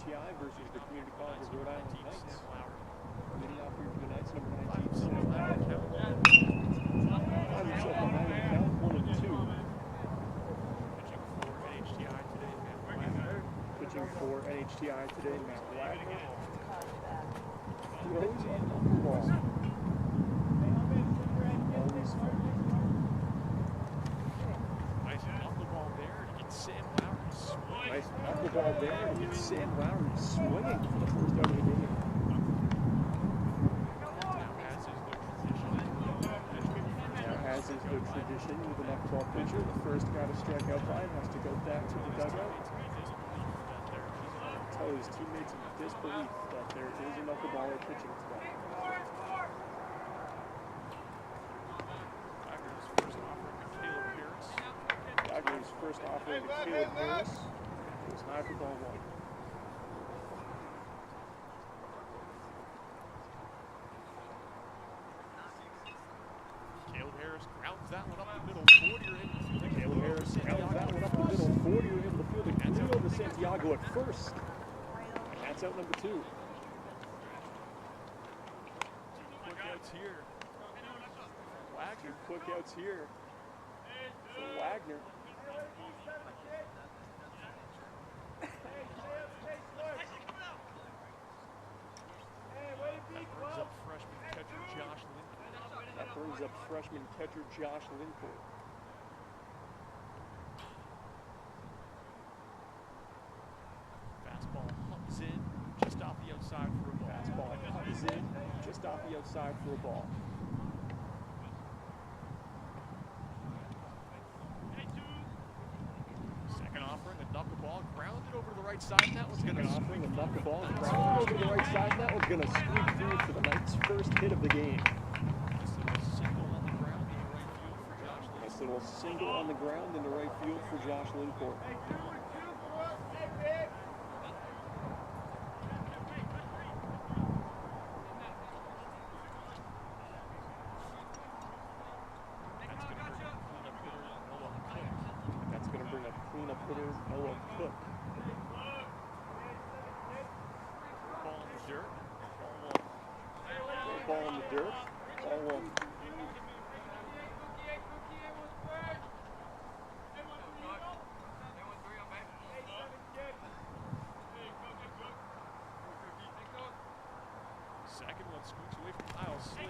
NHTI versus the Community College of Rhode Island Knights. Leading off here for the Knights, number 19, Sam Lauer. Find himself behind the count, 1-2. Pitching for NHTI today, Matt Wagner. Throws on the ball. Always fun. Nice knuckleball there to get Sam Lowry swinging. Nice knuckleball there to get Sam Lowry swinging for the first out of the game. Now has his good tradition with the knuckleball pitcher. The first guy to strike out by him has to go back to the dugout. Tell his teammates in disbelief that there is a knuckleballer pitching today. Wagner's first offering to Caleb Harris. It was high for ball one. Caleb Harris grounds that one up the middle. 40 able to field it. Caleb Harris grounds that one up the middle. 40 able to field it. That's over Santiago at first. That's out number 2. Quick outs here. Wagner. Quick outs here for Wagner. That brings up freshman catcher Josh Lincourt. Fastball humps in just off the outside for a ball. Fastball comes in just off the outside for a ball. Second offering, a knuckleball grounded over to the right side. That one's going to offering a knuckleball grounded over to the right side. That one's going to squeak through for the Knights' first hit of the game. Nice little single on the ground into right field for Josh Lincourt. That's going to bring up cleanup hitter Noah Cook. Ball in the dirt. Ball in the dirt. Ball one. Second one scoots away from Kyle Slade.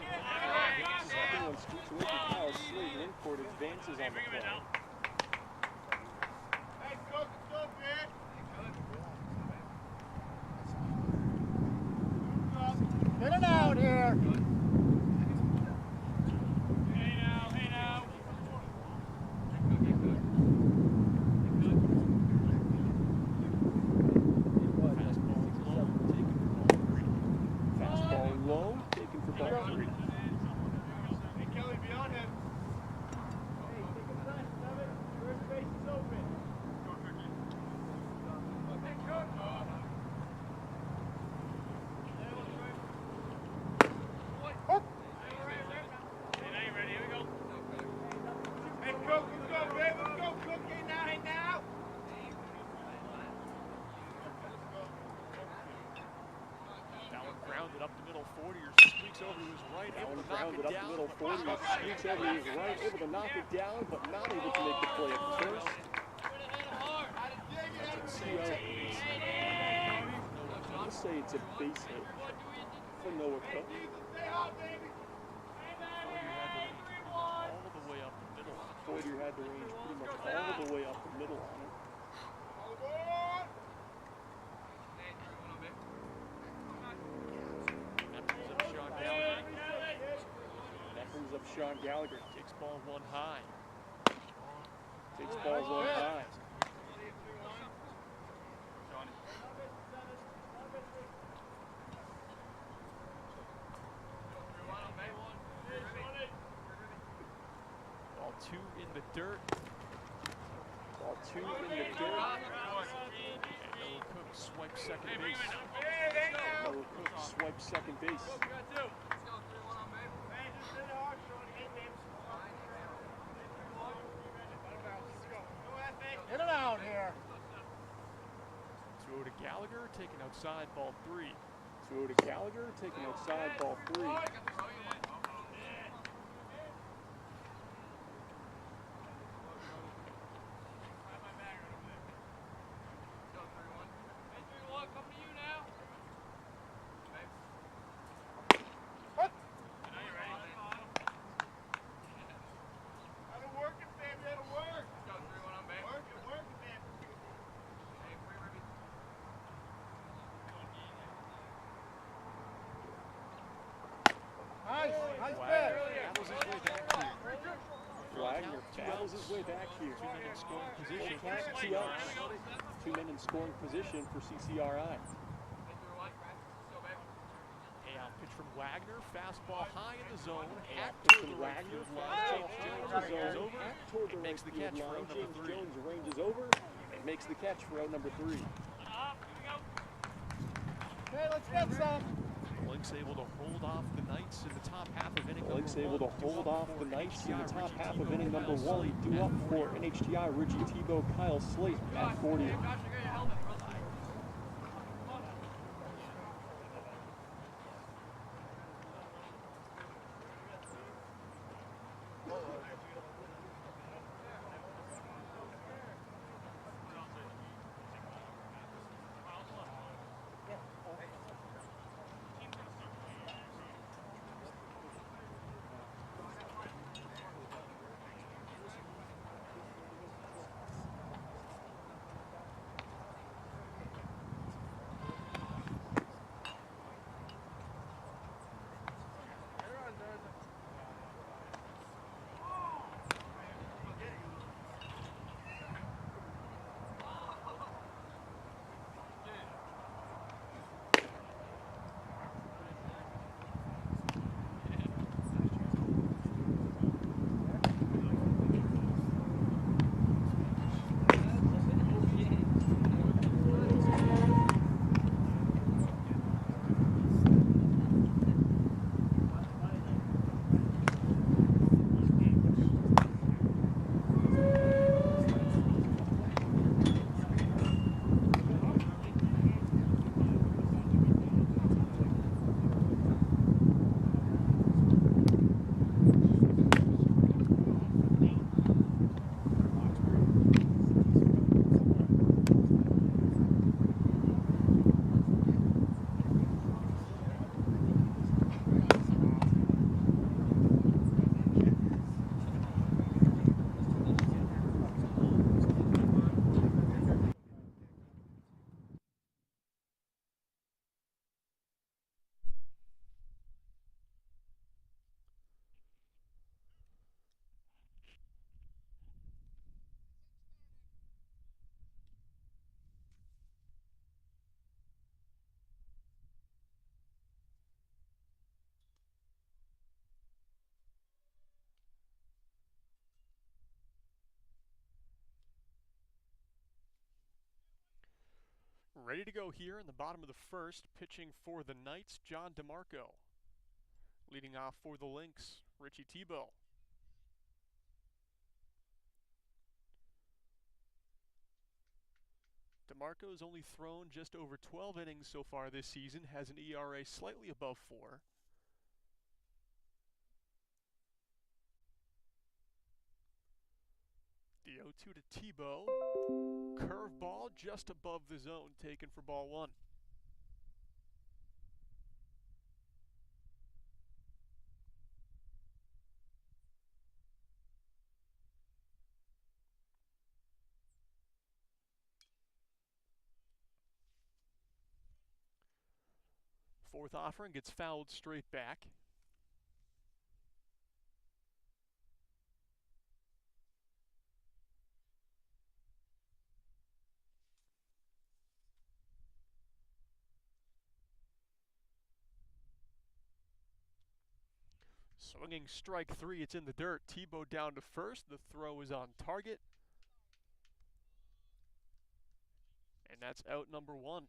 Second one scoots away from Kyle Slade. Lincourt advances on the play. Get it out here. Hey now. Fastball low, taken for ball 3. Hey, Kelly, be on him. Hey, take him back, stop it. First base is open. Go, Cookie. Hey, Cook. Grounded up the middle, 40 or squeaks over to his right, able to knock it down. Up the middle, 40 squeaks over to his right, able to knock it down, but not able to make the play at first. That's a 2-out base hit. I'll say it's a base hit for Noah Cook. All the way up the middle. Fortier had the range pretty much all the way up the middle on it. That brings up Sean Gallagher. Takes ball one high. Takes ball one high. Ball 2 in the dirt. Ball 2 in the dirt. And Noah Cook swipes second base. Noah Cook swipes second base. Get it out here. Throw to Gallagher. Gallagher taking outside ball 3. So to Gallagher, taking outside ball 3. Wagner battles his way back here. 2 men in scoring position for Two CCRI. outs. 2 men in scoring position for CCRI. Payoff pitch from Wagner. Fastball high in the zone. Hack Pitch toward from the right Wagner, field line. fastball James high Jones in the ranges zone, over back toward the and makes right the field catch for line. out number James 3. Jones ranges over and makes the catch for out number 3. Okay, let's get some. Lynx able to hold off the Knights in the top half of inning Lynx number 1. able to hold Due up off for the Knights in the NHTI top Richie half of Tebow, inning number Kyle 1. Slate Due at up for 40. NHTI Richie Tebow, Kyle Slate at 40. Ready to go here in the bottom of the first. Pitching for the Knights, John DeMarco. Leading off for the Lynx, Richie Tebow. DeMarco's only thrown just over 12 innings so far this season, has an ERA slightly above 4. The 0-2 to Tebow. Curveball just above the zone, taken for ball 1. Fourth offering gets fouled straight back. Swinging strike 3, it's in the dirt. Tebow down to first. The throw is on target. And that's out number 1.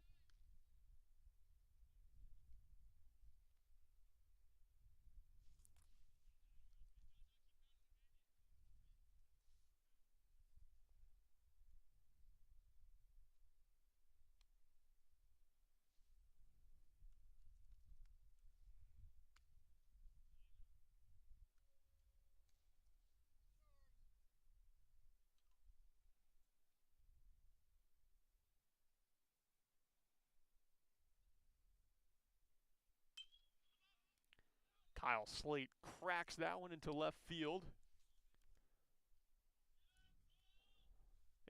Kyle Slate cracks that one into left field.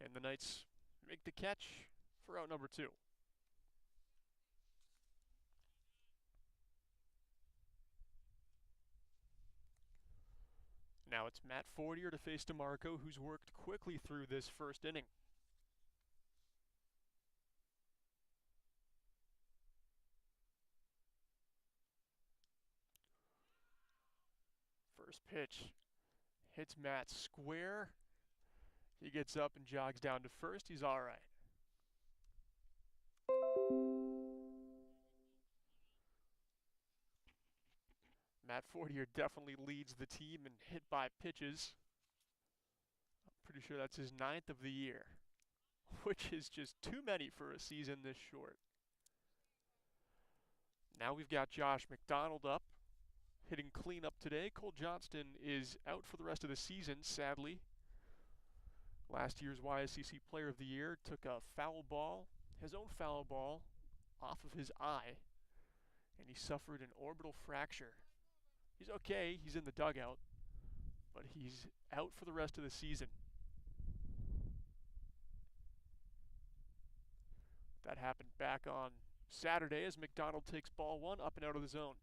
And the Knights make the catch for out number 2. Now it's Matt Fortier to face DeMarco, who's worked quickly through this first inning. First pitch hits Matt square. He gets up and jogs down to first. He's all right. Matt Fortier definitely leads the team in hit by pitches. I'm pretty sure that's his 9th of the year, which is just too many for a season this short. Now we've got Josh McDonald up, hitting cleanup today. Cole Johnston is out for the rest of the season, sadly. Last year's YSCC Player of the Year took a foul ball, his own foul ball, off of his eye, and he suffered an orbital fracture. He's okay, he's in the dugout, but he's out for the rest of the season. That happened back on Saturday as McDonald takes ball 1 up and out of the zone.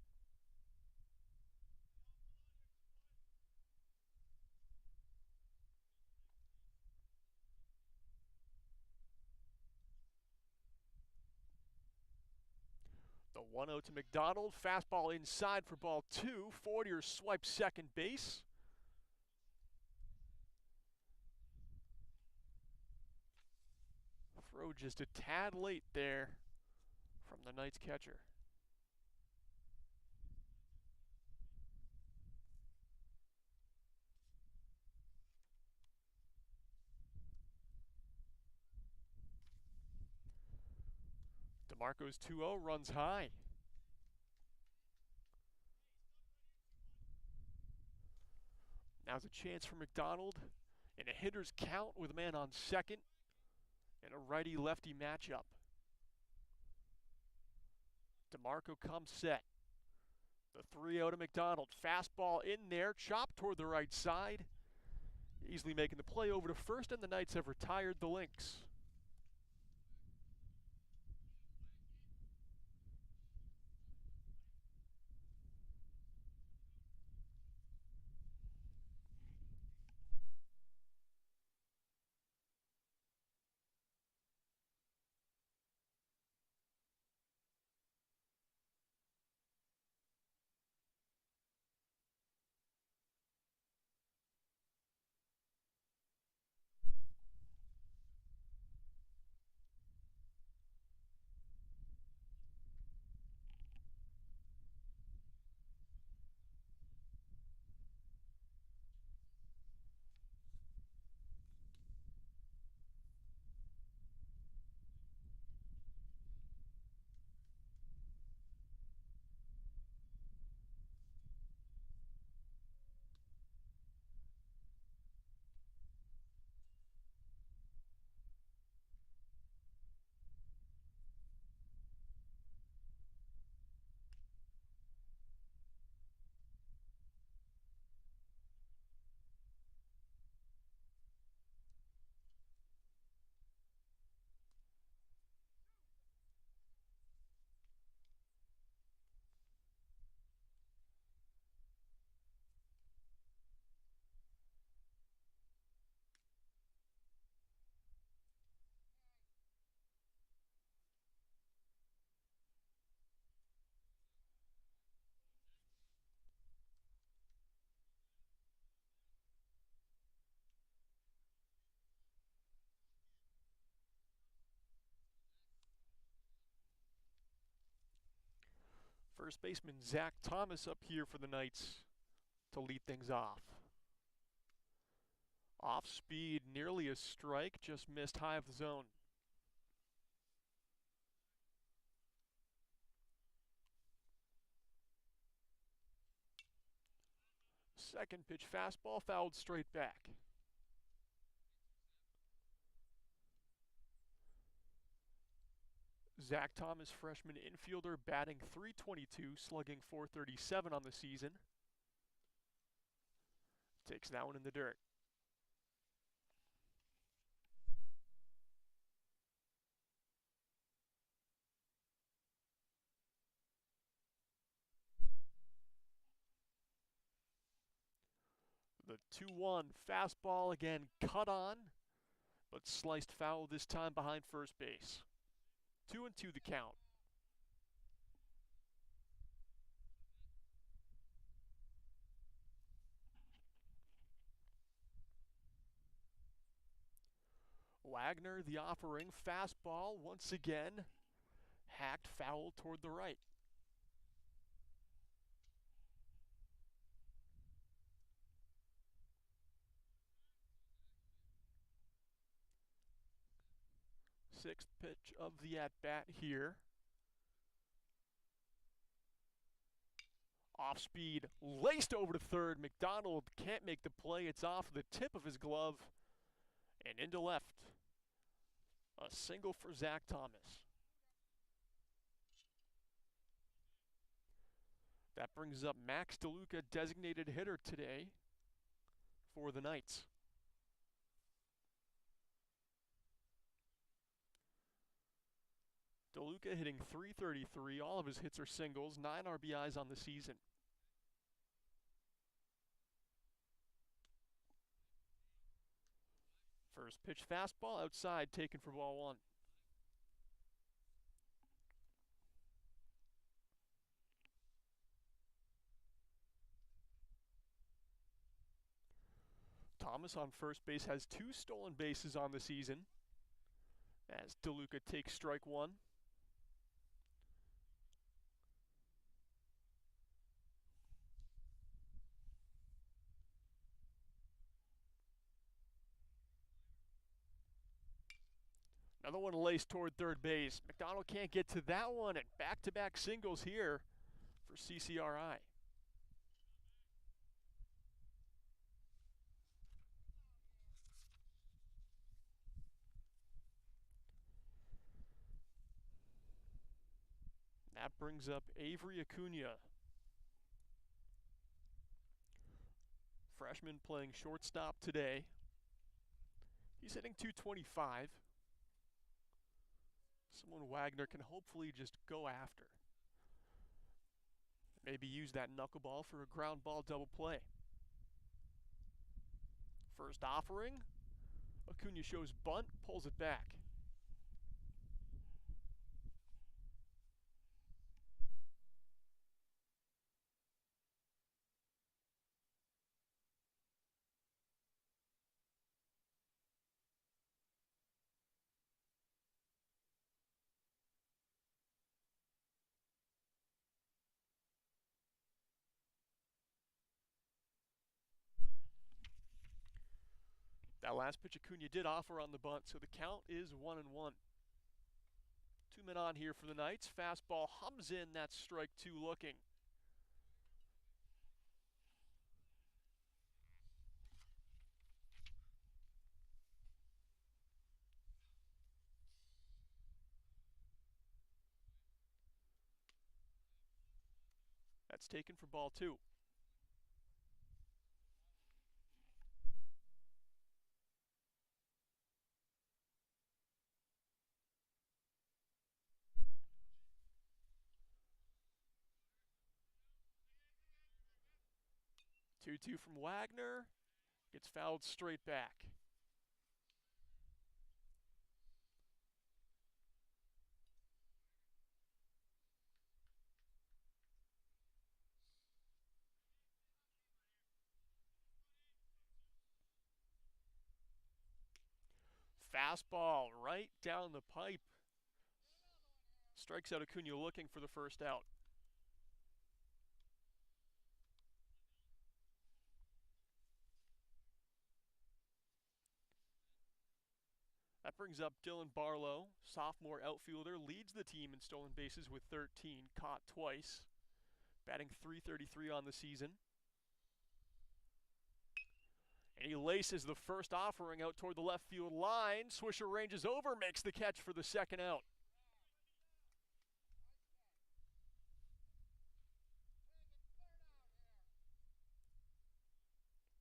The 1-0 to McDonald. Fastball inside for ball 2. Fortier swipes second base. Throw just a tad late there from the Knights catcher. DeMarco's 2-0 runs high. Now's a chance for McDonald in a hitter's count with a man on second in a righty-lefty matchup. DeMarco comes set. The 3-0 to McDonald. Fastball in there, chopped toward the right side. Easily making the play over to first, and the Knights have retired the Lynx. First baseman Zach Thomas up here for the Knights to lead things off. Off speed, nearly a strike, just missed high of the zone. Second pitch fastball fouled straight back. Zach Thomas, freshman infielder, batting .322, slugging .437 on the season. Takes that one in the dirt. The 2-1 fastball again cut on, but sliced foul this time behind first base. 2-2 the count. Wagner, the offering, fastball once again, hacked foul toward the right. Sixth pitch of the at-bat here. Off speed, laced over to third. McDonald can't make the play. It's off the tip of his glove and into left. A single for Zach Thomas. That brings up Max DeLuca, designated hitter today for the Knights. DeLuca hitting .333. All of his hits are singles. 9 RBIs on the season. First pitch fastball outside, taken for ball 1. Thomas on first base has 2 stolen bases on the season as DeLuca takes strike 1. Another one laced toward third base. McDonald can't get to that one, and back-to-back singles here for CCRI. That brings up Avery Acuna. Freshman playing shortstop today. He's hitting .225. Someone Wagner can hopefully just go after. Maybe use that knuckleball for a ground ball double play. First offering. Acuna shows bunt, pulls it back. That last pitch Acuna did offer on the bunt, so the count is 1-1. 2 men on here for the Knights. Fastball hums in, that's strike 2 looking. That's taken for ball 2. Two from Wagner. Gets fouled straight back. Fastball right down the pipe. Strikes out Acuna looking for the first out. That brings up Dylan Barlow, sophomore outfielder, leads the team in stolen bases with 13, caught twice, batting .333 on the season. And he laces the first offering out toward the left field line. Swisher ranges over, makes the catch for the second out.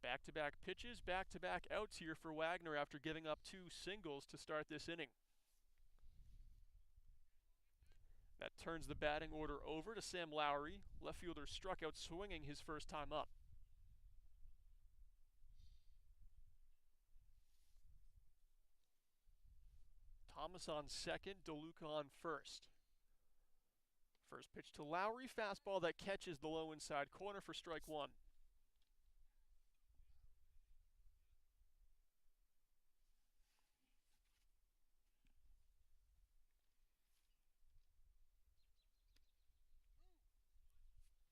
Back-to-back pitches, back-to-back outs here for Wagner after giving up 2 singles to start this inning. That turns the batting order over to Sam Lowry. Left fielder struck out swinging his first time up. Thomas on second, DeLuca on first. First pitch to Lowry, fastball that catches the low inside corner for strike 1.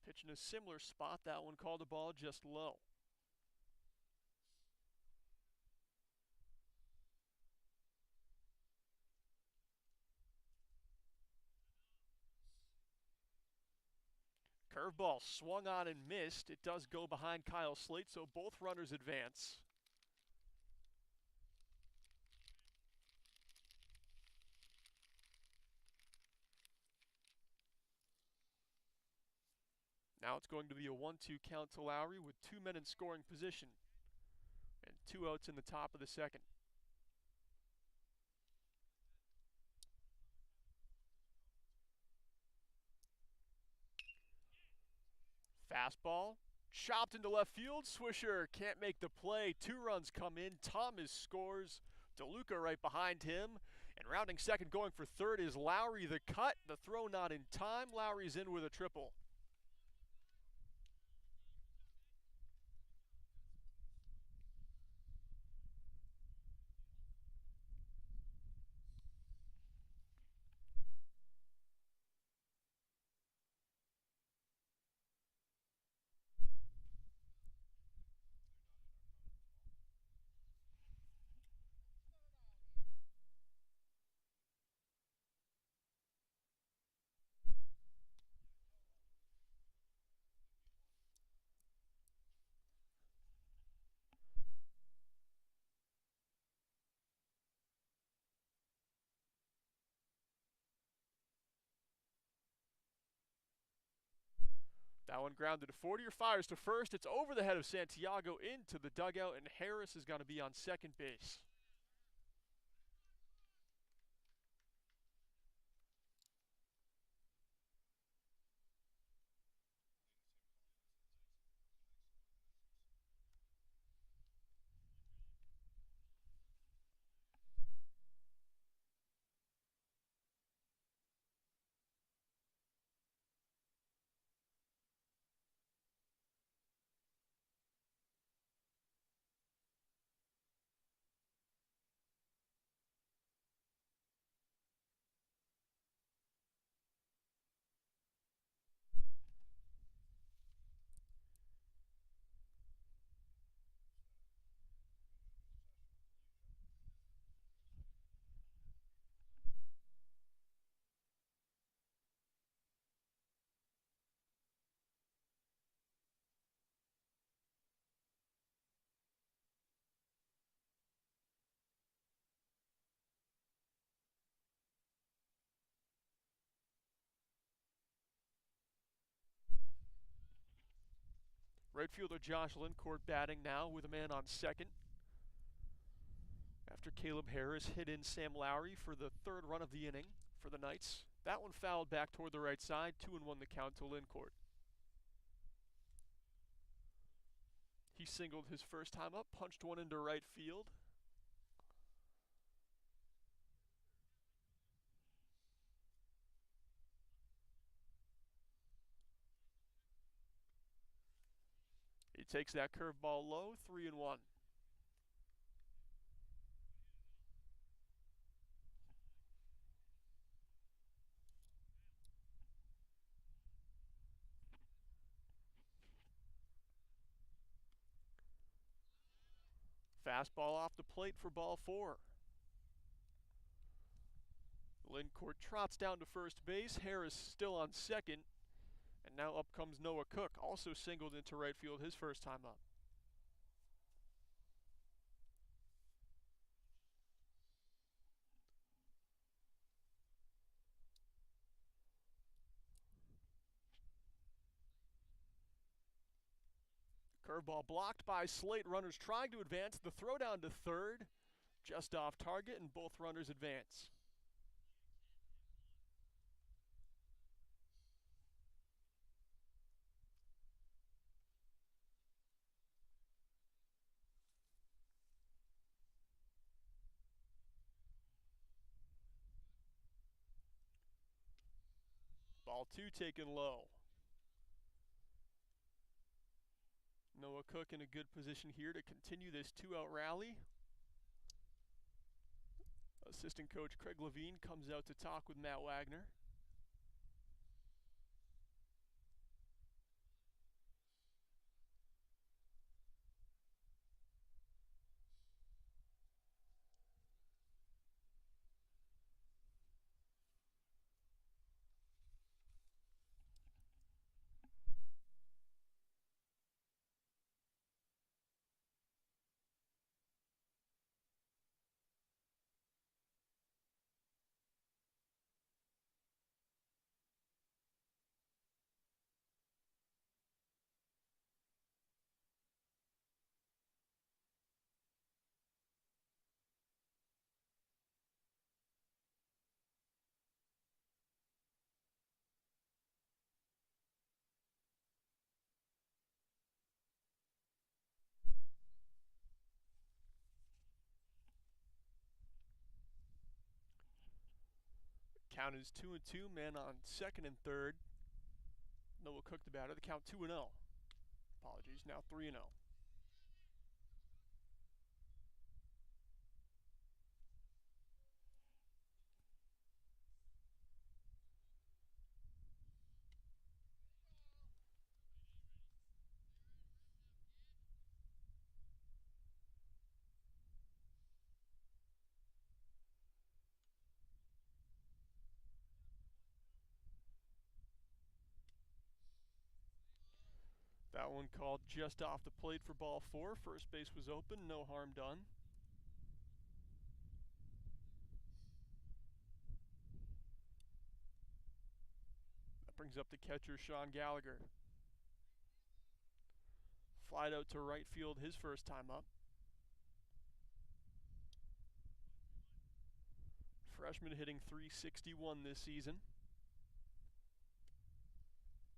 Pitch in a similar spot, that one called a ball just low. Curveball swung on and missed. It does go behind Kyle Slate, so both runners advance. Now it's going to be a 1-2 count to Lowry with 2 men in scoring position and 2 outs in the top of the second. Fastball, chopped into left field. Swisher can't make the play. 2 runs come in. Thomas scores. DeLuca right behind him. And rounding second, going for third is Lowry. The cut, the throw not in time. Lowry's in with a triple. That one grounded to 40 or fires to first. It's over the head of Santiago into the dugout, and Harris is going to be on second base. Right fielder Josh Lincourt batting now with a man on second. After Caleb Harris hit in Sam Lowry for the 3rd run of the inning for the Knights. That one fouled back toward the right side, 2-1 the count to Lincourt. He singled his first time up, punched one into right field. He takes that curveball low, 3-1. Fastball off the plate for ball 4. Lincourt trots down to first base. Harris still on second. And now up comes Noah Cook, also singled into right field his first time up. Curveball blocked by Slate. Runners trying to advance. The throw down to third, just off target, and both runners advance. Ball 2 taken low. Noah Cook in a good position here to continue this 2-out rally. Assistant coach Craig Levine comes out to talk with Matt Wagner. Count is 2-2, man on second and third. Noah Cook the batter. The count 2-0. Apologies, now 3-0. That one called just off the plate for ball 4. First base was open, no harm done. That brings up the catcher, Sean Gallagher. Flied out to right field his first time up. Freshman hitting .361 this season.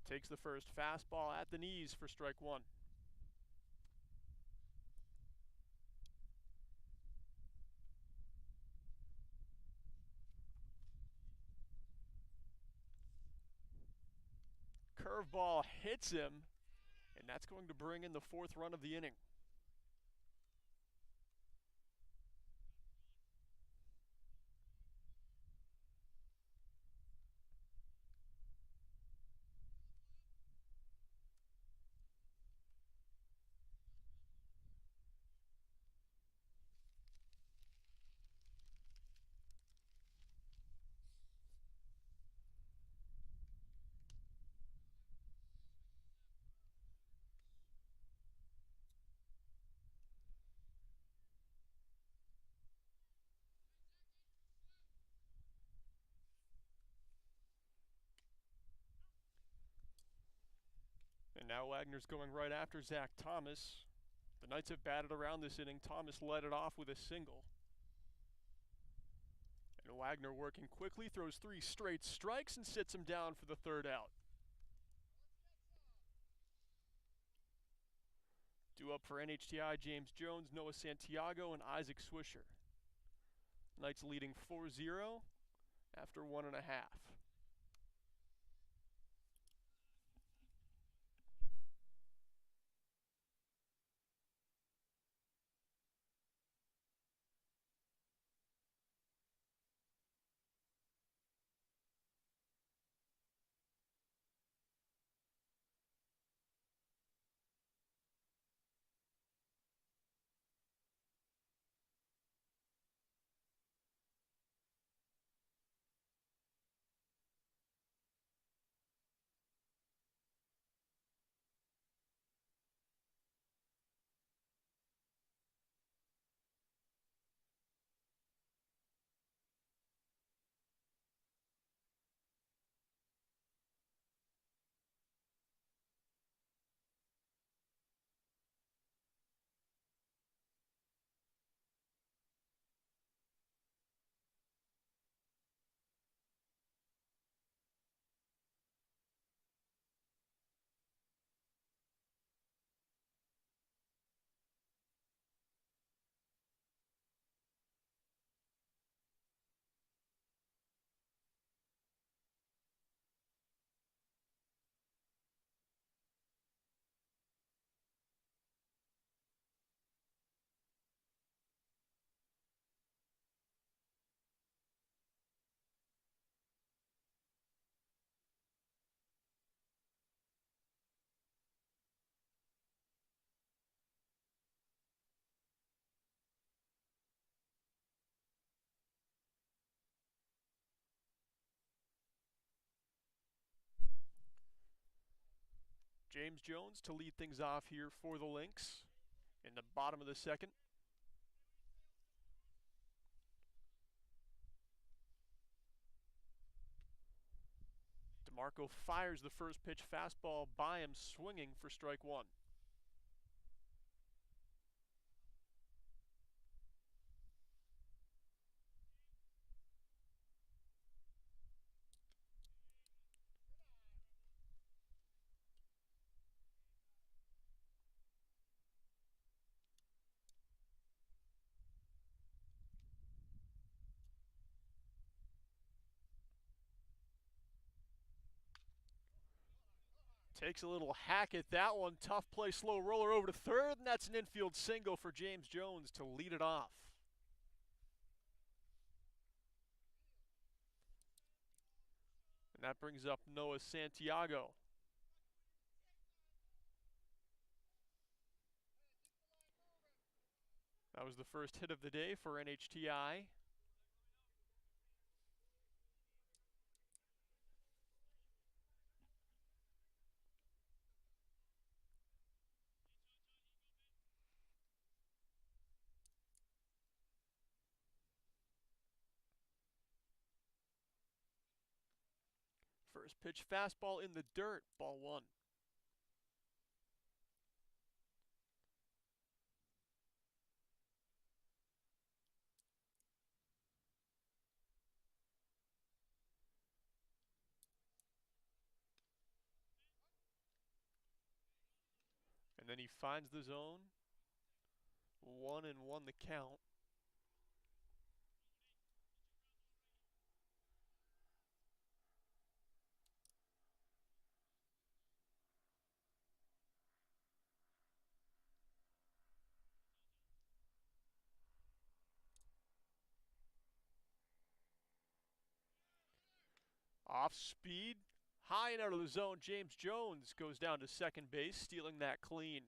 Takes the first fastball at the knees for strike 1. Curveball hits him, and that's going to bring in the 4th run of the inning. And now Wagner's going right after Zach Thomas. The Knights have batted around this inning. Thomas led it off with a single. And Wagner working quickly, throws 3 straight strikes and sits him down for the 3rd out. Due up for NHTI, James Jones, Noah Santiago, and Isaac Swisher. Knights leading 4-0 after 1.5. James Jones to lead things off here for the Lynx in the bottom of the second. DeMarco fires the first pitch fastball by him, swinging for strike one. Takes a little hack at that one. Tough play, slow roller over to third, and that's an infield single for James Jones to lead it off. And that brings up Noah Santiago. That was the first hit of the day for NHTI. First pitch fastball in the dirt, ball one. And then he finds the zone. 1-1 the count. Off speed, high and out of the zone. James Jones goes down to second base, stealing that clean.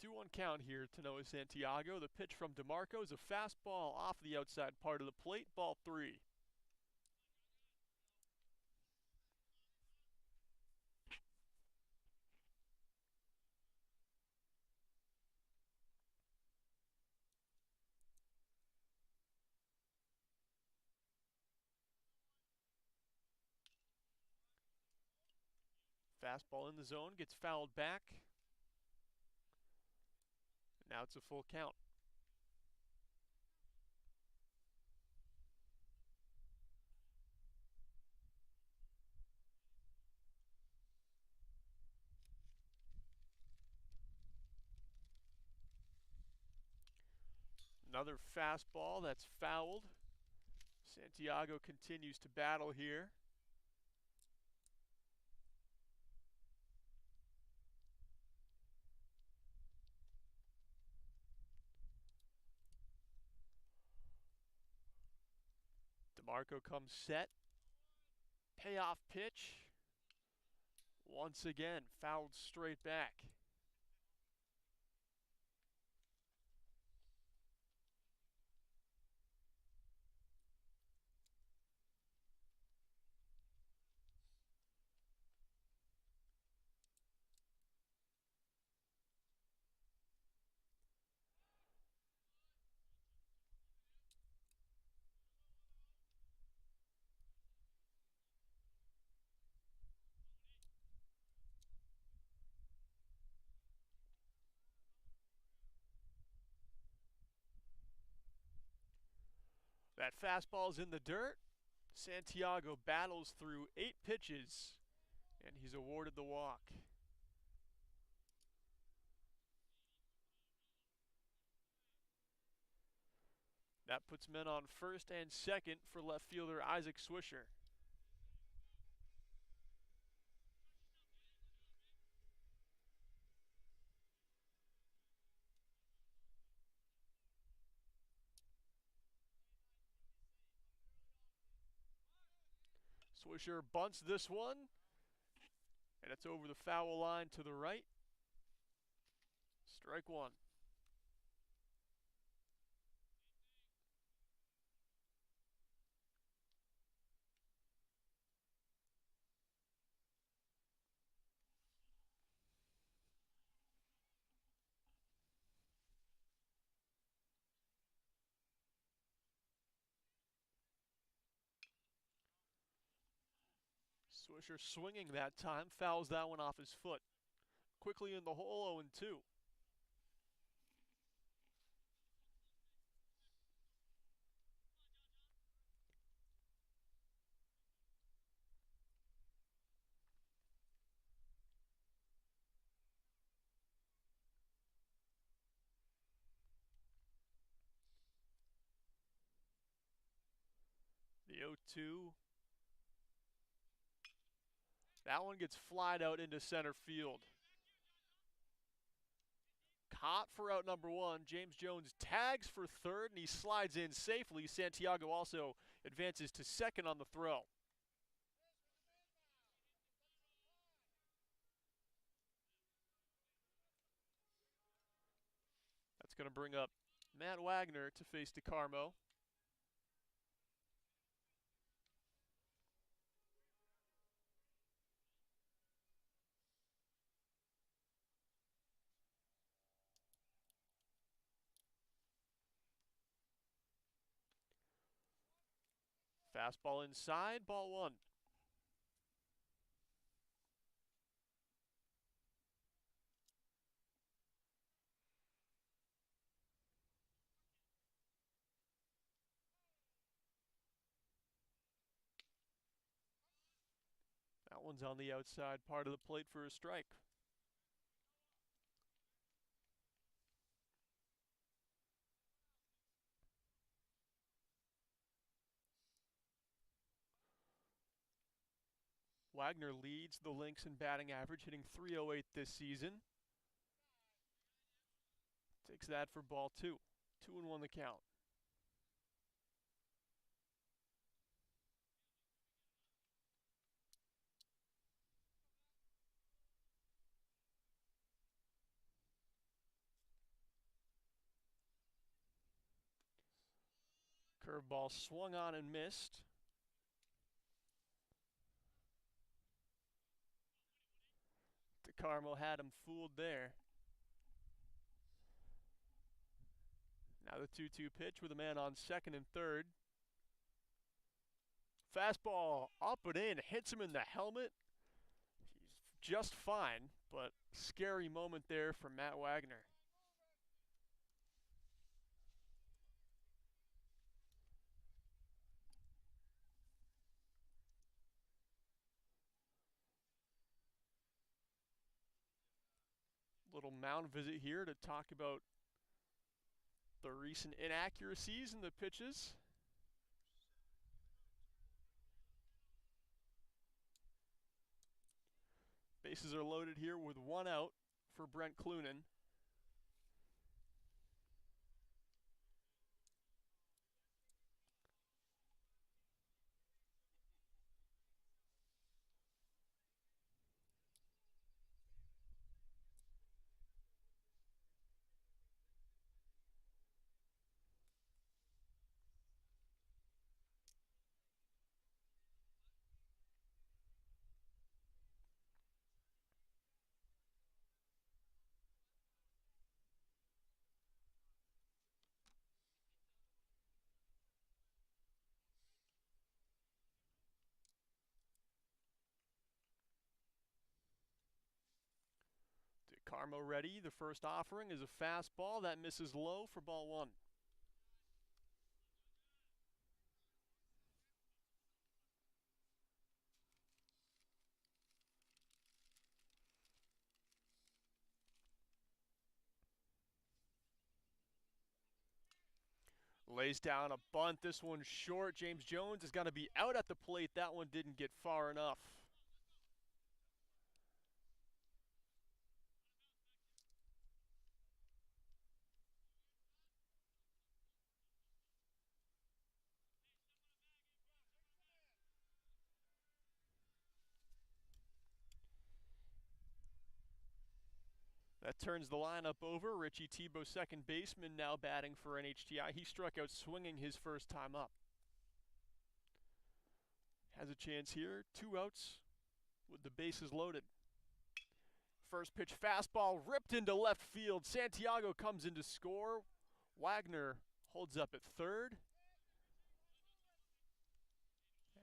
Two-one count here to Noah Santiago. The pitch from DeMarco is a fastball off the outside part of the plate, ball three. Fastball in the zone, gets fouled back. Now it's a full count. Another fastball that's fouled. Santiago continues to battle here. DeMarco comes set. Payoff pitch. Once again, fouled straight back. That fastball's in the dirt. Santiago battles through 8 pitches, and he's awarded the walk. That puts men on first and second for left fielder Isaac Swisher. Swisher bunts this one, and it's over the foul line to the right. Strike one. Swisher swinging that time, fouls that one off his foot. Quickly in the hole, 0-2. The 0-2. That one gets flied out into center field. Caught for out number one. James Jones tags for third, and he slides in safely. Santiago also advances to second on the throw. That's going to bring up Matt Wagner to face DeCarmo. Fastball inside, ball one. That one's on the outside part of the plate for a strike. Wagner leads the Lynx in batting average, hitting .308 this season. Takes that for ball two. 2-1 the count. Curveball swung on and missed. DeCarmo had him fooled there. Now the 2-2 pitch with a man on second and third. Fastball up and in, hits him in the helmet. He's just fine, but scary moment there for Matt Wagner. Little mound visit here to talk about the recent inaccuracies in the pitches. Bases are loaded here with one out for Brent Clunan. DeCarmo ready. The first offering is a fastball that misses low for ball one. Lays down a bunt. This one's short. James Jones is going to be out at the plate. That one didn't get far enough. That turns the lineup over. Richie Tebow, second baseman, now batting for NHTI. He struck out swinging his first time up. Has a chance here. 2 outs with the bases loaded. First pitch fastball ripped into left field. Santiago comes in to score. Wagner holds up at third.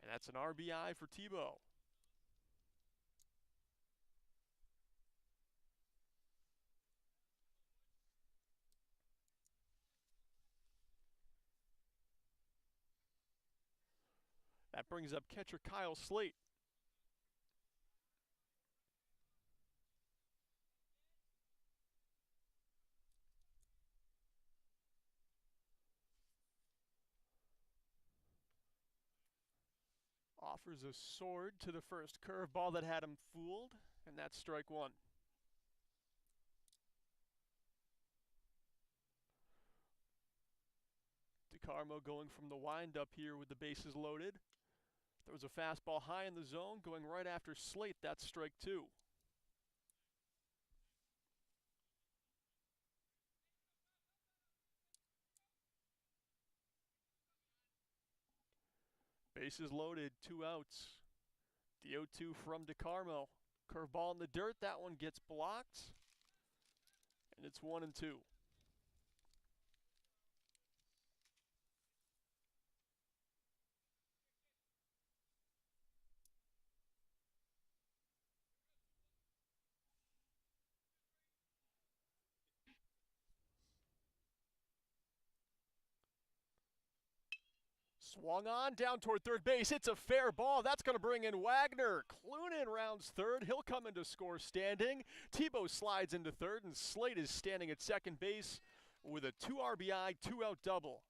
And that's an RBI for Tebow. That brings up catcher Kyle Slate. Offers a sword to the first curveball that had him fooled, and that's strike one. DeCarmo going from the windup here with the bases loaded. There was a fastball high in the zone going right after Slate. That's strike two. Bases loaded, 2 outs. The 0-2 from DeCarmo. Curveball in the dirt. That one gets blocked. And it's 1-2. Swung on down toward third base. It's a fair ball. That's going to bring in Wagner. Clunin rounds third. He'll come into score standing. Tebow slides into third, and Slate is standing at second base with a 2 RBI, 2 out double.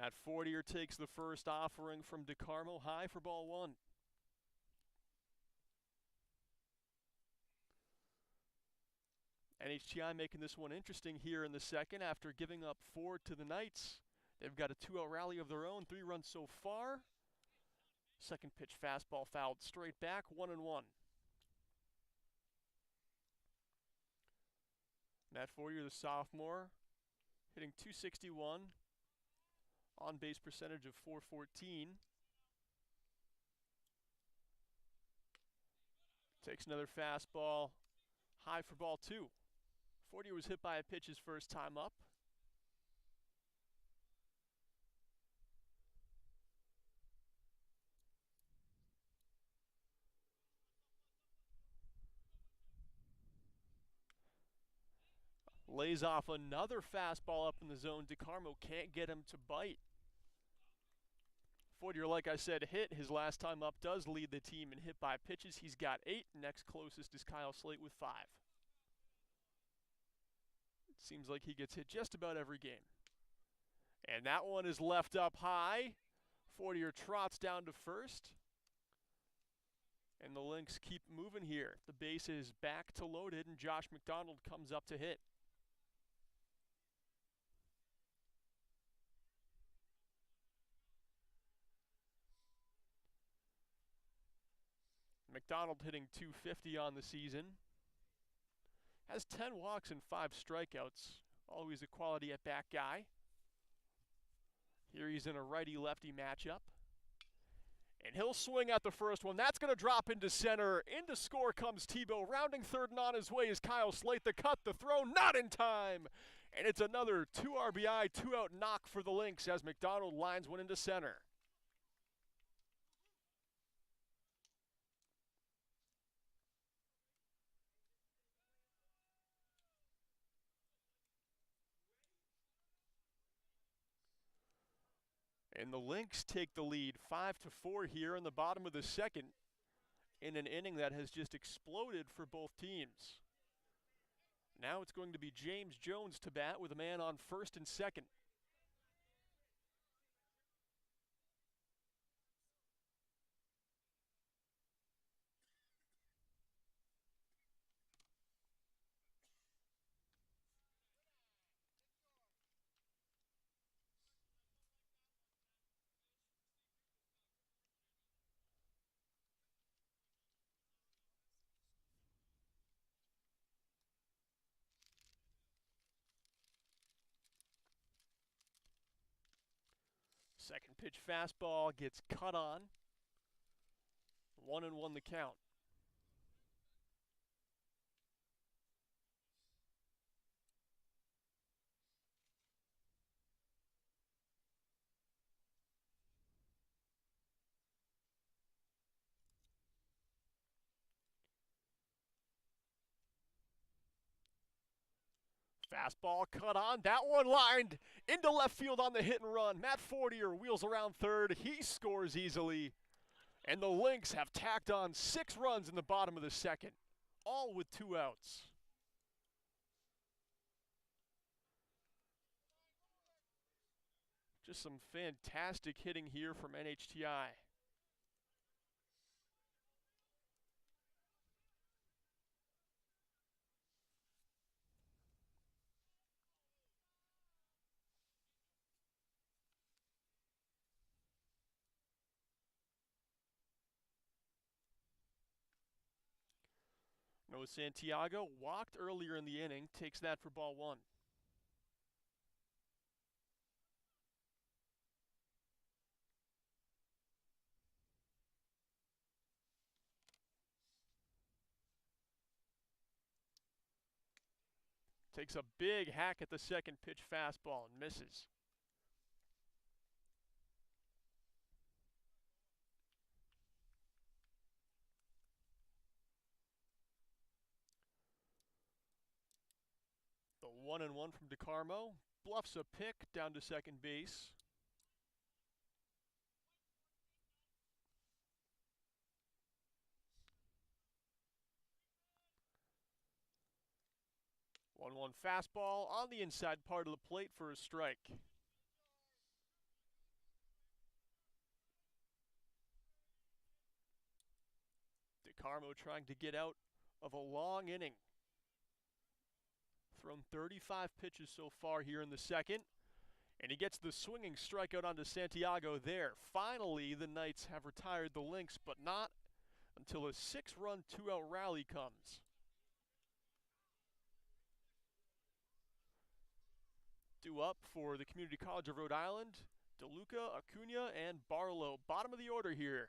Matt Fortier takes the first offering from DeCarmo, high for ball one. NHTI making this one interesting here in the second after giving up 4 to the Knights. They've got a 2-out rally of their own, 3 runs so far. Second pitch fastball fouled straight back, 1-1. Matt Fortier, the sophomore, hitting .261. On-base percentage of .414. Takes another fastball, high for ball 2. Fortier was hit by a pitch his first time up. Lays off another fastball up in the zone. DeCarmo can't get him to bite. Fortier, like I said, hit his last time up, does lead the team in hit by pitches. He's got 8. Next closest is Kyle Slate with 5. It seems like he gets hit just about every game. And that one is left up high. Fortier trots down to first. And the Lynx keep moving here. The base is back to loaded, and Josh McDonald comes up to hit. McDonald hitting .250 on the season. Has 10 walks and 5 strikeouts. Always a quality at-bat guy. Here he's in a righty-lefty matchup. And he'll swing at the first one. That's going to drop into center. Into score comes Tebow. Rounding third and on his way is Kyle Slate. The cut, the throw, not in time. And it's another 2 RBI, 2-out knock for the Lynx as McDonald lines one into center. And the Lynx take the lead 5-4 here in the bottom of the second in an inning that has just exploded for both teams. Now it's going to be James Jones to bat with a man on first and second. Second pitch fastball gets cut on. 1-1 the count. Fastball cut on. That one lined into left field on the hit and run. Matt Fortier wheels around third. He scores easily. And the Lynx have tacked on 6 runs in the bottom of the second, all with 2 outs. Just some fantastic hitting here from NHTI. Noah Santiago walked earlier in the inning, takes that for ball 1. Takes a big hack at the second pitch fastball and misses. The 1-1 from DeCarmo. Bluffs a pick down to second base. One fastball on the inside part of the plate for a strike. DeCarmo trying to get out of a long inning. Thrown 35 pitches so far here in the second. And he gets the swinging strikeout onto Santiago there. Finally, the Knights have retired the Lynx, but not until a 6-run, 2-out rally comes. Due up for the Community College of Rhode Island, DeLuca, Acuna, and Barlow. Bottom of the order here.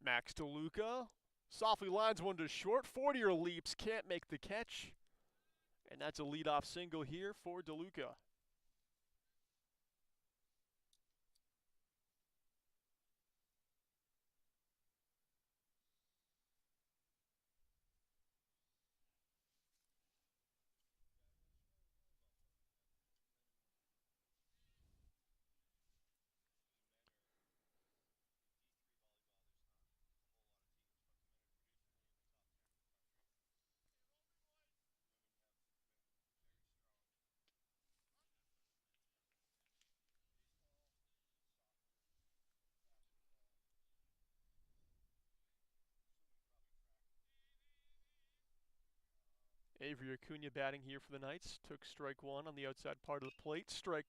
Max DeLuca softly lines one to short. 40-er leaps, can't make the catch. And that's a leadoff single here for DeLuca. Avery Acuna batting here for the Knights. Took strike one on the outside part of the plate. Strike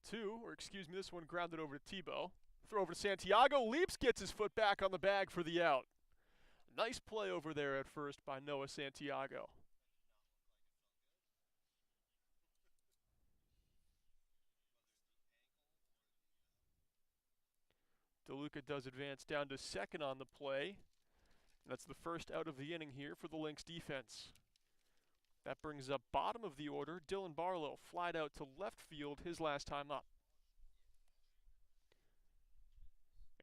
two, or excuse me, this one grounded over to Tebow. Throw over to Santiago. Leaps, gets his foot back on the bag for the out. Nice play over there at first by Noah Santiago. DeLuca does advance down to second on the play. That's the first out of the inning here for the Lynx defense. That brings up bottom of the order. Dylan Barlow flied out to left field his last time up.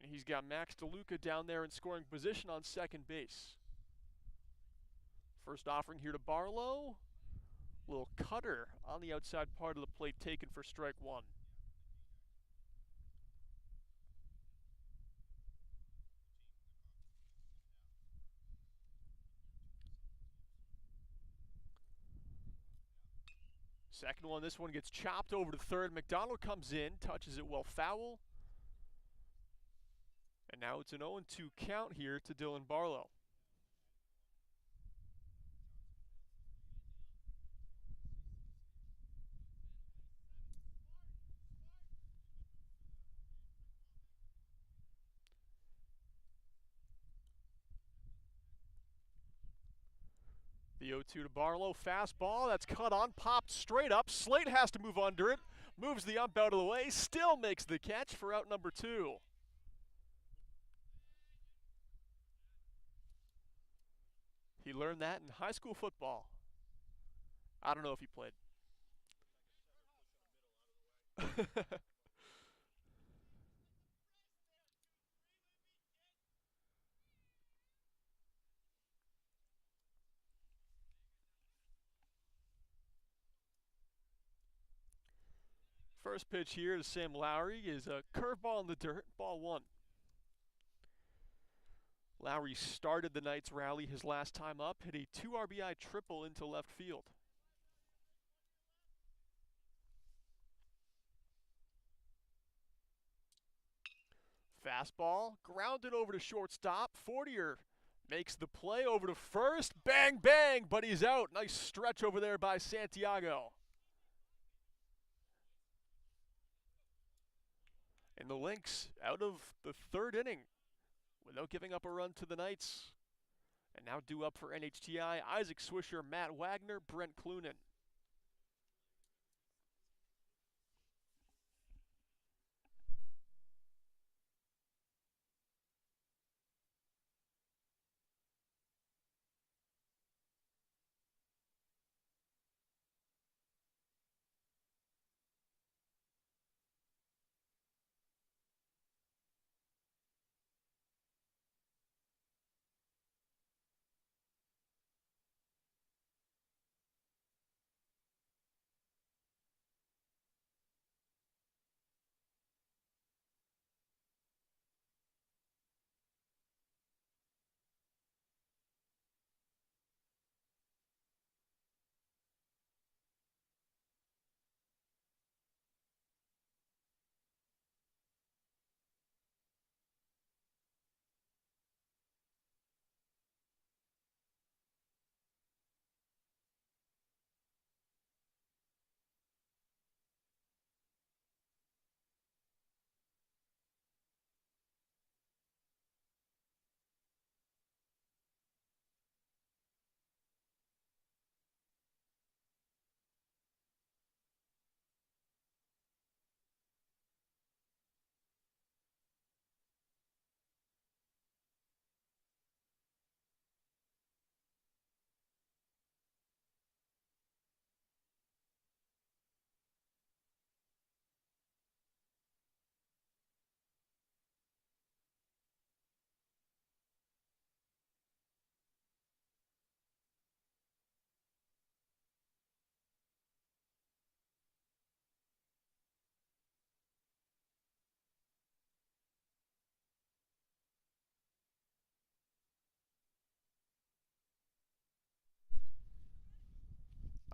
And he's got Max DeLuca down there in scoring position on second base. First offering here to Barlow. Little cutter on the outside part of the plate taken for strike one. Second one, this one gets chopped over to third. McDonald comes in, touches it well foul. And now it's an 0-2 count here to Dylan Barlow. The 0-2 to Barlow, fastball, that's cut on, popped straight up. Slate has to move under it, moves the ump out of the way, still makes the catch for out number two. He learned that in high school football. I don't know if he played. First pitch here to Sam Lowry is a curveball in the dirt, ball one. Lowry started the Knights rally his last time up, hit a 2 RBI triple into left field. Fastball, grounded over to shortstop. 40er makes the play over to first. Bang, bang, but he's out. Nice stretch over there by Santiago. And the Lynx out of the third inning without giving up a run to the Knights. And now due up for NHTI, Isaac Swisher, Matt Wagner, Brent Clunan.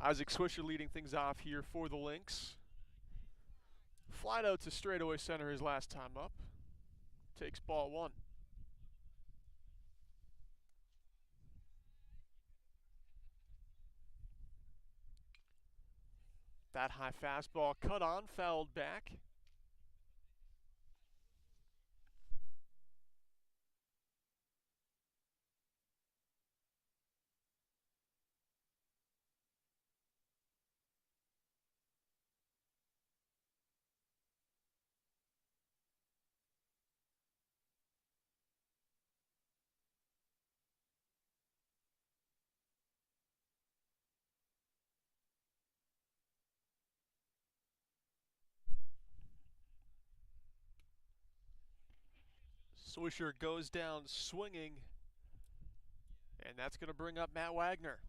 Isaac Swisher leading things off here for the Lynx. Flied out to straightaway center his last time up. Takes ball one. That high fastball cut on, fouled back. Swisher goes down swinging, and that's going to bring up Matt Wagner.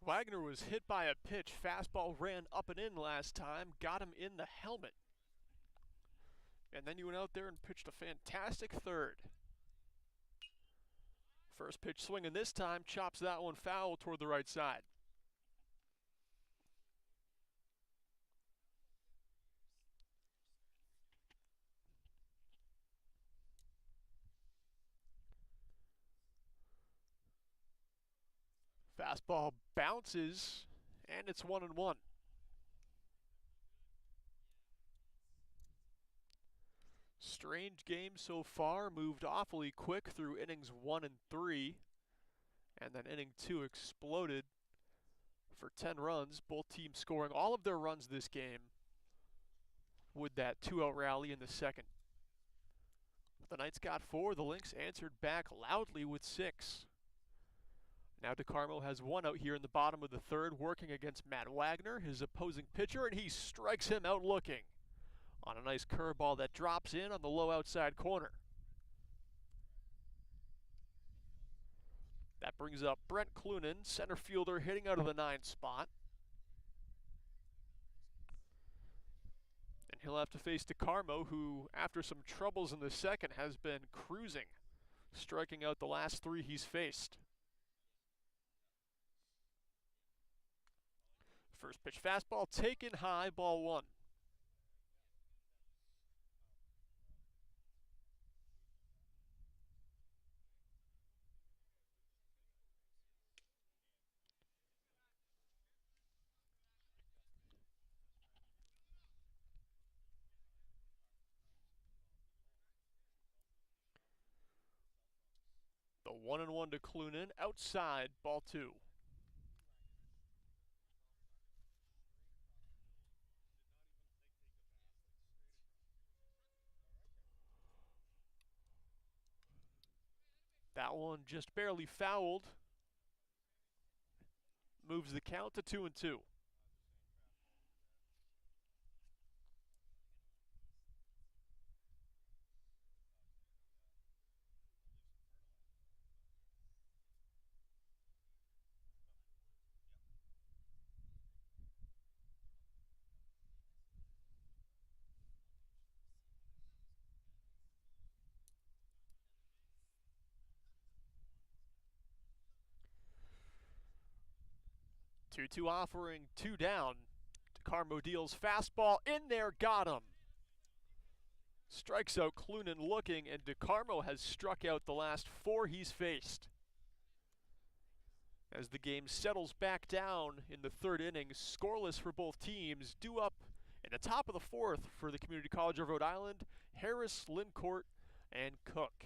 Wagner was hit by a pitch. Fastball ran up and in last time, got him in the helmet. And then you went out there and pitched a fantastic third. First pitch swinging this time, chops that one foul toward the right side. Fastball bounces, and it's 1-1. Strange game so far, moved awfully quick through innings 1 and 3, and then inning 2 exploded for 10 runs, both teams scoring all of their runs this game with that 2-out rally in the second. The Knights got 4, the Lynx answered back loudly with 6. Now DeCarmo has 1 out here in the bottom of the third, working against Matt Wagner, his opposing pitcher, and he strikes him out looking on a nice curveball that drops in on the low outside corner. That brings up Brent Clunan, center fielder, hitting out of the 9 spot. And he'll have to face DeCarmo, who, after some troubles in the second, has been cruising, striking out the last 3 he's faced. First pitch fastball taken high, ball 1. The 1-1 to Clunan, outside, ball 2. That one just barely fouled. Moves the count to 2-2. Two offering, 2 down. DeCarmo deals fastball in there, got him. Strikes out Clunan looking, and DeCarmo has struck out the last 4 he's faced. As the game settles back down in the third inning, scoreless for both teams, due up in the top of the 4th for the Community College of Rhode Island, Harris, Lincourt, and Cook.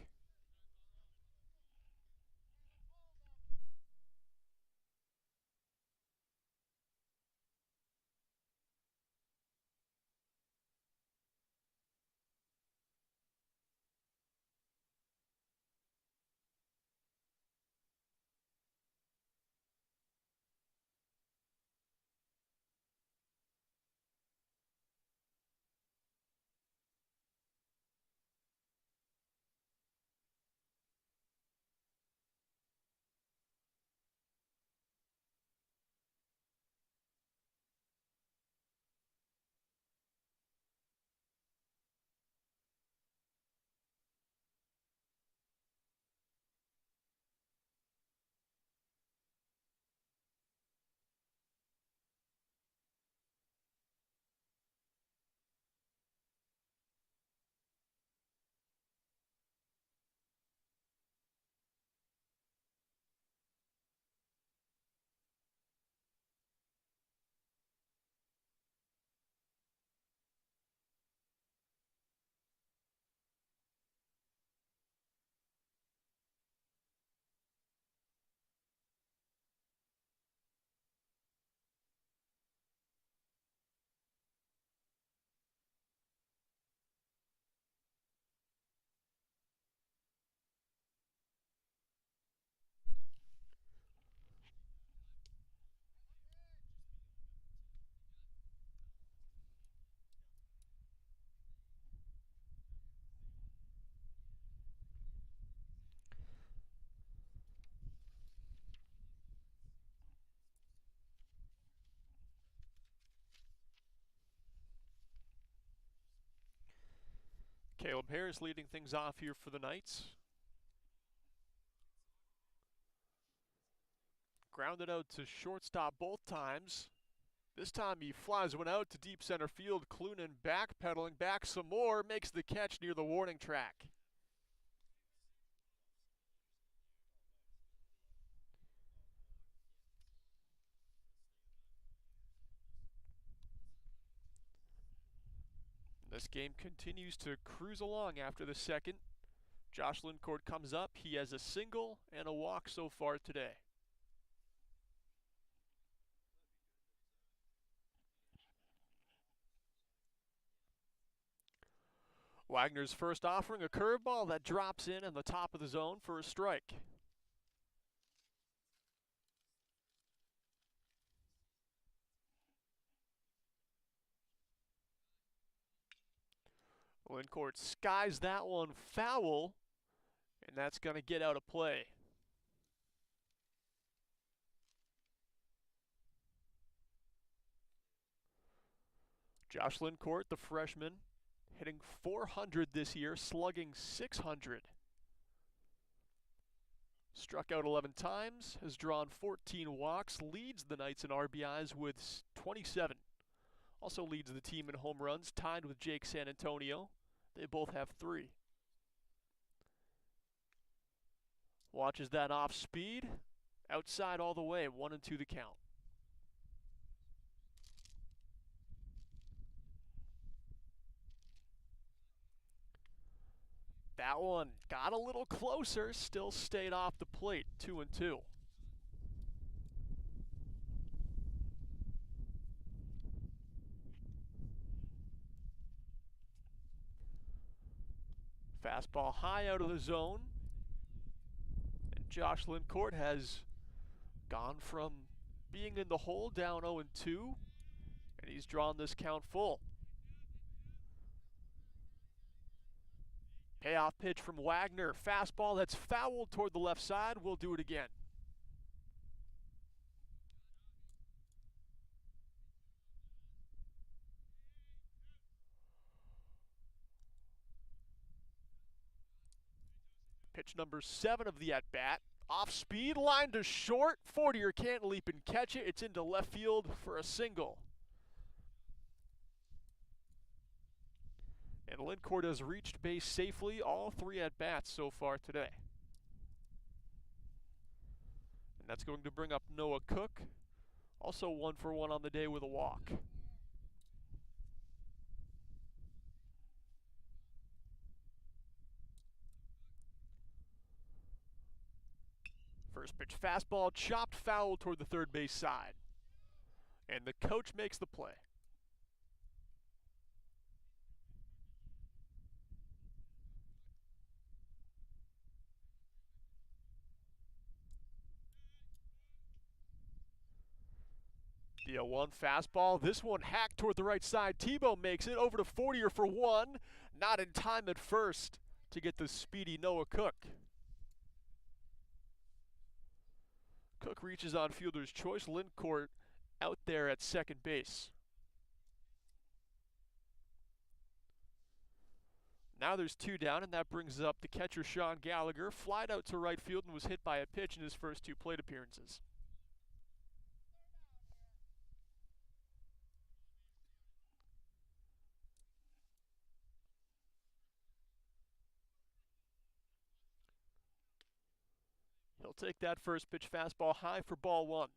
Caleb Harris leading things off here for the Knights. Grounded out to shortstop both times. This time he flies one out to deep center field. Clunan backpedaling back some more, makes the catch near the warning track. This game continues to cruise along after the second. Josh Lincourt comes up. He has a single and a walk so far today. Wagner's first offering, a curveball that drops in the top of the zone for a strike. Lincourt skies that one foul, and that's going to get out of play. Josh Lincourt, the freshman, hitting .400 this year, slugging .600. Struck out 11 times, has drawn 14 walks, leads the Knights in RBIs with 27. Also leads the team in home runs, tied with Jake San Antonio. They both have 3. Watches that off speed. Outside all the way, 1-2 the count. That one got a little closer, still stayed off the plate, 2-2. Fastball high out of the zone. And Josh Lincourt has gone from being in the hole down 0-2, and he's drawn this count full. Payoff pitch from Wagner. Fastball that's fouled toward the left side. We'll do it again. Pitch number 7 of the at-bat. Off speed, line to short. Fortier can't leap and catch it. It's into left field for a single. And Lincourt has reached base safely all 3 at-bats so far today. And that's going to bring up Noah Cook. Also 1 for 1 on the day with a walk. First pitch fastball, chopped foul toward the third base side. And the coach makes the play. The 0-1 fastball. This one hacked toward the right side. Tebow makes it over to Fortier for 1. Not in time at first to get the speedy Noah Cook. Cook reaches on fielder's choice. Lincourt out there at second base. Now there's 2 down, and that brings up the catcher Sean Gallagher. Flied out to right field and was hit by a pitch in his first 2 plate appearances. He'll take that first pitch fastball high for ball 1.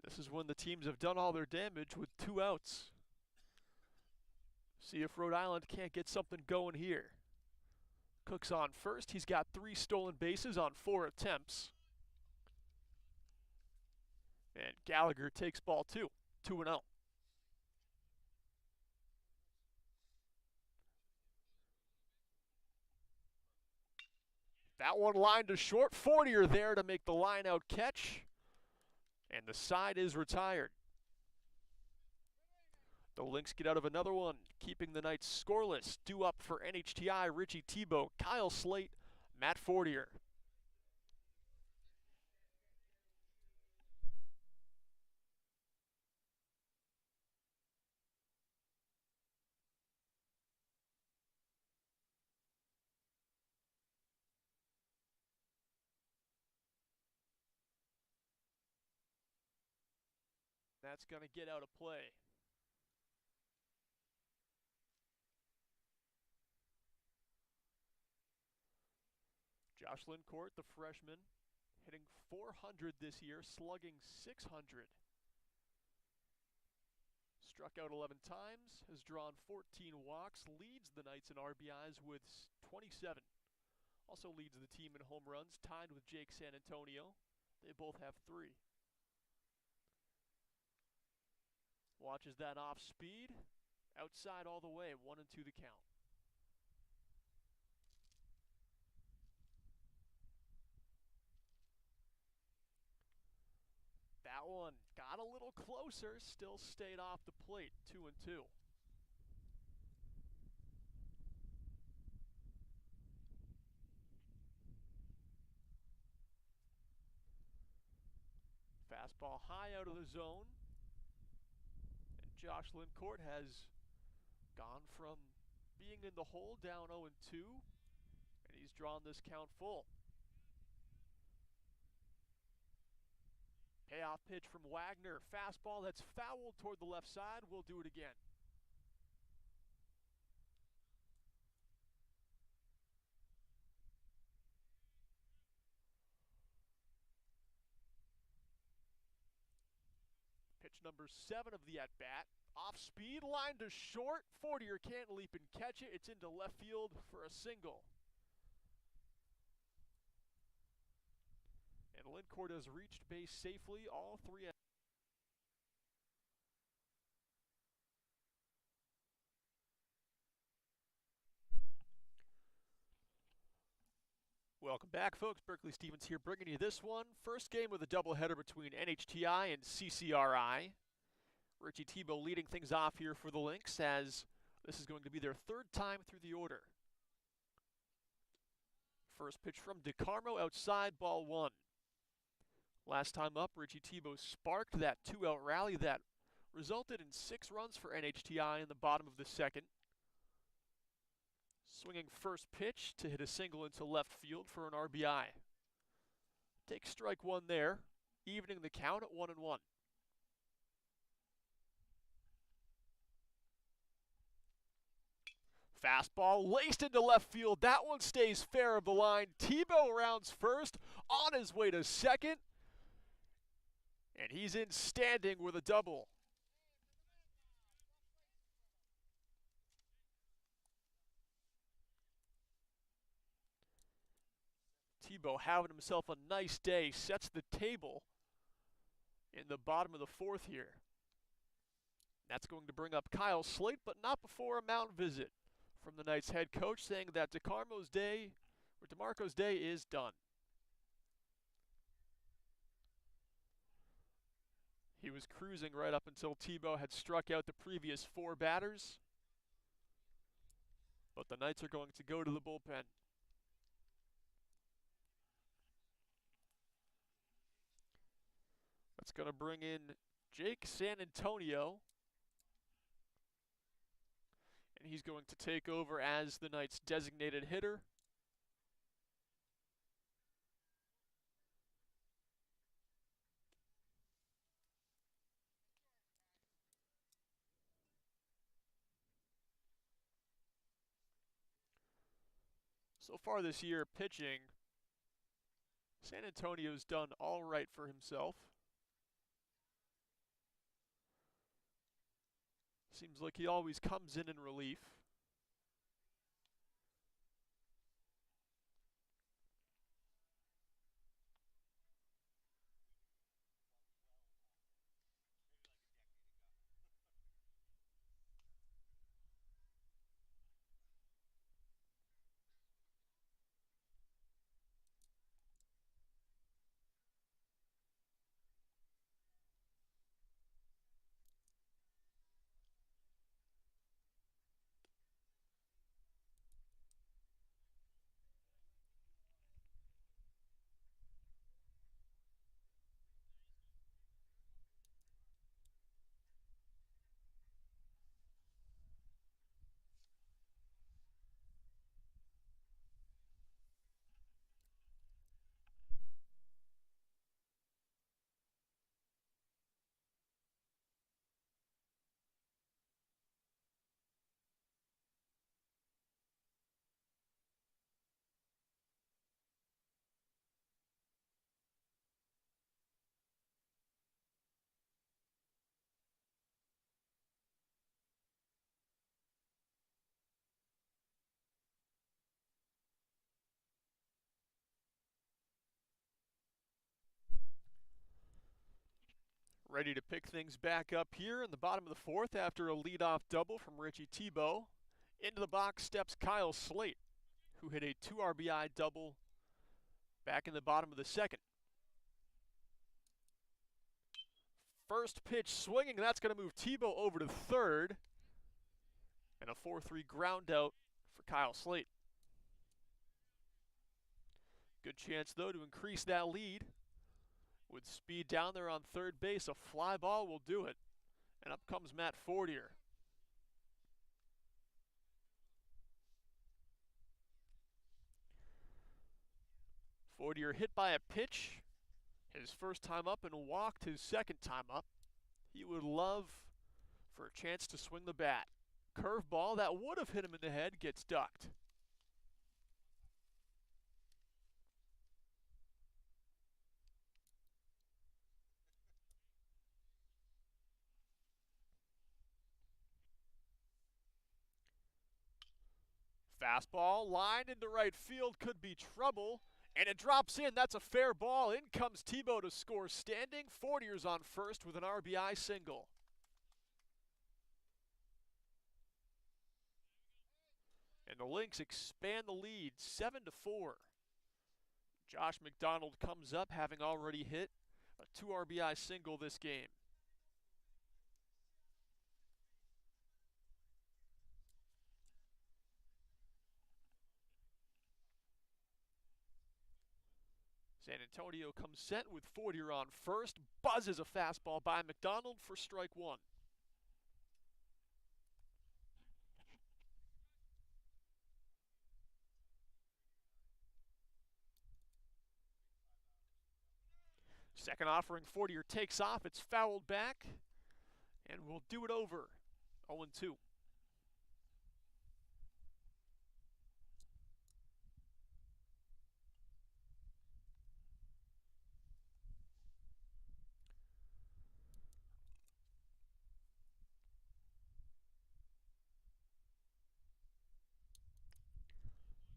This is when the teams have done all their damage with 2 outs. See if Rhode Island can't get something going here. Cook's on first. He's got 3 stolen bases on 4 attempts. And Gallagher takes ball 2, 2-0. That one lined to short. Fortier there to make the line out catch. And the side is retired. The Lynx get out of another one, keeping the Knights scoreless. Due up for NHTI, Richie Tebow, Kyle Slate, Matt Fortier. that's going to get out of play. Josh Lincourt, the freshman, hitting .400 this year, slugging .600. Struck out 11 times, has drawn 14 walks, leads the Knights in RBIs with 27. Also leads the team in home runs, tied with Jake San Antonio. They both have 3. Watches that off speed. Outside all the way, 1-2 the count. That one got a little closer, still stayed off the plate, 2-2. Fastball high out of the zone. And Josh Lincourt has gone from being in the hole down 0-2, and he's drawn this count full. Payoff pitch from Wagner. Fastball that's fouled toward the left side. We'll do it again. Pitch number 7 of the at-bat. Off speed, line to short. 40er can't leap and catch it. It's into left field for a single. And Lincourt has reached base safely. All 3 at Welcome back, folks. Berkeley Stevens here bringing you this one. First game of the doubleheader between NHTI and CCRI. Richie Tebow leading things off here for the Lynx, as this is going to be their 3rd time through the order. First pitch from DeCarmo outside, ball 1. Last time up, Richie Tebow sparked that 2-out rally that resulted in 6 runs for NHTI in the bottom of the 2nd. Swinging first pitch to hit a single into left field for an RBI. Take strike 1 there, evening the count at 1-1. Fastball laced into left field. That one stays fair of the line. Tebow rounds first, on his way to second. And he's in standing with a double. Tebow having himself a nice day, sets the table in the bottom of the 4th here. That's going to bring up Kyle Slate, but not before a mound visit from the Knights head coach, saying that DeMarco's day is done. He was cruising right up until Tebow had struck out the previous 4 batters. But the Knights are going to go to the bullpen. That's going to bring in Jake San Antonio. And he's going to take over as the Knights' designated hitter. So far this year, pitching, San Antonio's done all right for himself. Seems like he always comes in relief. Ready to pick things back up here in the bottom of the fourth after a leadoff double from Richie Tebow. Into the box steps Kyle Slate, who hit a 2 RBI double back in the bottom of the second. First pitch swinging, and that's going to move Tebow over to third. And a 4-3 ground out for Kyle Slate. Good chance, though, to increase that lead. With speed down there on third base, a fly ball will do it. And up comes Matt Fortier. Fortier hit by a pitch. His first time up and walked his second time up. He would love for a chance to swing the bat. Curveball that would have hit him in the head gets ducked. Fastball lined into right field, could be trouble, and it drops in. That's a fair ball. In comes Tebow to score standing. Fortier's on first with an RBI single. And the Lynx expand the lead 7-4. Josh McDonald comes up having already hit a 2 RBI single this game. San Antonio comes set with Fortier on first. Buzzes a fastball by McDonald for strike one. Second offering, Fortier takes off. It's fouled back, and we'll do it over. 0-2.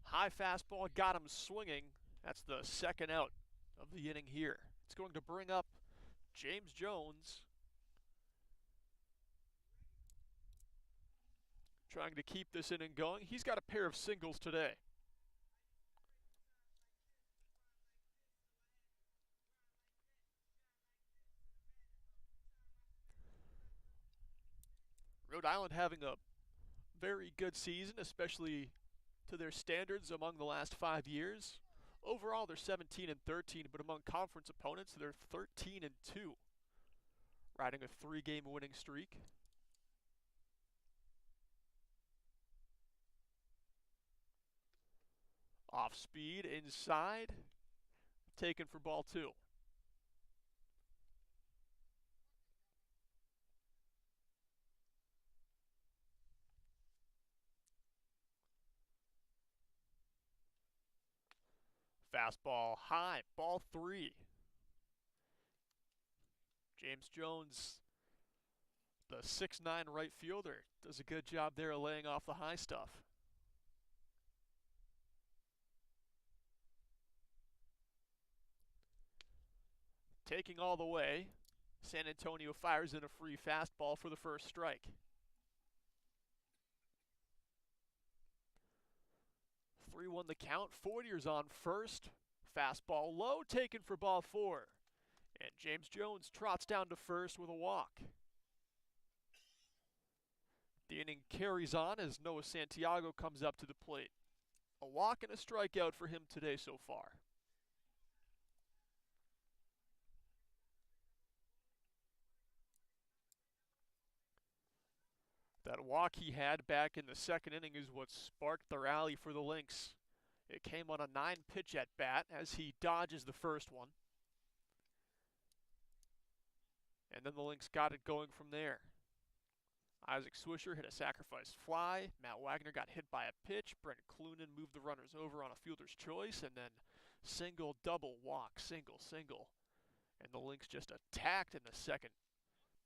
High fastball got him swinging. That's the second out of the inning here. It's going to bring up James Jones. Trying to keep this inning going. He's got a pair of singles today. Rhode Island having a very good season, especially to their standards among the last 5 years. Overall, they're 17-13, but among conference opponents, they're 13-2, riding a 3-game winning streak. Off speed, inside, taken for ball 2. Fastball high, ball 3. James Jones, the 6'9" right fielder, does a good job there of laying off the high stuff. Taking all the way, San Antonio fires in a free fastball for the first strike. 3-1 the count. Fortier's on first. Fastball low, taken for ball 4. And James Jones trots down to first with a walk. The inning carries on as Noah Santiago comes up to the plate. A walk and a strikeout for him today so far. That walk he had back in the second inning is what sparked the rally for the Lynx. It came on a 9-pitch at bat as he dodges the first one. And then the Lynx got it going from there. Isaac Swisher hit a sacrifice fly. Matt Wagner got hit by a pitch. Brent Clunan moved the runners over on a fielder's choice. And then single, double, walk, single, single. And the Lynx just attacked in the second,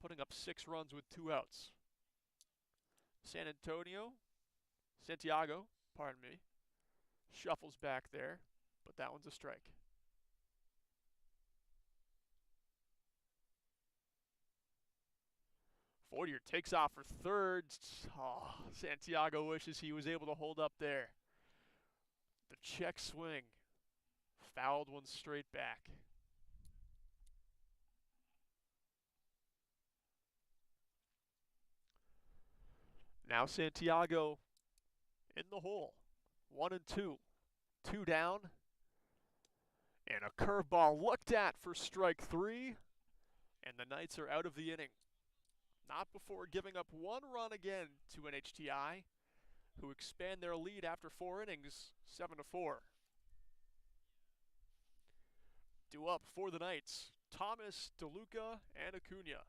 putting up 6 runs with 2 outs. Santiago, pardon me, shuffles back there, but that one's a strike. Fortier takes off for third. Oh, Santiago wishes he was able to hold up there. The check swing. Fouled one straight back. Now Santiago in the hole. 1 and 2. 2 down. And a curveball looked at for strike 3. And the Knights are out of the inning. Not before giving up 1 run again to NHTI, who expand their lead after 4 innings, 7-4. Due up for the Knights, Thomas, DeLuca, and Acuna.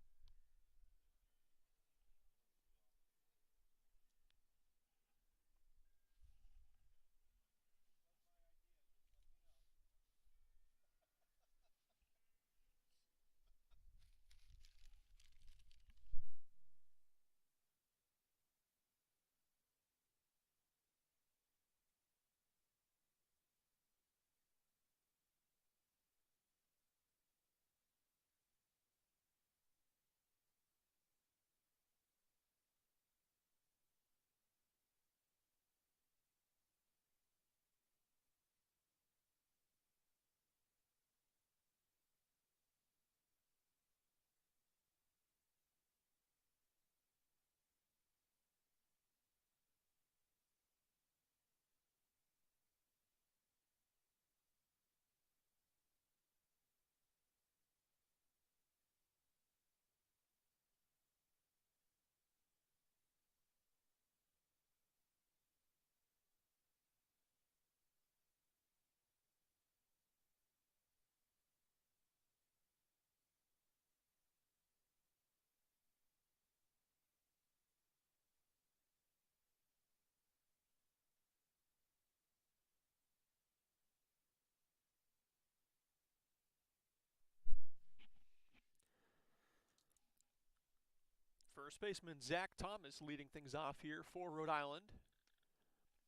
First baseman Zach Thomas leading things off here for Rhode Island.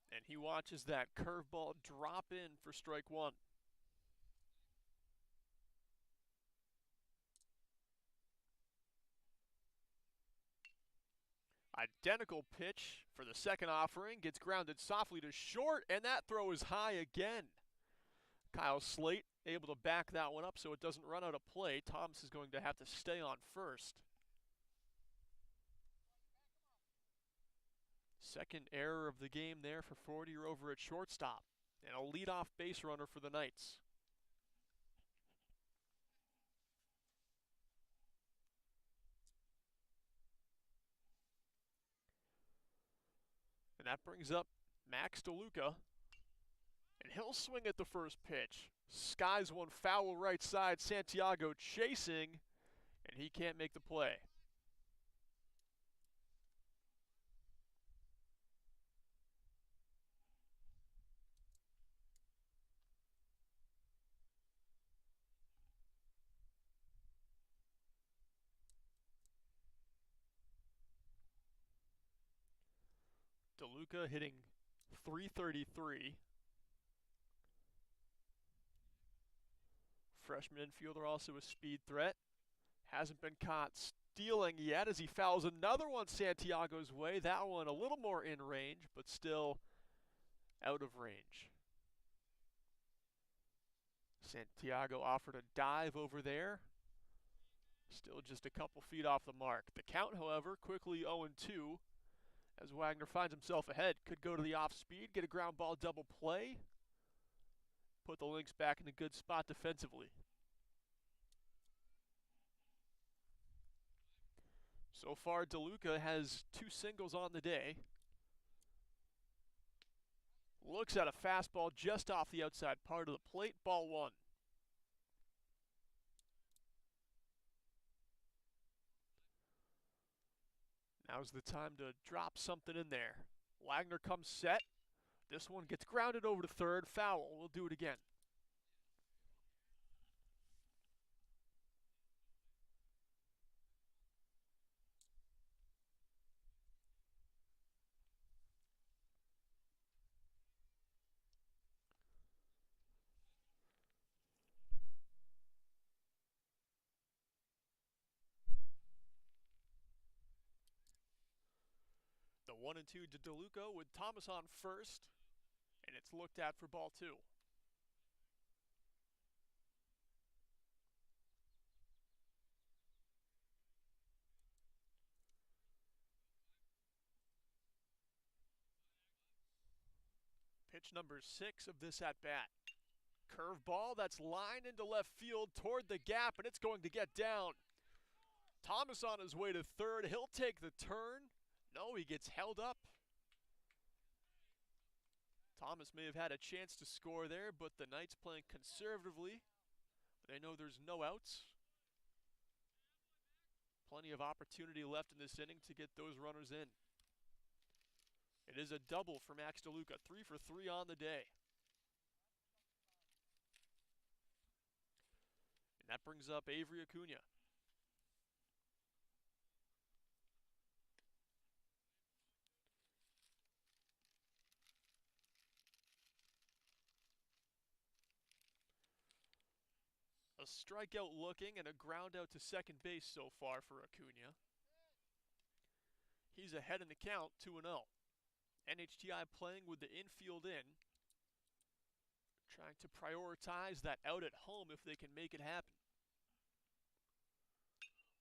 And he watches that curveball drop in for strike 1. Identical pitch for the second offering. Gets grounded softly to short, and that throw is high again. Kyle Slate able to back that one up so it doesn't run out of play. Thomas is going to have to stay on first. Second error of the game there for Fortier over at shortstop. And a leadoff base runner for the Knights. And that brings up Max DeLuca. And he'll swing at the first pitch. Skies one foul right side. Santiago chasing. And he can't make the play. DeLuca hitting .333. Freshman infielder, also a speed threat. Hasn't been caught stealing yet as he fouls another one Santiago's way. That one a little more in range, but still out of range. Santiago offered a dive over there. Still just a couple feet off the mark. The count, however, quickly 0-2 as Wagner finds himself ahead. Could go to the off speed, get a ground ball double play. Put the Lynx back in a good spot defensively. So far, DeLuca has 2 singles on the day. Looks at a fastball just off the outside part of the plate. Ball 1. Now's the time to drop something in there. Wagner comes set. This one gets grounded over to third. Foul. We'll do it again. 1-2 to DeLuca with Thomas on first, and it's looked at for ball 2. Pitch number 6 of this at-bat. Curveball that's lined into left field toward the gap, and it's going to get down. Thomas on his way to third. He'll take the turn. No, he gets held up. Thomas may have had a chance to score there, but the Knights playing conservatively. They know there's no outs. Plenty of opportunity left in this inning to get those runners in. It is a double for Max DeLuca, 3 for 3 on the day. And that brings up Avery Acuna. A strikeout looking and a ground out to second base so far for Acuna. He's ahead in the count, 2-0. NHTI playing with the infield in, trying to prioritize that out at home if they can make it happen.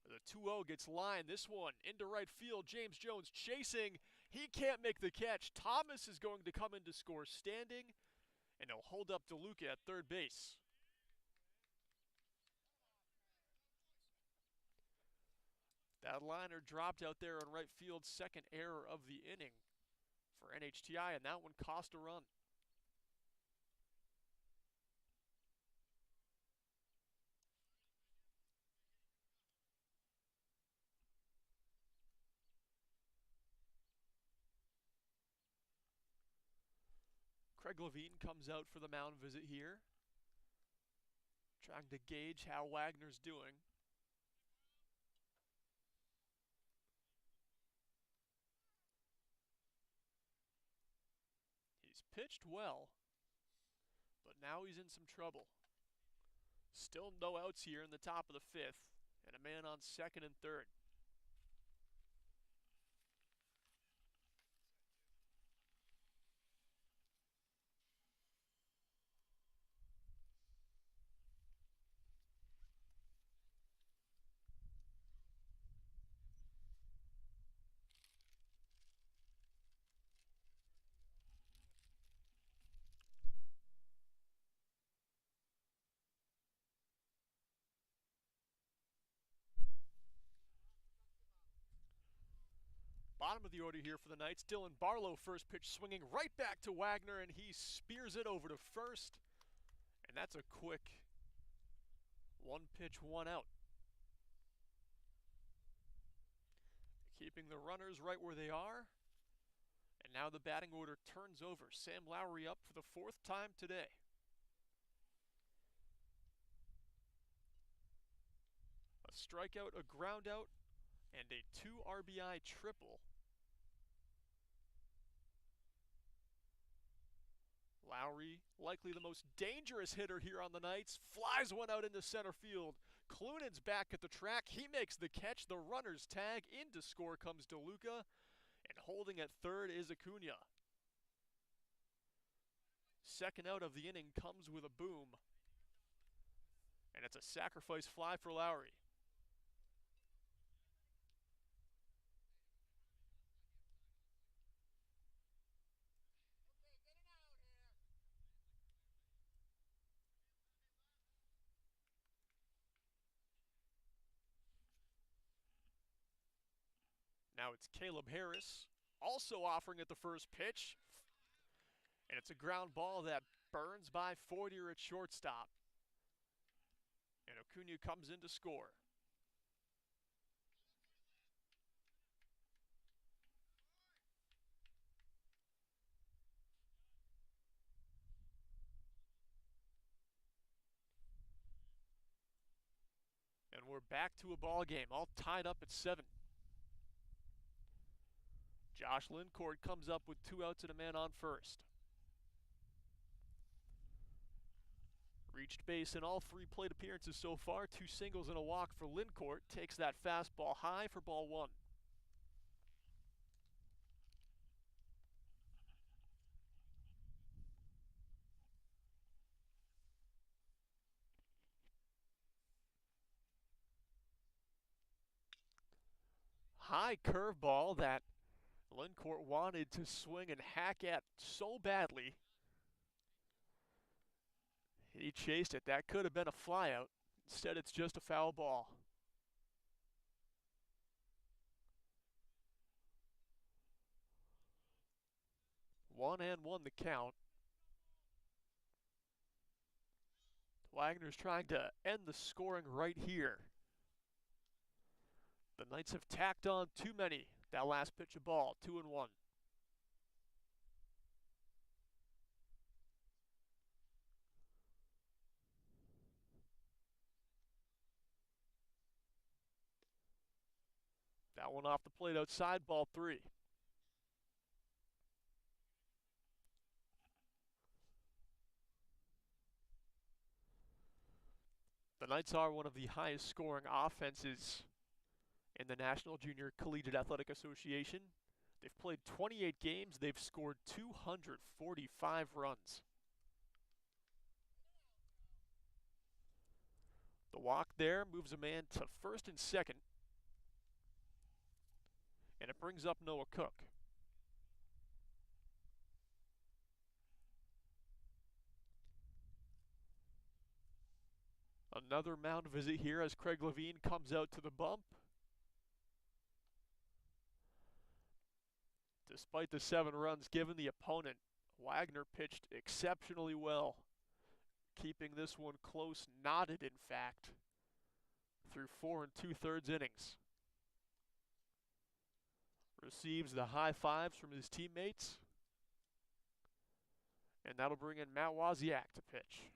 The 2-0 gets lined. This one into right field. James Jones chasing. He can't make the catch. Thomas is going to come in to score standing, and he'll hold up DeLuca at third base. That liner dropped out there on right field, second error of the inning for NHTI, and that one cost a run. Craig Levine comes out for the mound visit here, trying to gauge how Wagner's doing. He's pitched well, but now he's in some trouble. Still no outs here in the top of the 5th, and a man on second and third. Bottom of the order here for the Knights. Dylan Barlow, first pitch swinging right back to Wagner, and he spears it over to first. And that's a quick 1 pitch, 1 out. Keeping the runners right where they are. And now the batting order turns over. Sam Lowry up for the 4th time today. A strikeout, a ground out, and a 2 RBI triple. Lowry, likely the most dangerous hitter here on the Knights, flies one out into center field. Clunan's back at the track. He makes the catch. The runner's tag. In to score comes DeLuca. And holding at third is Acuna. Second out of the inning comes with a boom. And it's a sacrifice fly for Lowry. Now it's Caleb Harris, also offering at the first pitch. And it's a ground ball that burns by 40 at shortstop. And Acuna comes in to score. And we're back to a ball game, all tied up at 7. Josh Lincourt comes up with 2 outs and a man on first. Reached base in all 3 plate appearances so far. 2 singles and a walk for Lincourt. Takes that fastball high for ball 1. high curveball that Lincourt wanted to swing and hack at so badly. He chased it. That could have been a flyout. Instead, it's just a foul ball. One and one the count. Wagner's trying to end the scoring right here. The Knights have tacked on too many. That last pitch of ball, 2-1. That one off the plate outside, ball 3. The Knights are one of the highest scoring offenses in the National Junior Collegiate Athletic Association. They've played 28 games. They've scored 245 runs. The walk there moves a man to first and second, and it brings up Noah Cook. Another mound visit here as Craig Levine comes out to the bump. Despite the 7 runs given the opponent, Wagner pitched exceptionally well, keeping this one close, knotted in fact, through 4 2/3 innings. Receives the high fives from his teammates, and that'll bring in Matt Wozniak to pitch.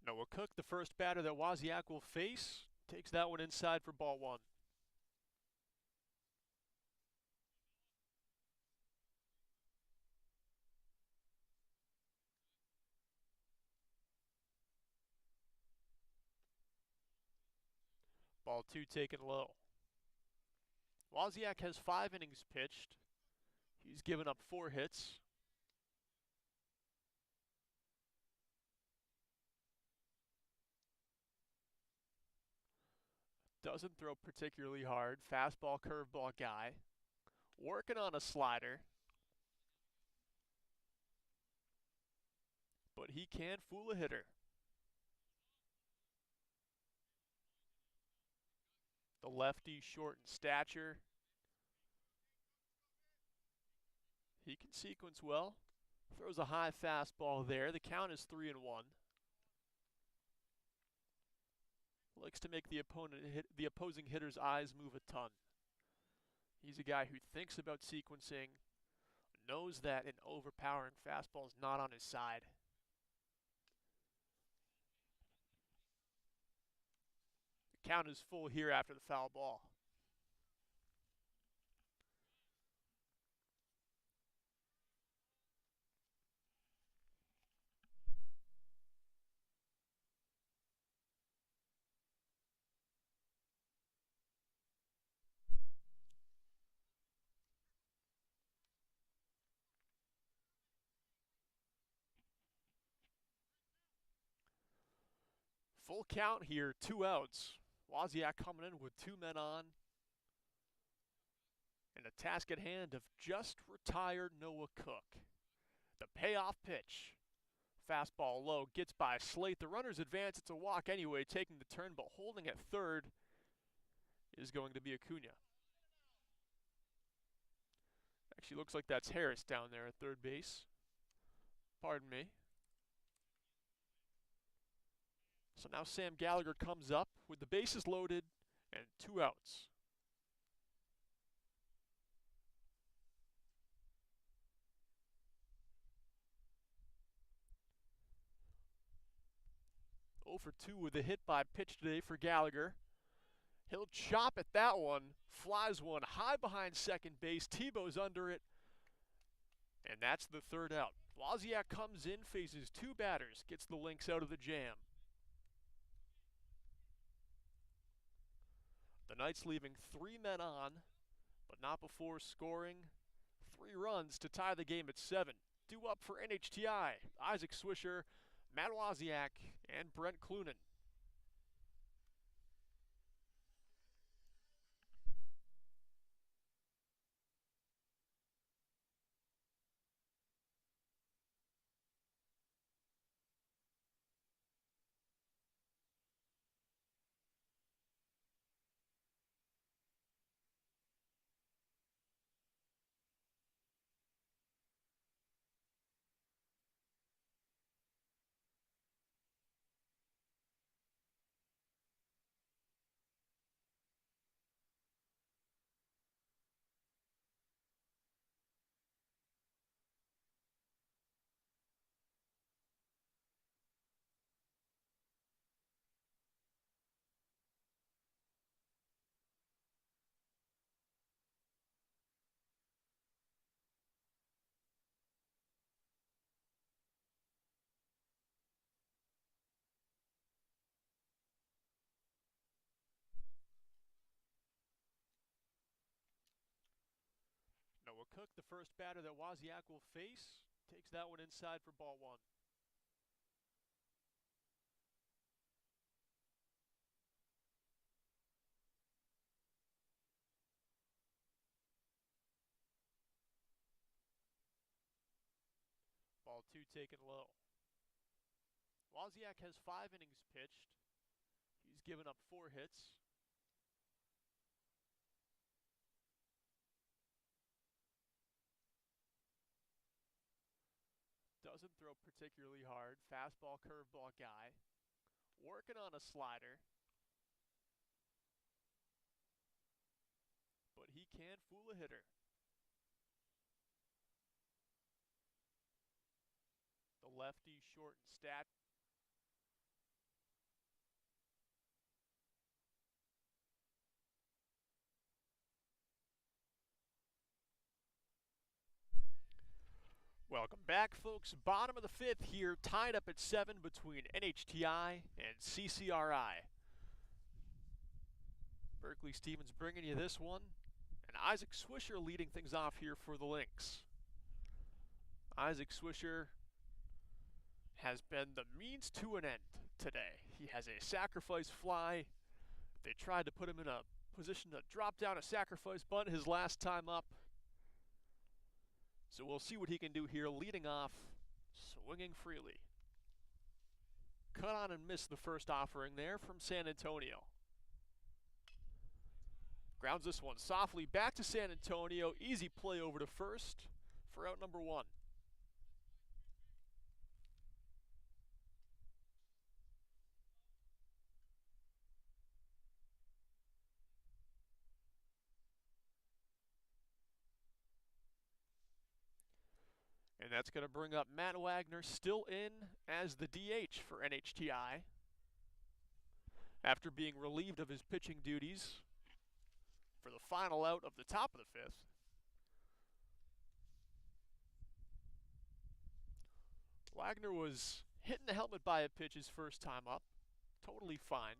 Noah Cook, the first batter that Wozniak will face, takes that one inside for ball 1. Ball 2 taken low. Wozniak has 5 innings pitched. He's given up 4 hits. Doesn't throw particularly hard. Fastball, curveball guy. Working on a slider. But he can fool a hitter. The lefty, short in stature. He can sequence well. Throws a high fastball there. The count is 3-1. Likes to make the opposing hitter's eyes move a ton. He's a guy who thinks about sequencing, knows that an overpowering fastball is not on his side. The count is full here after the foul ball. Full count here, 2 outs. Wozniak coming in with 2 men on. And a task at hand of just retired Noah Cook. The payoff pitch. Fastball low, gets by Slate. The runners advance. It's a walk anyway, taking the turn, but holding at third is going to be Acuna. Actually looks like that's Harris down there at third base. Pardon me. So now Sam Gallagher comes up with the bases loaded and 2 outs. For 2 with a hit by pitch today for Gallagher. He'll chop at that one, flies one high behind second base. Tebow's under it, and that's the 3rd out. Wozniak comes in, faces 2 batters, gets the Lynx out of the jam. The Knights leaving 3 men on, but not before scoring 3 runs to tie the game at 7. Due up for NHTI, Isaac Swisher, Matt Wozniak, and Brent Clunan. Noah Cook, the first batter that Wozniak will face, takes that one inside for ball 1. Ball 2 taken low. Wozniak has 5 innings pitched. He's given up 4 hits. Doesn't throw particularly hard. Fastball, curveball guy. Working on a slider. But he can fool a hitter. The lefty, short and stat. Welcome back, folks. Bottom of the 5th here, tied up at 7 between NHTI and CCRI. Berkeley Stevens bringing you this one, and Isaac Swisher leading things off here for the Lynx. Isaac Swisher has been the means to an end today. He has a sacrifice fly They tried to put him in a position to drop down a sacrifice bunt his last time up. So we'll see what he can do here, leading off, swinging freely. Cut on and missed the first offering there from San Antonio. Grounds this one softly back to San Antonio. Easy play over to first for out number 1. And that's going to bring up Matt Wagner, still in as the DH for NHTI. After being relieved of his pitching duties for the final out of the top of the 5th. Wagner was hitting the helmet by a pitch his first time up. Totally fine.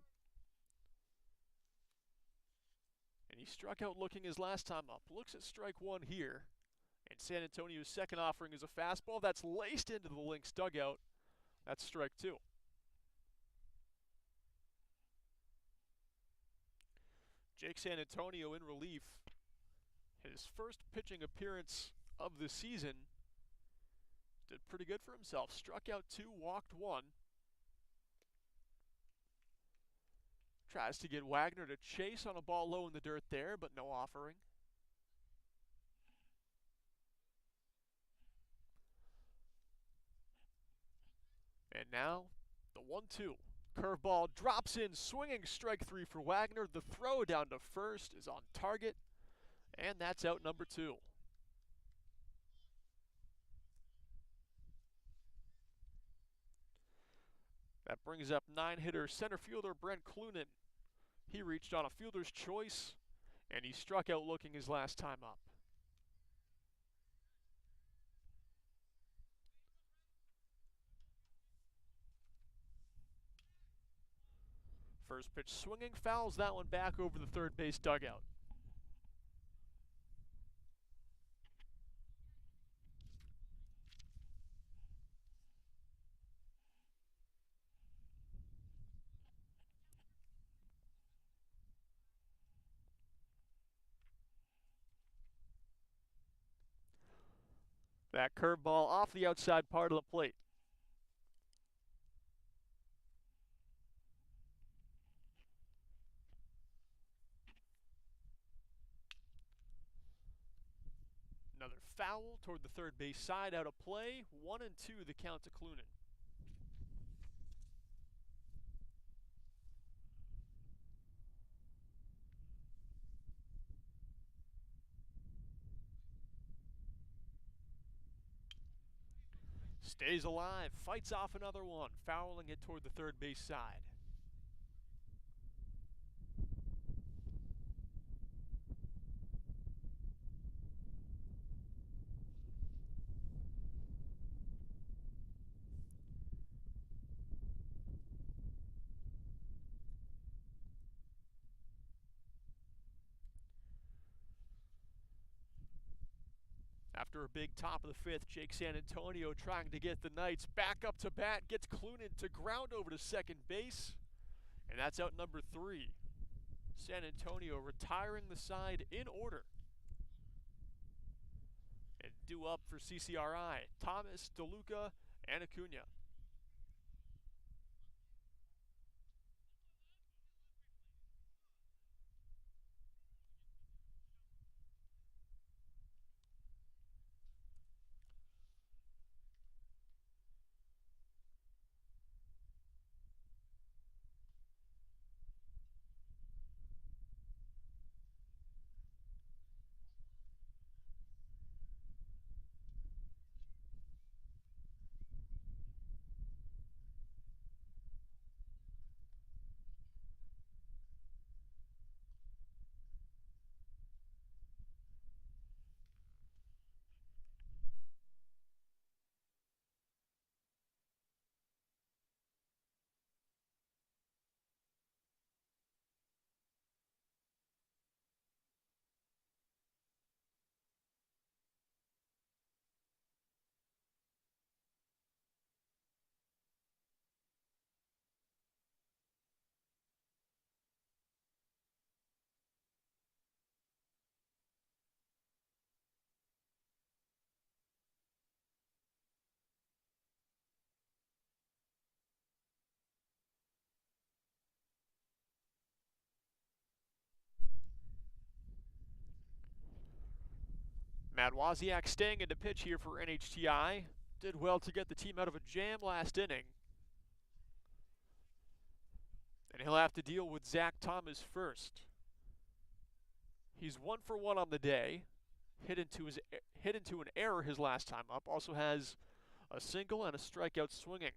And he struck out looking his last time up. Looks at strike 1 here. And San Antonio's second offering is a fastball that's laced into the Lynx dugout. That's strike 2. Jake San Antonio in relief. His first pitching appearance of the season. Did pretty good for himself. Struck out 2, walked 1. Tries to get Wagner to chase on a ball low in the dirt there, but no offering. And now, the 1-2. Curveball drops in, swinging strike 3 for Wagner. The throw down to first is on target, and that's out number 2. That brings up 9-hitter center fielder Brent Clunan. He reached on a fielder's choice, and he struck out looking his last time up. First pitch swinging, fouls that one back over the third base dugout. That curveball off the outside part of the plate. Another foul toward the third base side, out of play. 1-2 the count to Clunan. Stays alive, fights off another one, fouling it toward the third base side. After a big top of the 5th, Jake San Antonio trying to get the Knights back up to bat, gets Clunan to ground over to second base, and that's out number 3. San Antonio retiring the side in order. And due up for CCRI, Thomas, DeLuca, and Acuna. Matt Wozniak staying into pitch here for NHTI. Did well to get the team out of a jam last inning. And he'll have to deal with Zach Thomas first. He's 1 for 1 on the day. Hit into an error his last time up. Also has a single and a strikeout swinging.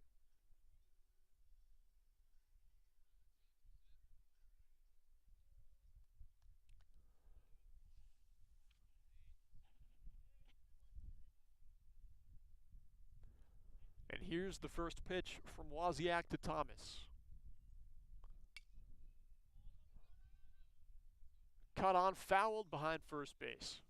And here's the first pitch from Wozniak to Thomas. Cut on, fouled behind first base.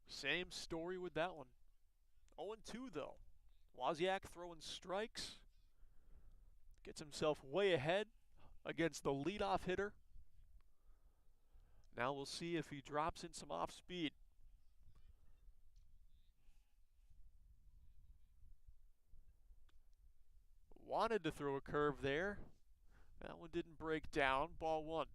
Same story with that one. 0-2 though. Wozniak throwing strikes. Gets himself way ahead against the leadoff hitter. Now we'll see if he drops in some off speed. Wanted to throw a curve there. That one didn't break down. Ball 1.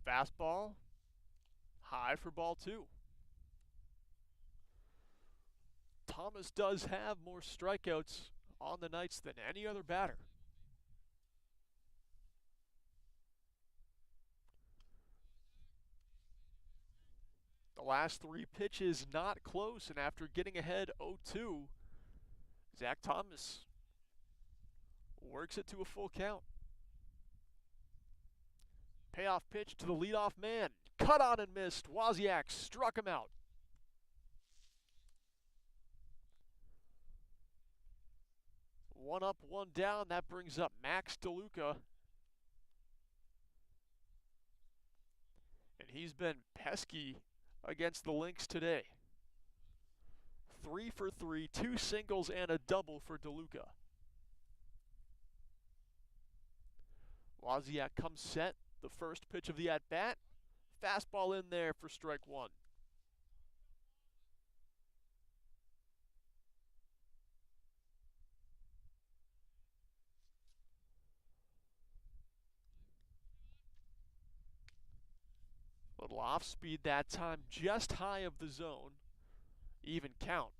Fastball. High for ball 2. Thomas does have more strikeouts on the Knights than any other batter. The last 3 pitches not close, and after getting ahead 0-2, Zach Thomas works it to a full count. Payoff pitch to the leadoff man. Cut on and missed. Wozniak struck him out. One up, one down. That brings up Max DeLuca. And he's been pesky against the Lynx today. 3 for 3, 2 singles and a double for DeLuca. Wozniak comes set. The first pitch of the at-bat. Fastball in there for strike 1. Little off speed that time, just high of the zone. Even count.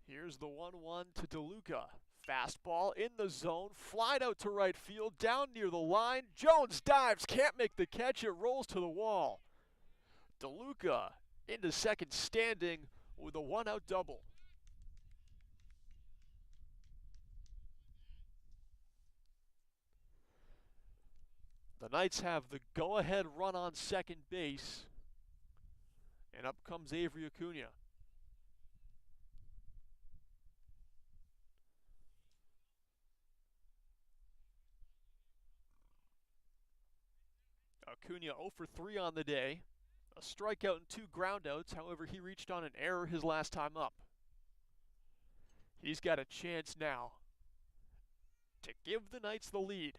Here's the 1-1 to DeLuca. Fastball in the zone, flied out to right field, down near the line. Jones dives, can't make the catch, it rolls to the wall. DeLuca into second standing with a 1-out double. The Knights have the go-ahead run on second base, and up comes Avery Acuna. Acuna 0 for 3 on the day. A strikeout and 2 groundouts. However, he reached on an error his last time up. He's got a chance now to give the Knights the lead.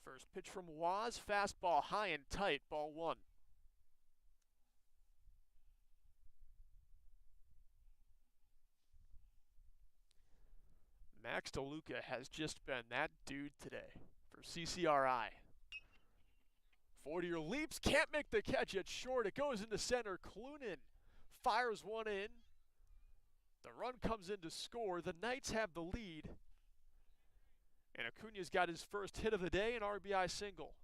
First pitch from Waz. Fastball high and tight. Ball 1. Max DeLuca has just been that dude today for CCRI. 40-year leaps, can't make the catch at short. It goes into center. Clunan fires one in. The run comes in to score. The Knights have the lead. And Acuna's got his first hit of the day, an RBI single.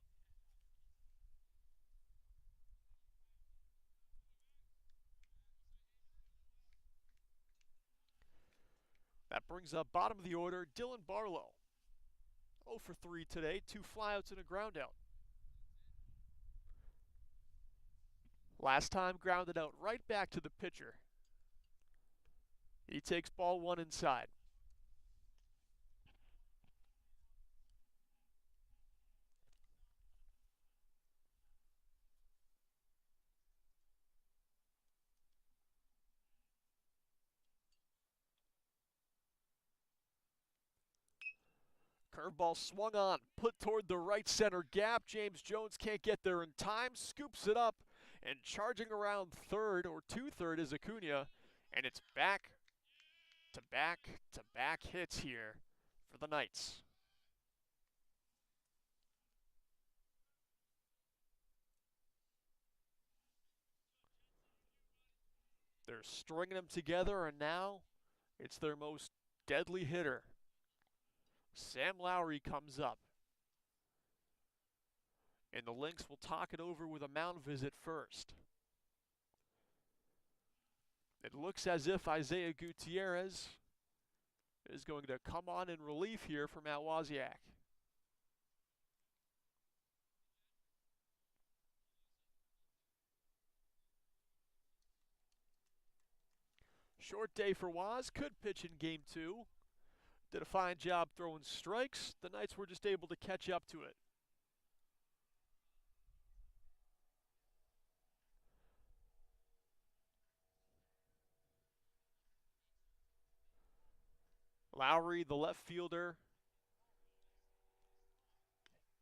That brings up bottom of the order, Dylan Barlow. 0 for 3 today, 2 flyouts and a groundout. Last time grounded out right back to the pitcher. He takes ball 1 inside. Curveball swung on, put toward the right center gap. James Jones can't get there in time, scoops it up, and charging around third or to third is Acuna, and it's back to back to back hits here for the Knights. They're stringing them together, and now it's their most deadly hitter. Sam Lowry comes up. And the Lynx will talk it over with a mound visit first. It looks as if Isaiah Gutierrez is going to come on in relief here for Matt Wozniak. Short day for Woz, could pitch in game 2. Did a fine job throwing strikes. The Knights were just able to catch up to it. Lowry, the left fielder,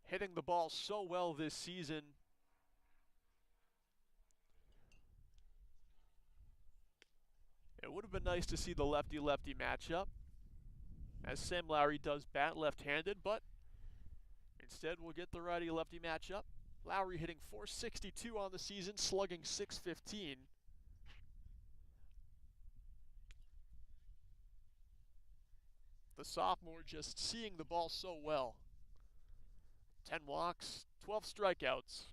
hitting the ball so well this season. It would have been nice to see the lefty-lefty matchup, as Sam Lowry does bat left-handed, but instead we'll get the righty-lefty matchup. Lowry hitting .462 on the season, slugging .615. The sophomore just seeing the ball so well. 10 walks, 12 strikeouts.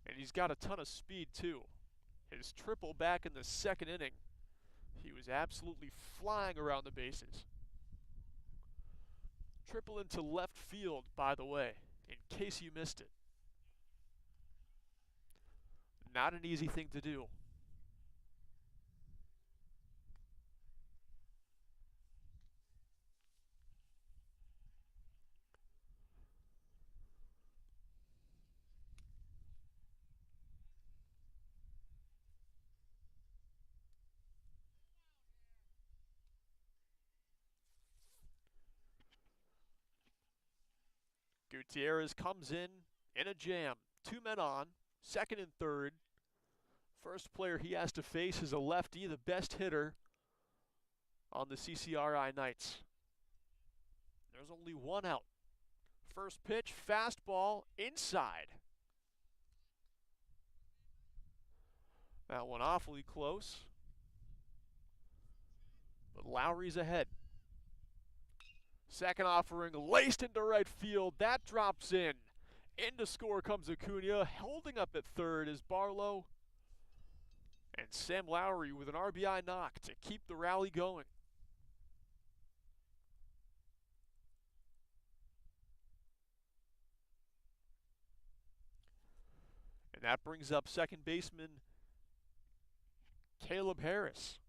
And he's got a ton of speed too. His triple back in the second inning, he was absolutely flying around the bases. Triple into left field, by the way, in case you missed it. Not an easy thing to do. Gutierrez comes in a jam. 2 men on, second and third. First player he has to face is a lefty, the best hitter on the CCRI Knights. There's only one out. First pitch, fastball, inside. That one awfully close. But Lowry's ahead. Second offering laced into right field. That drops in. In to score comes Acuna. Holding up at third is Barlow. And Sam Lowry with an RBI knock to keep the rally going. And that brings up second baseman Caleb Harris.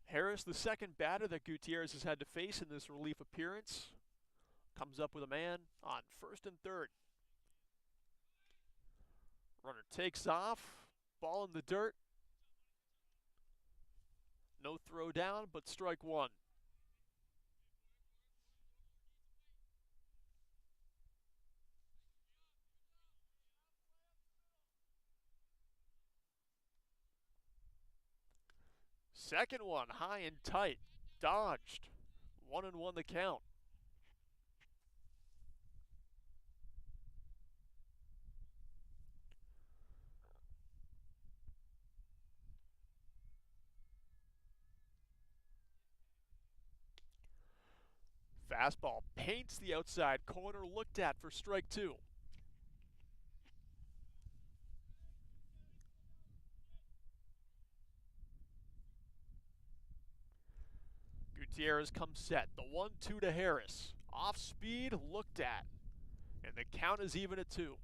Harris, the second batter that Gutierrez has had to face in this relief appearance, comes up with a man on first and third. Runner takes off, ball in the dirt. No throw down, but strike one. Second one, high and tight, dodged. 1-1 the count. Fastball paints the outside corner, looked at for strike two. Gutierrez comes set. The 1-2 to Harris. Off speed, looked at. And the count is even at 2.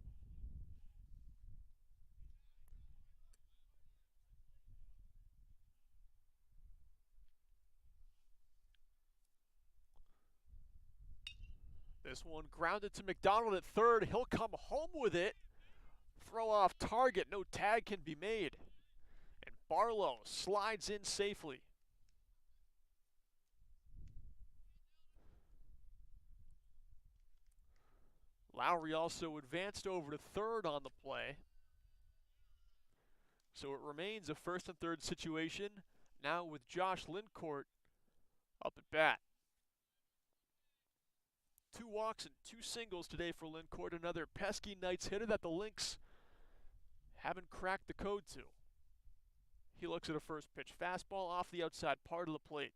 This one grounded to McDonald at third. He'll come home with it. Throw off target. No tag can be made. And Barlow slides in safely. Lowry also advanced over to third on the play. So it remains a first and third situation, now with Josh Lincourt up at bat. 2 walks and 2 singles today for Lincourt, another pesky Knights hitter that the Lynx haven't cracked the code to. He looks at a first pitch fastball off the outside part of the plate.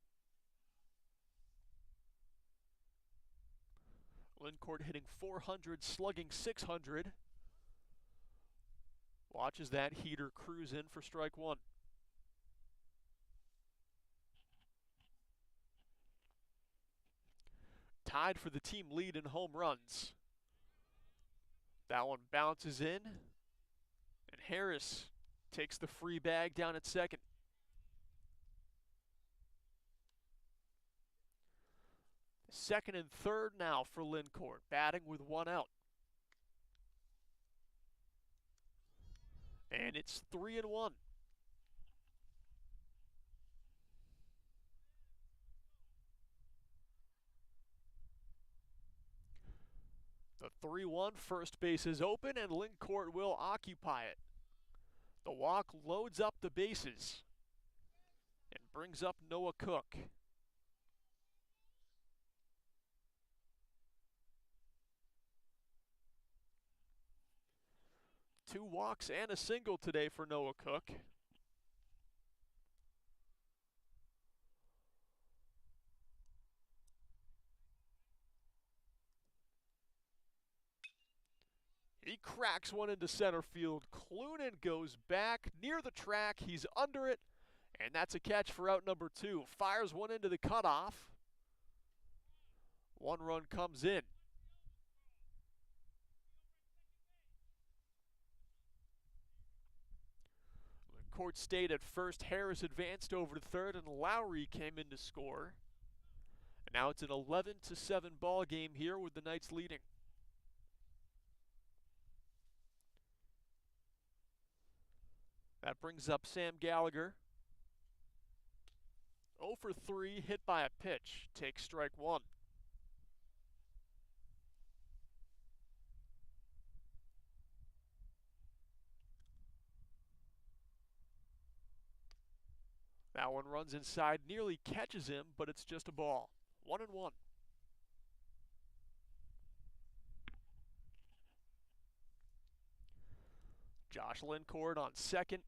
Lincourt hitting .400, slugging .600. Watches that heater cruise in for strike 1. Tied for the team lead in home runs. That one bounces in, and Harris takes the free bag down at second. Second and third now for Lincourt, batting with 1 out. And it's 3-1. The 3-1, first base is open, and Lincourt will occupy it. The walk loads up the bases and brings up Noah Cook. Two walks and a single today for Noah Cook. He cracks one into center field. Clunan goes back near the track. He's under it, and that's a catch for out number 2. Fires one into the cutoff. 1 run comes in. Court stayed at first. Harris advanced over to third, and Lowry came in to score. And now it's an 11-7 ball game here with the Knights leading. That brings up Sam Gallagher. 0 for 3, hit by a pitch. Takes strike 1. That one runs inside, nearly catches him, but it's just a ball. 1-1. Josh Lincourt on second.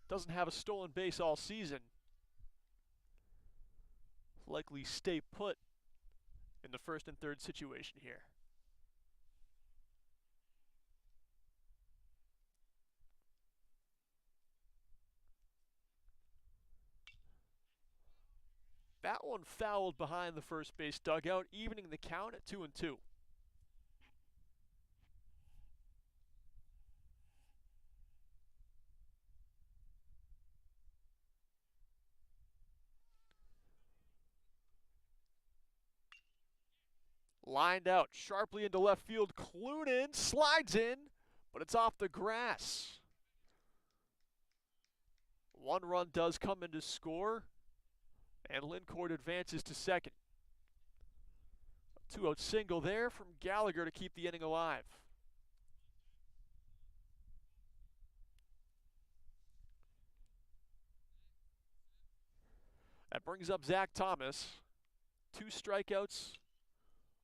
Doesn't have a stolen base all season. Likely stay put in the first and third situation here. That one fouled behind the first base dugout, evening the count at 2-2. Lined out sharply into left field. Clunan slides in, but it's off the grass. 1 run does come in to score, and Lincourt advances to second. A 2-out single there from Gallagher to keep the inning alive. That brings up Zach Thomas. 2 strikeouts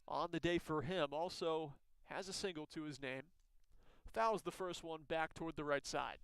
on the day for him. Also has a single to his name. Fouls the first one back toward the right side.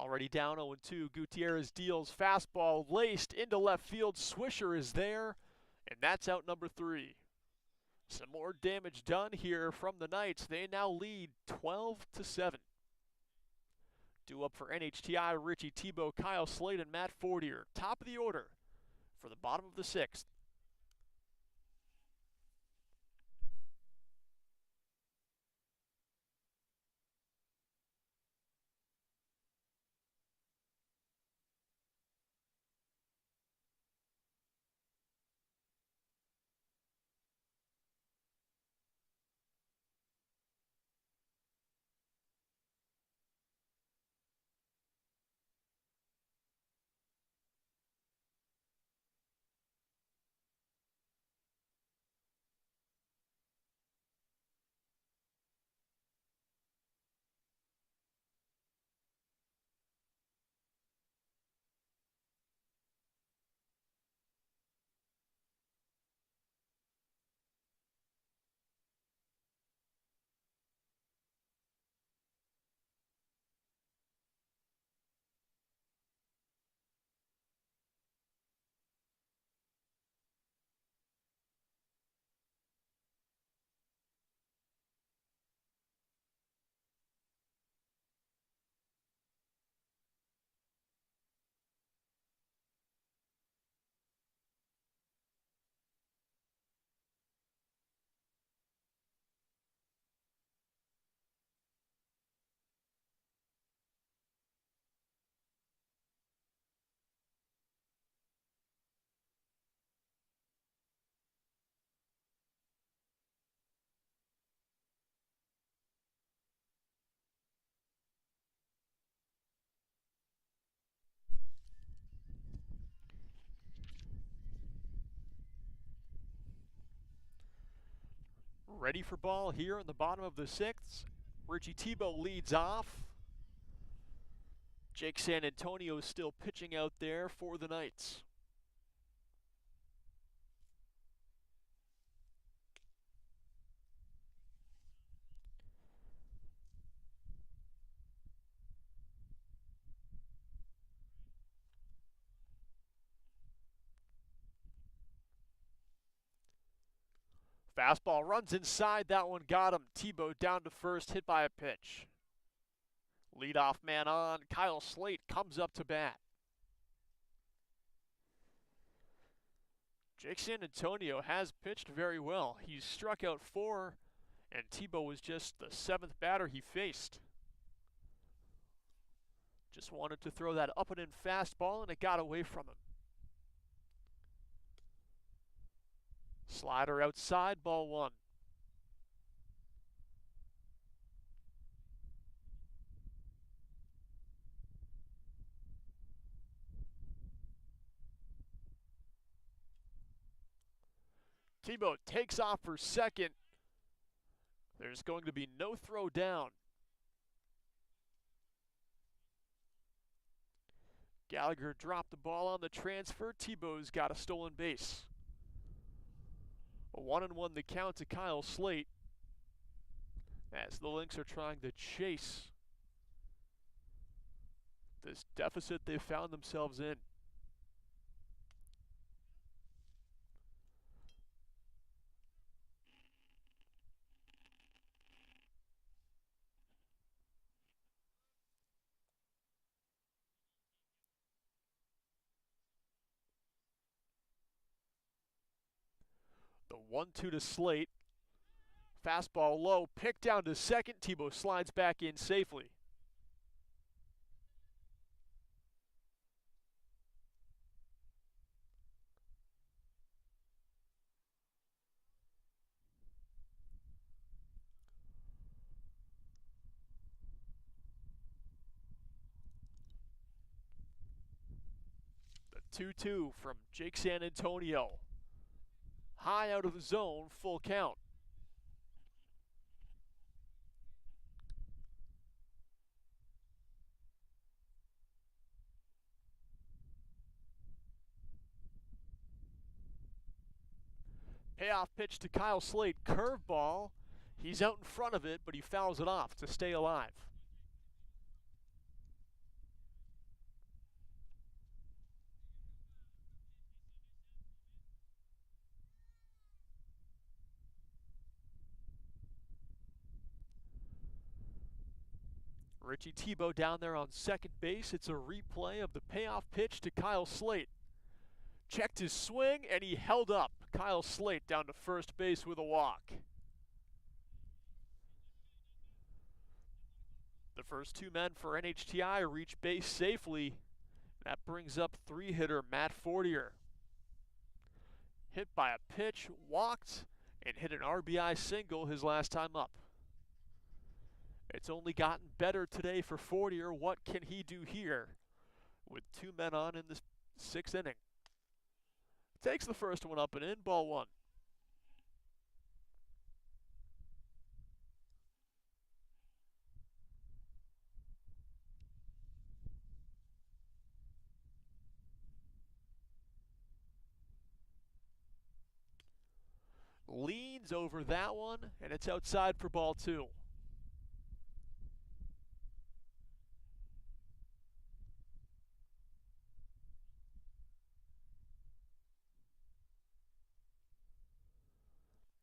Already down 0-2. Gutierrez deals fastball laced into left field. Swisher is there, and that's out number 3. Some more damage done here from the Knights. They now lead 12-7. Due up for NHTI, Richie Tebow, Kyle Slade, and Matt Fortier. Top of the order for the bottom of the 6th. Ready for ball here in the bottom of the 6th. Richie Tebow leads off. Jake San Antonio is still pitching out there for the Knights. Fastball runs inside. That one got him. Tebow down to first, hit by a pitch. Leadoff man on. Kyle Slate comes up to bat. Jake San Antonio has pitched very well. He's struck out 4, and Tebow was just the 7th batter he faced. Just wanted to throw that up and in fastball, and it got away from him. Slider outside, ball 1. Tebow takes off for second. There's going to be no throw down. Gallagher dropped the ball on the transfer. Tebow's got a stolen base. A 1-1 the count to Kyle Slate, as the Lynx are trying to chase this deficit they found themselves in. The 1-2 to Slate. Fastball low, picked down to second. Tebow slides back in safely. The 2-2 from Jake San Antonio. High out of the zone, full count. Payoff pitch to Kyle Slate, curveball. He's out in front of it, but he fouls it off to stay alive. Richie Tebow down there on second base. It's a replay of the payoff pitch to Kyle Slate. Checked his swing, and he held up Kyle Slate down to first base with a walk. The first two men for NHTI reach base safely. That brings up three-hitter Matt Fortier. Hit by a pitch, walked, and hit an RBI single his last time up. It's only gotten better today for Fortier. What can he do here with two men on in the sixth inning? Takes the first one up and in, ball one. Leans over that one, and it's outside for ball two.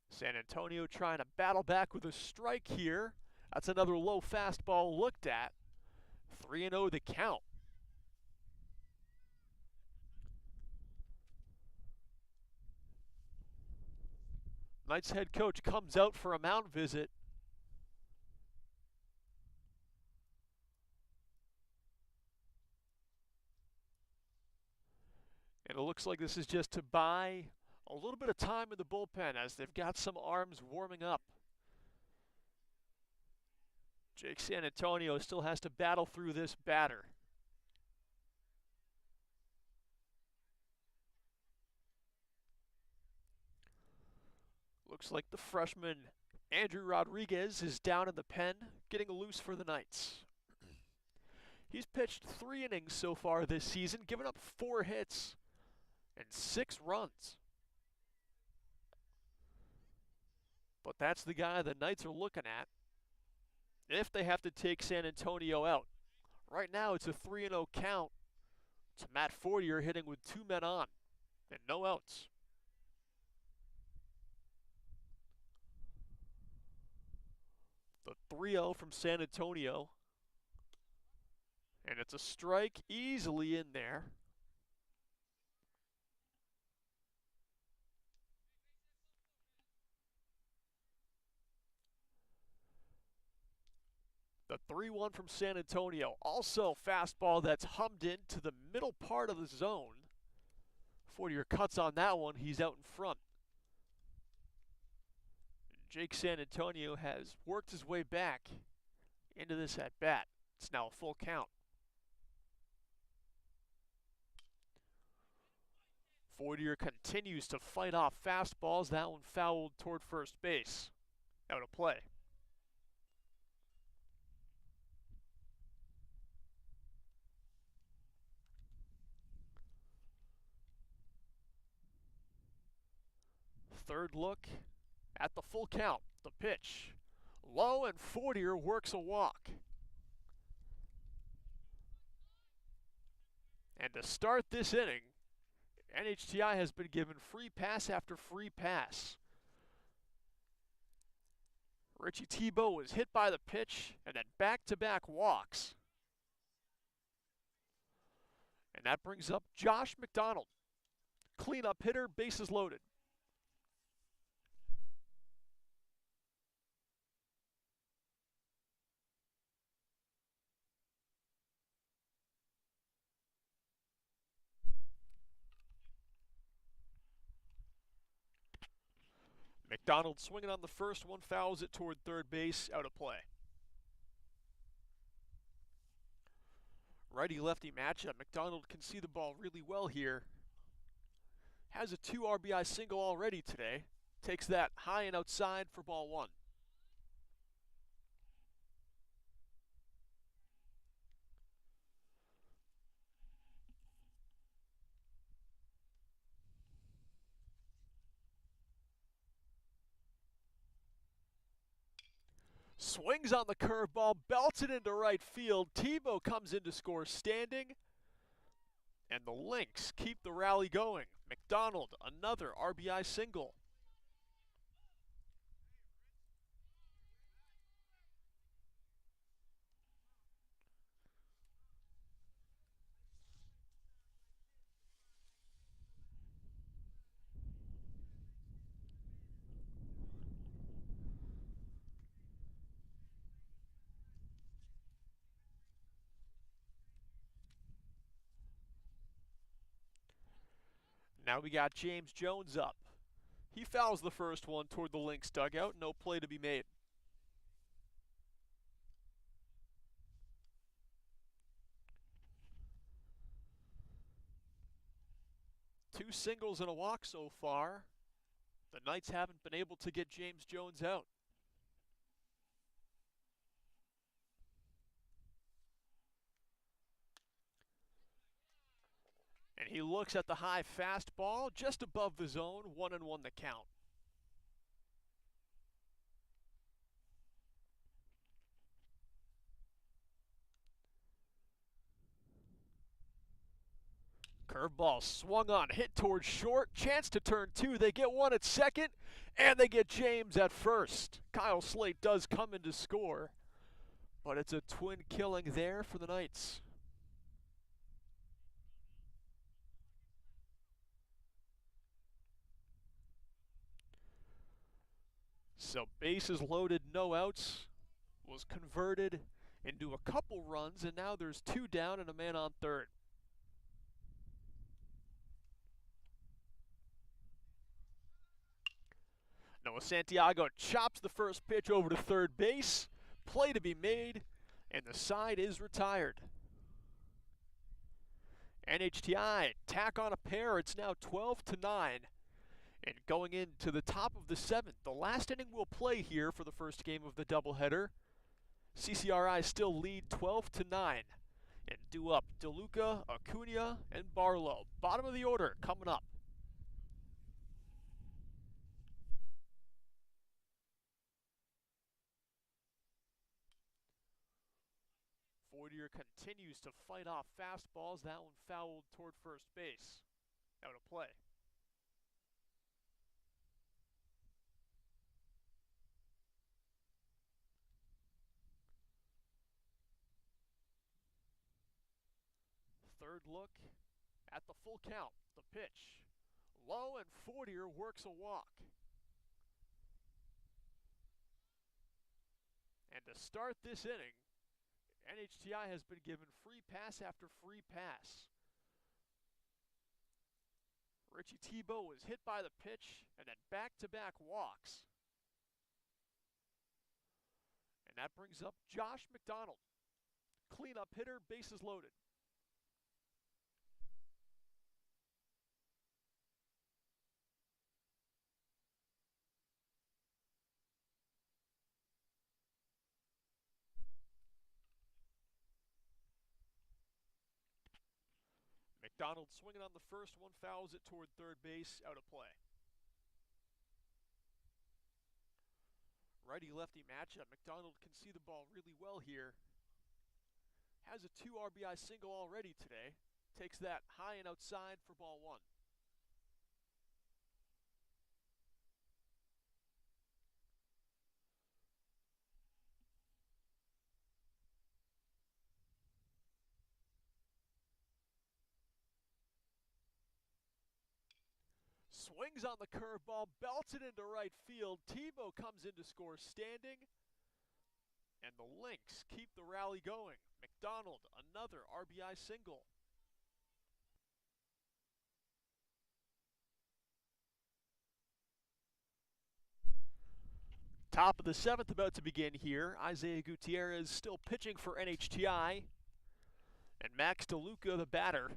San Antonio trying to battle back with a strike here. That's another low fastball looked at. 3-0 the count. Knights head coach comes out for a mound visit. And it looks like this is just to buy a little bit of time in the bullpen as they've got some arms warming up. Jake San Antonio still has to battle through this batter. Looks like the freshman Andrew Rodriguez is down in the pen, getting loose for the Knights. He's pitched 3 innings so far this season, giving up 4 hits and 6 runs. But that's the guy the Knights are looking at if they have to take San Antonio out. Right now it's a 3-0 count to Matt Fortier hitting with 2 men on and no outs. The 3-0 from San Antonio. And it's a strike easily in there. The 3-1 from San Antonio. Also fastball that's hummed into the middle part of the zone. Fortier cuts on that one. He's out in front. Jake San Antonio has worked his way back into this at-bat. It's now a full count. Fortier continues to fight off fastballs. That one fouled toward first base. Out of play. Third look at the full count. The pitch. Low, and Fortier works a walk. And to start this inning, NHTI has been given free pass after free pass. Richie Tebow was hit by the pitch and then back-to-back walks. And that brings up Josh McDonald. Cleanup hitter, bases loaded. McDonald swinging on the first one, fouls it toward third base, out of play. Righty-lefty matchup. McDonald can see the ball really well here. Has a 2 RBI single already today. Takes that high and outside for ball one. Swings on the curveball, belts it into right field. Tebow comes in to score standing. And the Lynx keep the rally going. McDonald, another RBI single. Now we got James Jones up. He fouls the first one toward the Lynx dugout. No play to be made. Two singles and a walk so far. The Knights haven't been able to get James Jones out. And he looks at the high fastball just above the zone, 1-1 the count. Curveball swung on, hit towards short, chance to turn two. They get one at second, and they get James at first. Kyle Slate does come in to score, but it's a twin killing there for the Knights. So bases loaded, no outs, was converted into a couple runs, and now there's two down and a man on third. Noah Santiago chops the first pitch over to third base. Play to be made, and the side is retired. NHTI tack on a pair. It's now 12-9. And going into the top of the seventh, the last inning we'll play here for the first game of the doubleheader. CCRI still lead 12-9. And due up DeLuca, Acuna, and Barlow. Bottom of the order coming up. Fortier continues to fight off fastballs. That one fouled toward first base. Out of play. Third look at the full count. The pitch. Low, and Fortier works a walk. And to start this inning, NHTI has been given free pass after free pass. Richie Tebow was hit by the pitch and then back-to-back walks. And that brings up Josh McDonald. Cleanup hitter, bases loaded. McDonald swinging on the first one, fouls it toward third base, out of play. Righty-lefty matchup. McDonald can see the ball really well here. Has a 2 RBI single already today. Takes that high and outside for ball one. Swings on the curveball, belts it into right field. Tebow comes in to score standing. And the Lynx keep the rally going. McDonald, another RBI single. Top of the seventh about to begin here. Isaiah Gutierrez still pitching for NHTI. And Max DeLuca, the batter,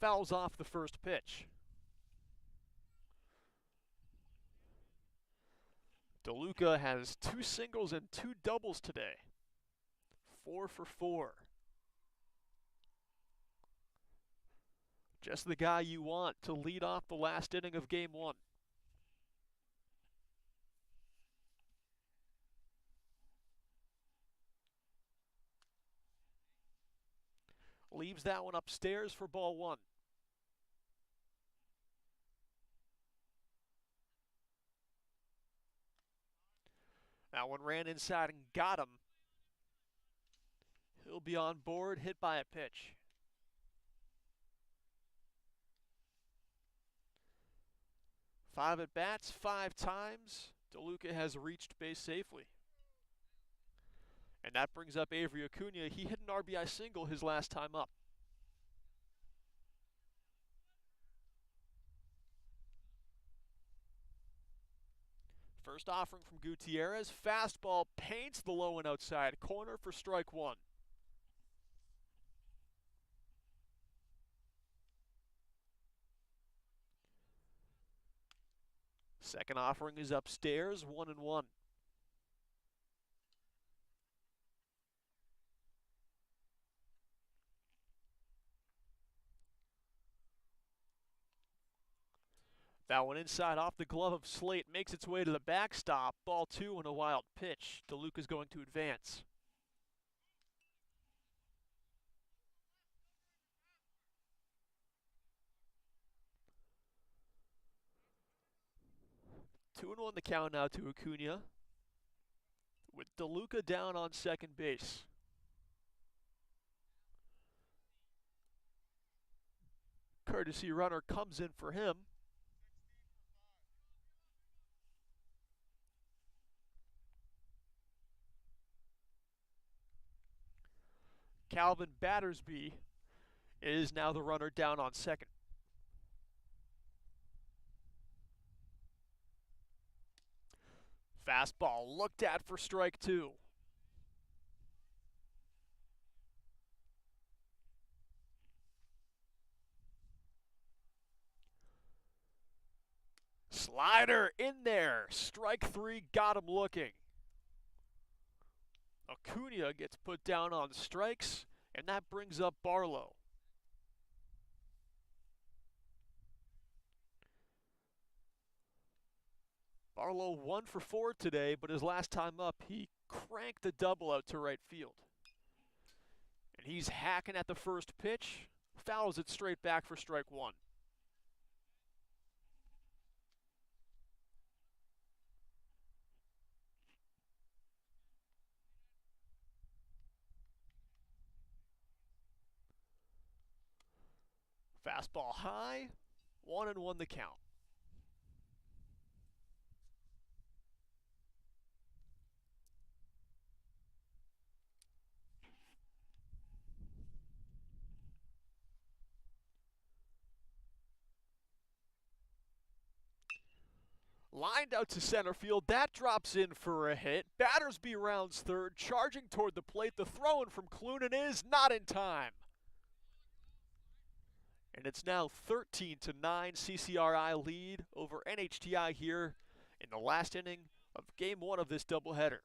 fouls off the first pitch. DeLuca has 2 singles and 2 doubles today. 4 for 4. Just the guy you want to lead off the last inning of game one. Leaves that one upstairs for ball one. That one ran inside and got him. He'll be on board, hit by a pitch. Five at bats, 5 times. DeLuca has reached base safely. And that brings up Avery Acuna. He hit an RBI single his last time up. First offering from Gutierrez. Fastball paints the low and outside corner for strike one. Second offering is upstairs, 1-1. That one inside off the glove of Slate makes its way to the backstop. Ball two and a wild pitch. DeLuca's going to advance. Two and one the count now to Acuna, with DeLuca down on second base. Courtesy runner comes in for him. Calvin Battersby is now the runner down on second. Fastball looked at for strike two. Slider in there. Strike three got him looking. Acuna gets put down on strikes, and that brings up Barlow. Barlow 1 for 4 today, but his last time up, he cranked the double out to right field. And he's hacking at the first pitch, fouls it straight back for strike one. Fastball high, 1-1 the count. Lined out to center field, that drops in for a hit. Battersby rounds third, charging toward the plate. The throw-in from Clunan is not in time. And it's now 13-9 CCRI lead over NHTI here in the last inning of game one of this doubleheader.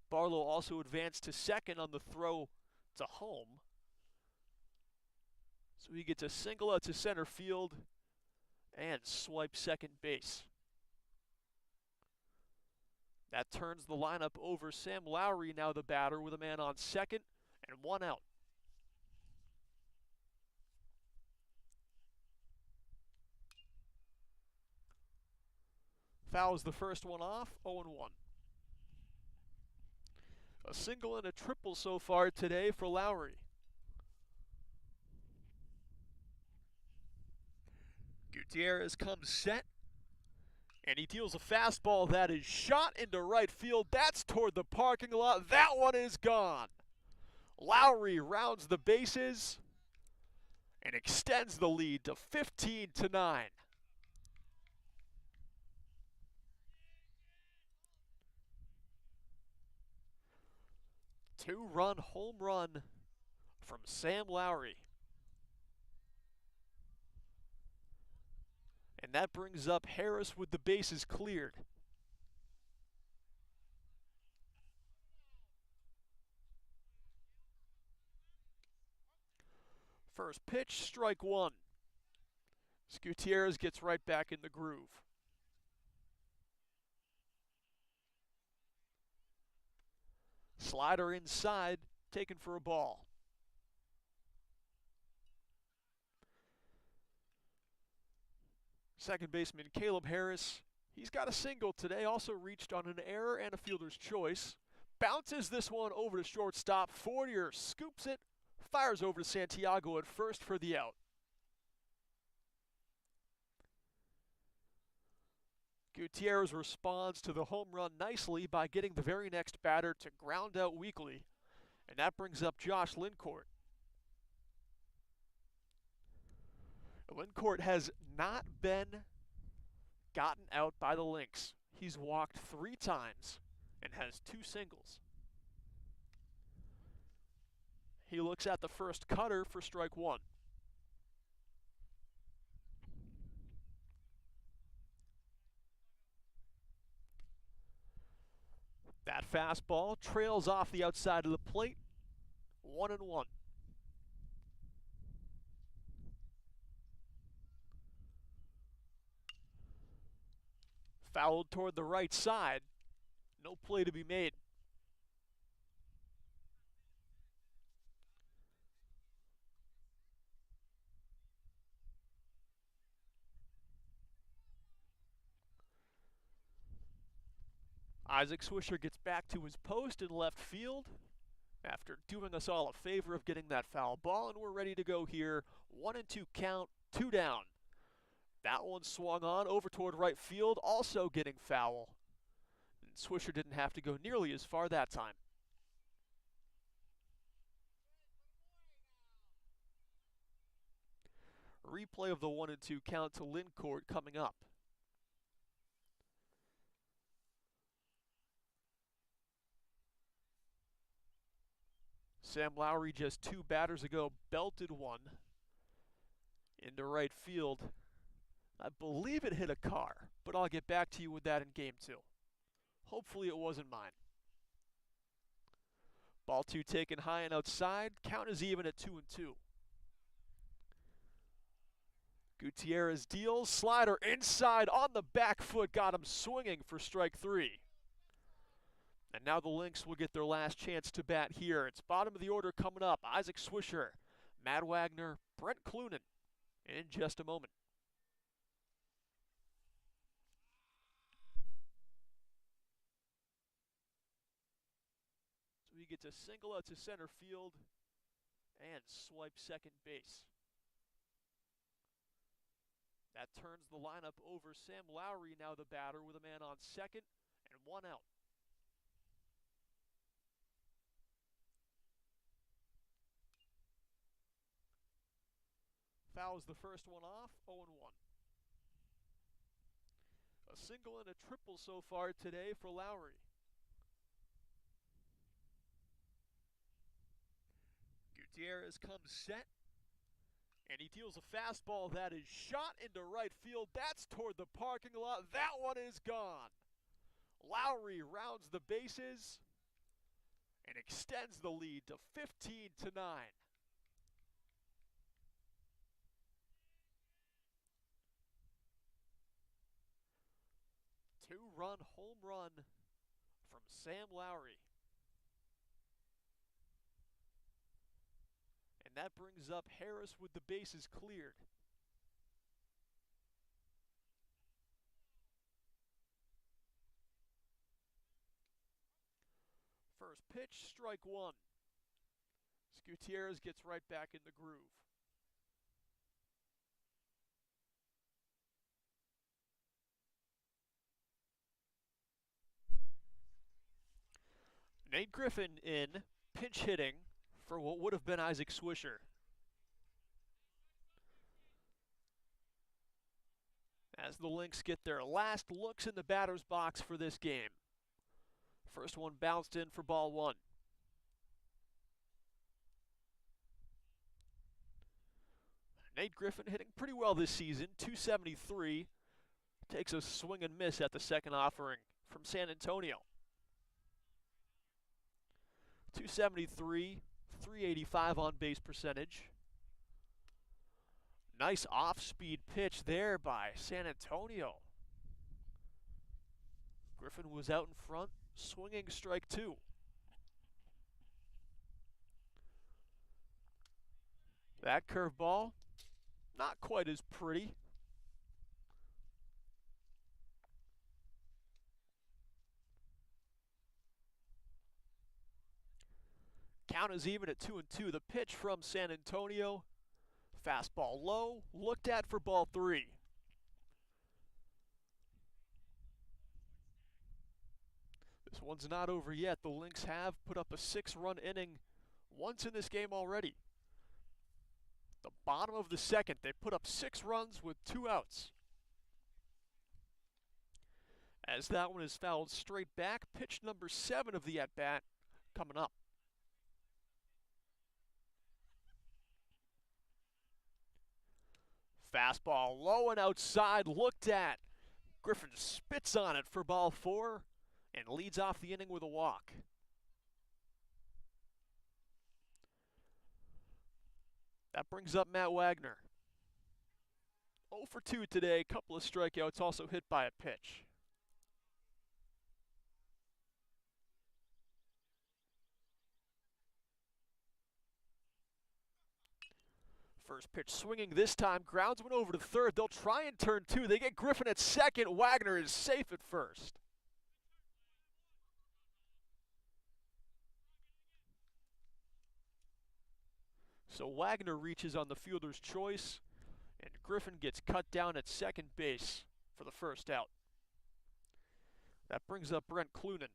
Barlow also advanced to second on the throw to home. So he gets a single out to center field and swipes second base. That turns the lineup over. Sam Lowry now the batter with a man on second and one out. Fouls the first one off, 0-1. A single and a triple so far today for Lowry. Gutierrez comes set, and he deals a fastball that is shot into right field. That's toward the parking lot. That one is gone. Lowry rounds the bases and extends the lead to 15-9. Two-run home run from Sam Lowry. And that brings up Harris with the bases cleared. First pitch, strike one. Gutierrez gets right back in the groove. Slider inside, taken for a ball. Second baseman Caleb Harris, he's got a single today, also reached on an error and a fielder's choice. Bounces this one over to shortstop. Fortier scoops it, fires over to Santiago at first for the out. Gutierrez responds to the home run nicely by getting the very next batter to ground out weakly, and that brings up Josh Lincourt. Lincourt has not been gotten out by the Lynx. He's walked 3 times and has 2 singles. He looks at the first cutter for strike 1. That fastball trails off the outside of the plate, 1-1. Fouled toward the right side, no play to be made. Isaac Swisher gets back to his post in left field after doing us all a favor of getting that foul ball, and we're ready to go here. 1-2 count, 2 down. That one swung on over toward right field, also getting foul. And Swisher didn't have to go nearly as far that time. Replay of the 1-2 count to Lindcourt coming up. Sam Lowry just 2 batters ago belted one into right field. I believe it hit a car, but I'll get back to you with that in game 2. Hopefully it wasn't mine. Ball 2 taken high and outside. Count is even at 2-2. Gutierrez deals. Slider inside on the back foot. Got him swinging for strike 3. And now the Lynx will get their last chance to bat here. It's bottom of the order coming up. Isaac Swisher, Matt Wagner, Brent Clunan in just a moment. So he gets a single out to center field and swipe second base. That turns the lineup over. Sam Lowry now the batter with a man on second and 1 out. Fouls the first one off, 0-1. A single and a triple so far today for Lowry. Gutierrez comes set, and he deals a fastball that is shot into right field. That's toward the parking lot. That one is gone. Lowry rounds the bases and extends the lead to 15-9. 2-run home run from Sam Lowry. And that brings up Harris with the bases cleared. First pitch, strike 1. Gutierrez gets right back in the groove. Nate Griffin in, pinch hitting for what would have been Isaac Swisher. As the Lynx get their last looks in the batter's box for this game. First one bounced in for ball 1. Nate Griffin hitting pretty well this season, 273. Takes a swing and miss at the second offering from San Antonio. 273, 385 on base percentage. Nice off-speed pitch there by San Antonio. Griffin was out in front, swinging strike 2. That curveball, not quite as pretty. Count is even at 2-2. The pitch from San Antonio. Fastball low, looked at for ball 3. This one's not over yet. The Lynx have put up a 6-run inning once in this game already. The bottom of the second, they put up 6 runs with 2 outs. as that one is fouled straight back. Pitch number 7 of the at-bat coming up. Fastball low and outside, looked at. Griffin spits on it for ball 4 and leads off the inning with a walk. That brings up Matt Wagner. 0 for 2 today, couple of strikeouts, also hit by a pitch. First pitch swinging this time, grounds one over to third. They'll try and turn 2. They get Griffin at second. Wagner is safe at first. So Wagner reaches on the fielder's choice, and Griffin gets cut down at second base for the first out. That brings up Brent Clunan.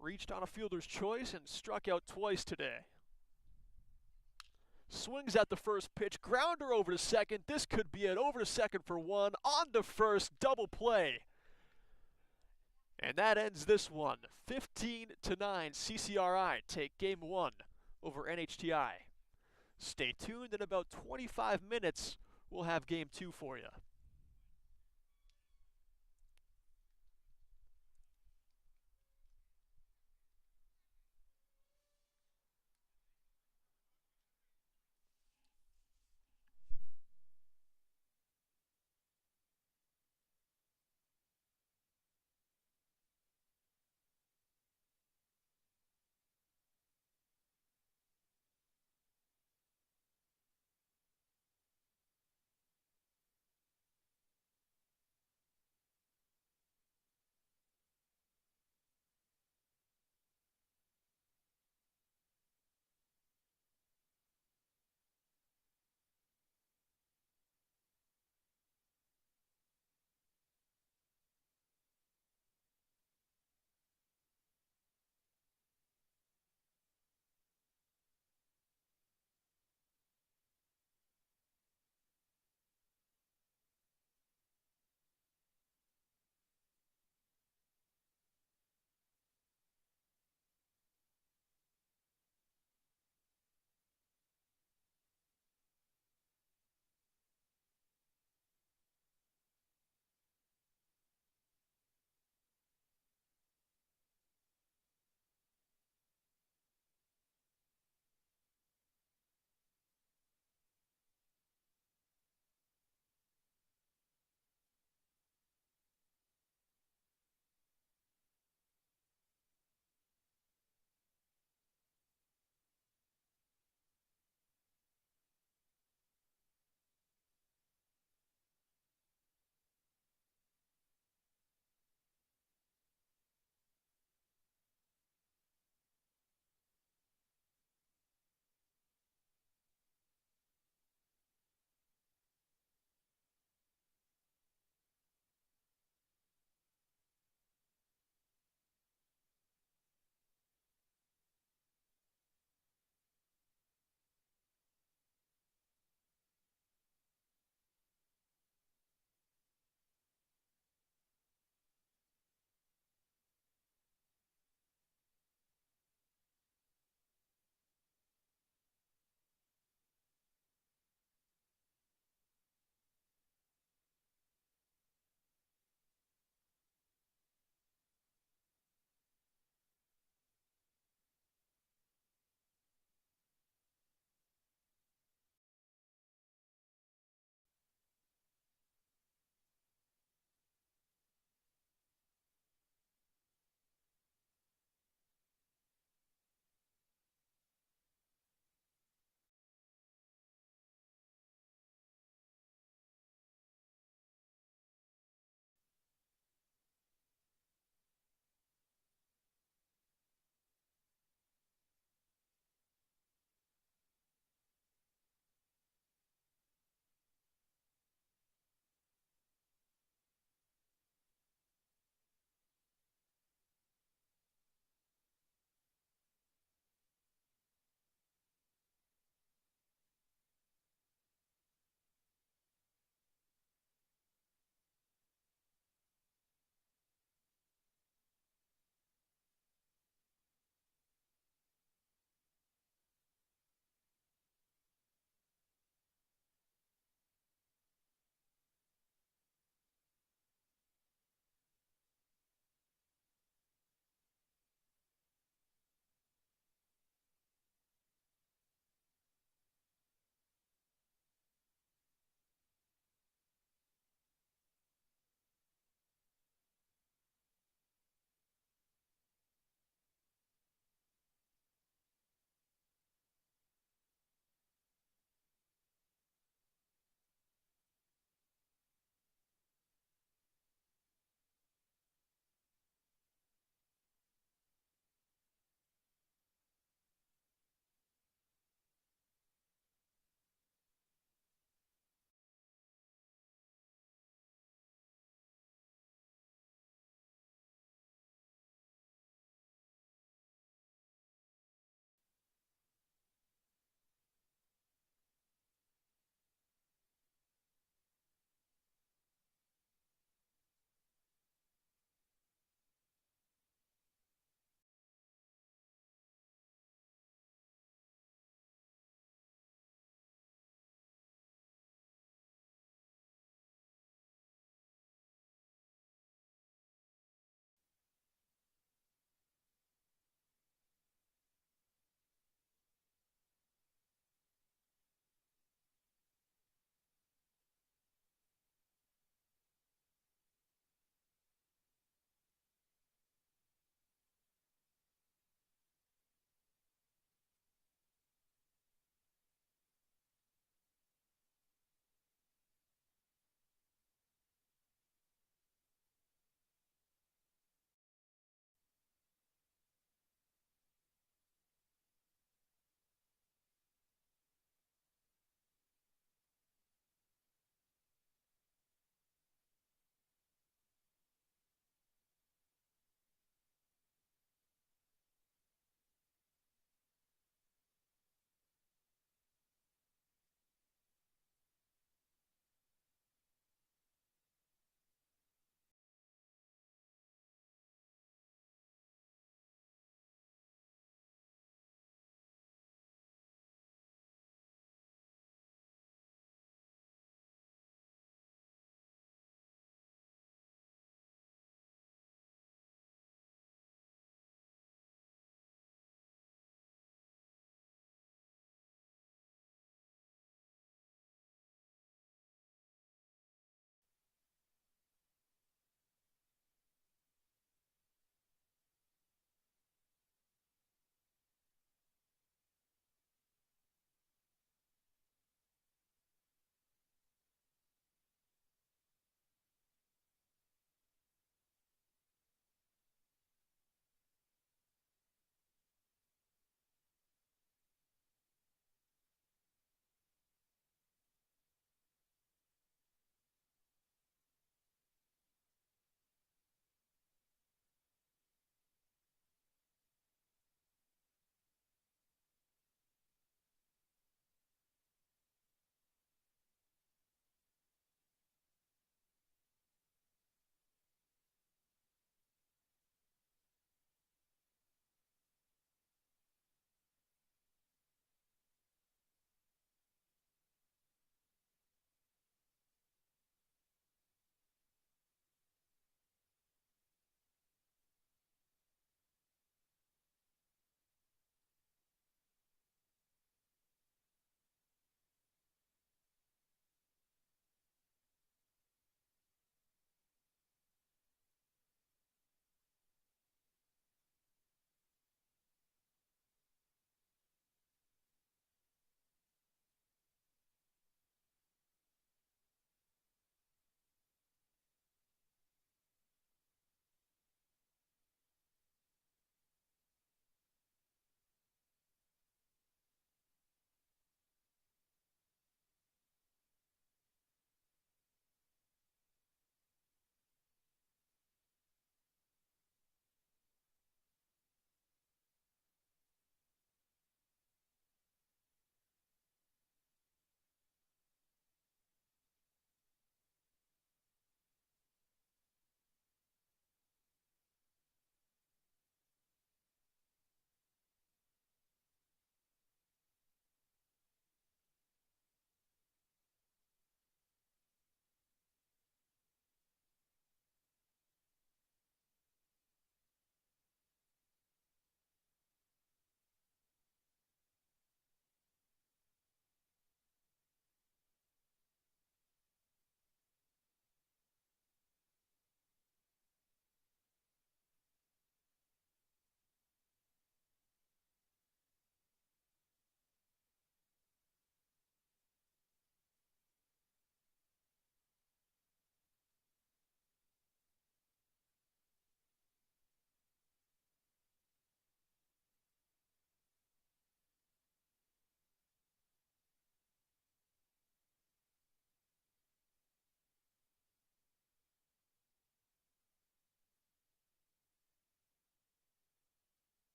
Reached on a fielder's choice and struck out twice today. Swings at the first pitch, grounder over to second. This could be it. Over to second for 1, on to first, double play. And that ends this one. 15-9, CCRI take game 1 over NHTI. Stay tuned, in about 25 minutes, we'll have game 2 for you.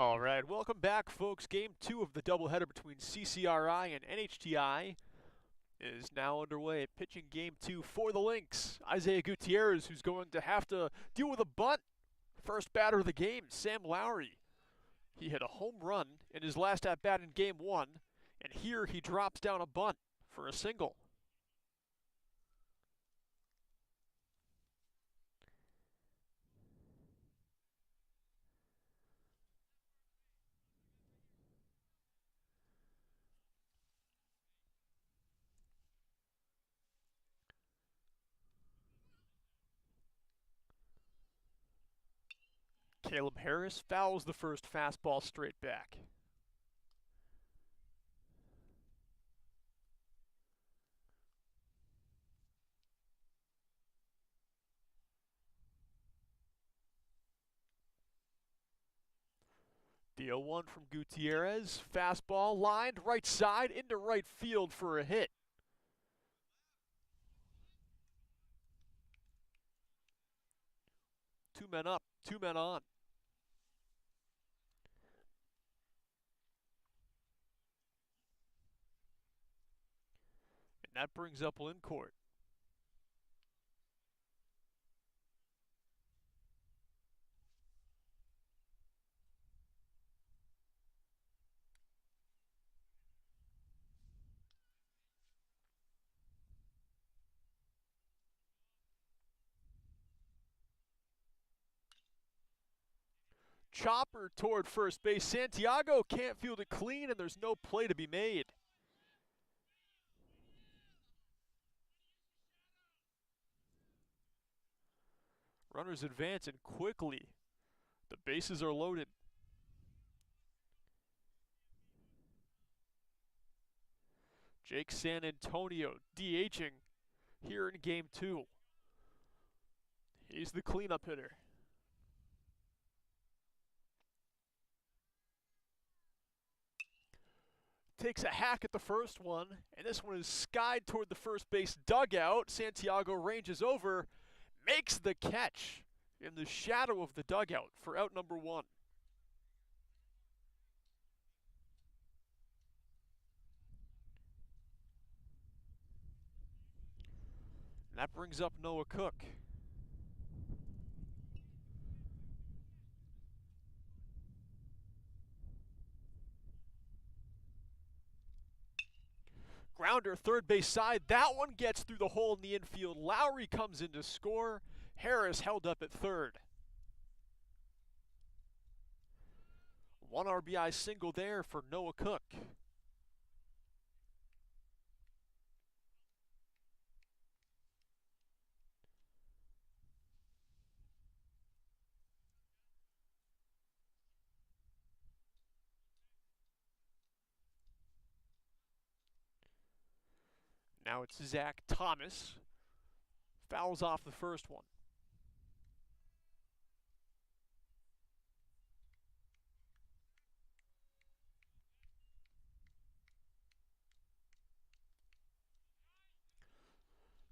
All right, welcome back, folks. Game 2 of the doubleheader between CCRI and NHTI is now underway. Pitching Game 2 for the Lynx, Isaiah Gutierrez, who's going to have to deal with a bunt. First batter of the game, Sam Lowry. He hit a home run in his last at-bat in Game 1, and here he drops down a bunt for a single. Caleb Harris fouls the first fastball straight back. The 0-1 from Gutierrez. Fastball lined right side into right field for a hit. Two men up, 2 men on. And that brings up Lincourt. Chopper toward first base. Santiago can't field it clean, and there's no play to be made. Runners advance, and quickly. The bases are loaded. Jake San Antonio DHing here in Game 2. He's the cleanup hitter. Takes a hack at the first one, and this one is skied toward the first base dugout. Santiago ranges over, makes the catch in the shadow of the dugout for out number 1. And that brings up Noah Cook. Grounder, third base side. That one gets through the hole in the infield. Lowry comes in to score. Harris held up at third. 1 RBI single there for Noah Cook. Now it's Zach Thomas. Fouls off the first one.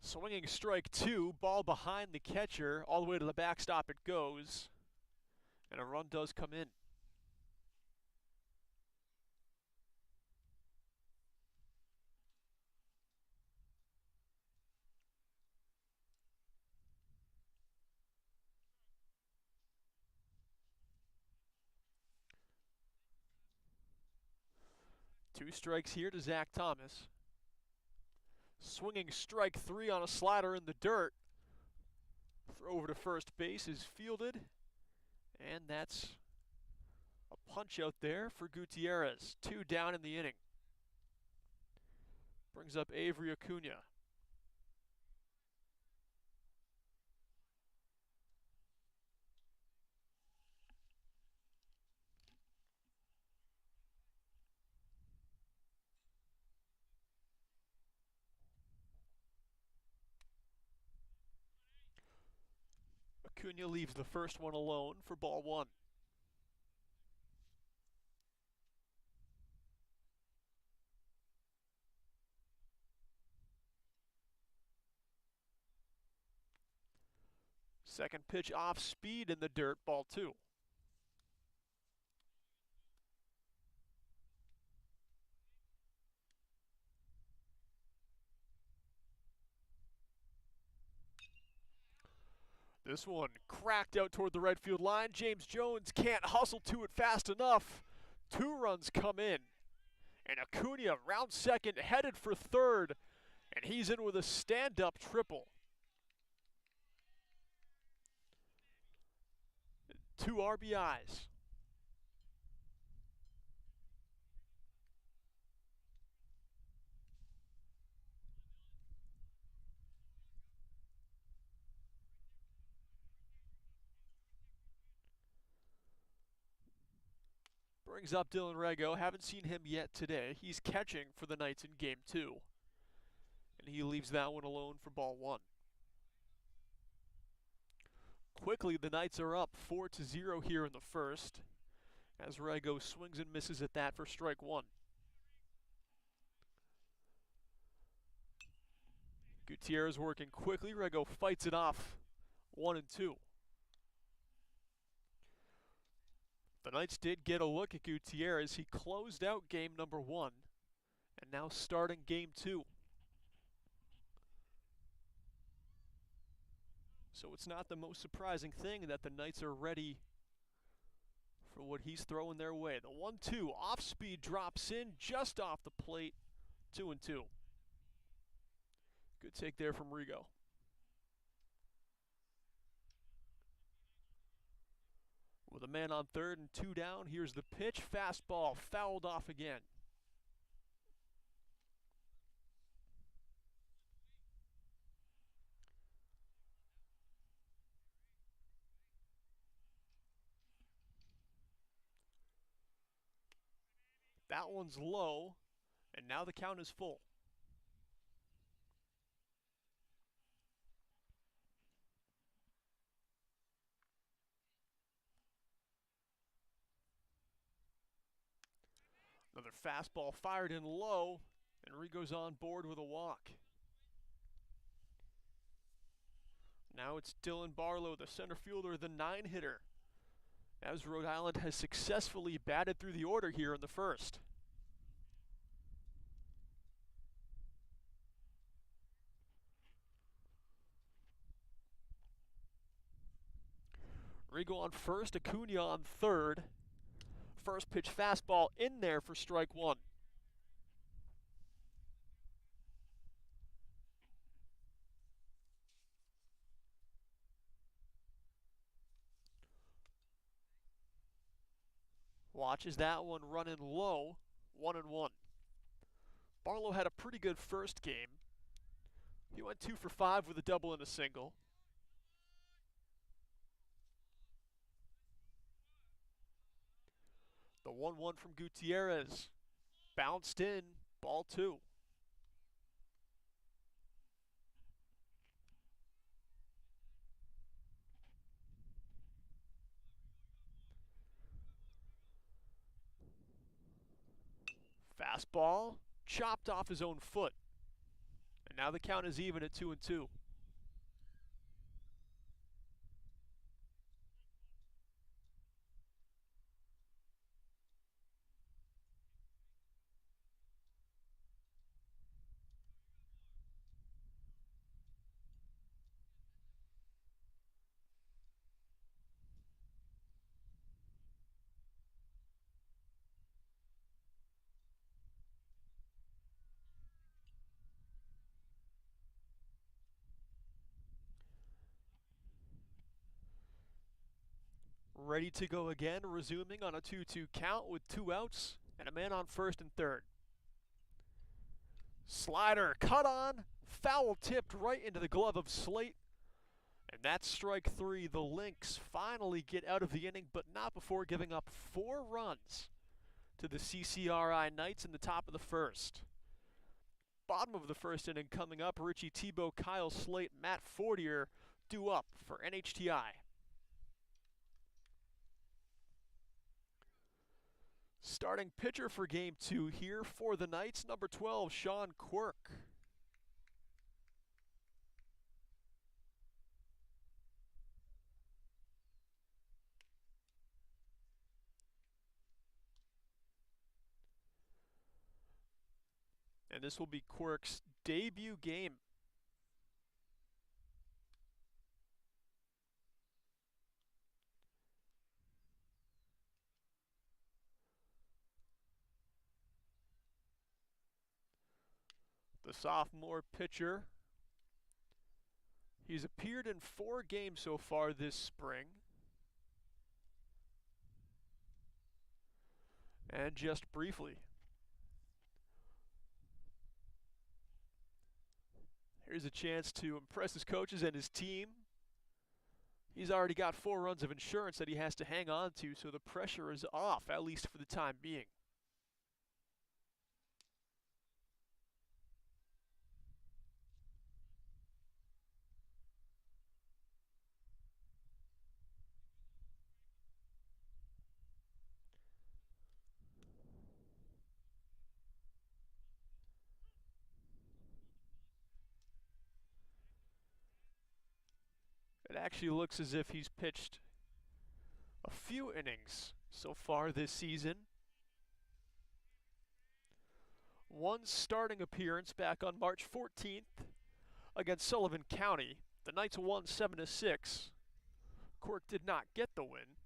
Swinging strike 2, ball behind the catcher, all the way to the backstop it goes, and a run does come in. Two strikes here to Zach Thomas. Swinging strike 3 on a slider in the dirt. Throw over to first base is fielded, and that's a punch out there for Gutierrez. 2 down in the inning. Brings up Avery Acuna. Acuna leaves the first one alone for ball 1. Second pitch off speed in the dirt, ball 2. This one cracked out toward the right field line. James Jones can't hustle to it fast enough. 2 runs come in. And Acuna, round second, headed for third. And he's in with a stand-up triple. 2 RBIs. Brings up Dylan Rego. Haven't seen him yet today. He's catching for the Knights in Game 2. And he leaves that one alone for ball 1. Quickly, the Knights are up 4-0 here in the first, as Rego swings and misses at that for strike 1. Gutierrez working quickly. Rego fights it off. 1-2. The Knights did get a look at Gutierrez. He closed out game number 1 and now starting game 2. So it's not the most surprising thing that the Knights are ready for what he's throwing their way. The 1-2 off speed drops in just off the plate. 2-2. Good take there from Rego. With a man on third and 2 down, here's the pitch. Fastball fouled off again. That one's low, and now the count is full. Another fastball fired in low, and Rego's on board with a walk. Now it's Dylan Barlow, the center fielder, the 9-hitter, as Rhode Island has successfully batted through the order here in the first. Rego on first, Acuna on third. First pitch fastball in there for strike 1. Watches that one running low, 1-1. Barlow had a pretty good first game. He went 2 for 5 with a double and a single. The 1-1 from Gutierrez. Bounced in, ball 2. Fastball, chopped off his own foot. And now the count is even at 2-2. Ready to go again, resuming on a 2-2 count with 2 outs and a man on first and third. Slider cut on, foul tipped right into the glove of Slate. And that's strike 3. The Lynx finally get out of the inning, but not before giving up 4 runs to the CCRI Knights in the top of the first. Bottom of the first inning coming up, Richie Tebow, Kyle Slate, Matt Fortier due up for NHTI. Starting pitcher for game 2 here for the Knights, number 12, Sean Quirk. And this will be Quirk's debut game. the sophomore pitcher. He's appeared in 4 games so far this spring. And just briefly. Here's a chance to impress his coaches and his team. He's already got 4 runs of insurance that he has to hang on to, so the pressure is off, at least for the time being. It actually looks as if he's pitched a few innings so far this season. One starting appearance back on March 14th against Sullivan County. The Knights won 7-6. Quirk did not get the win.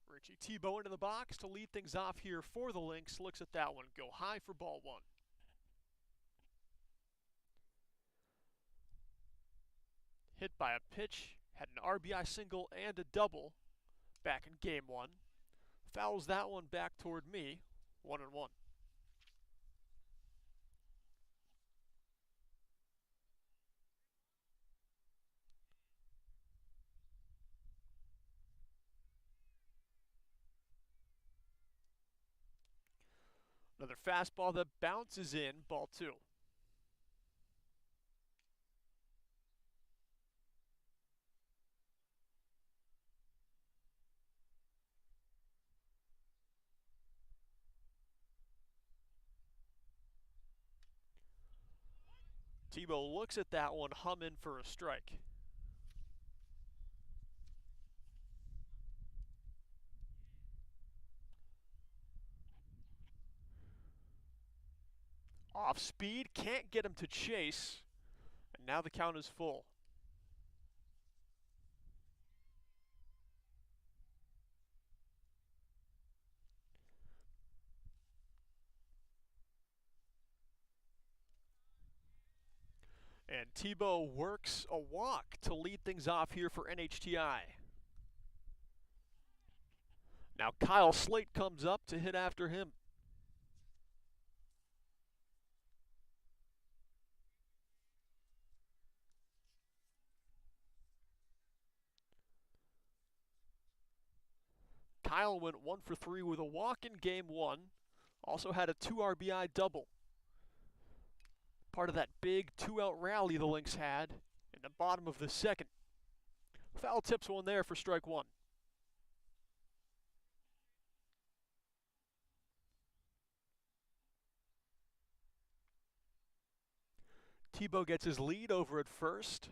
Richie Tebow into the box to lead things off here for the Lynx. Looks at that one. Go high for ball 1. Hit by a pitch. Had an RBI single and a double back in game 1. Fouls that one back toward me. 1-1. Another fastball that bounces in, ball 2. Tebow looks at that one, humming for a strike. Off speed, can't get him to chase, and now the count is full. And Tebow works a walk to lead things off here for NHTI. Now Kyle Slate comes up to hit after him. Kyle went 1 for 3 with a walk in game 1. Also had a 2 RBI double. Part of that big 2-out rally the Lynx had in the bottom of the 2nd. Foul tips one there for strike 1. Tebow gets his lead over at first,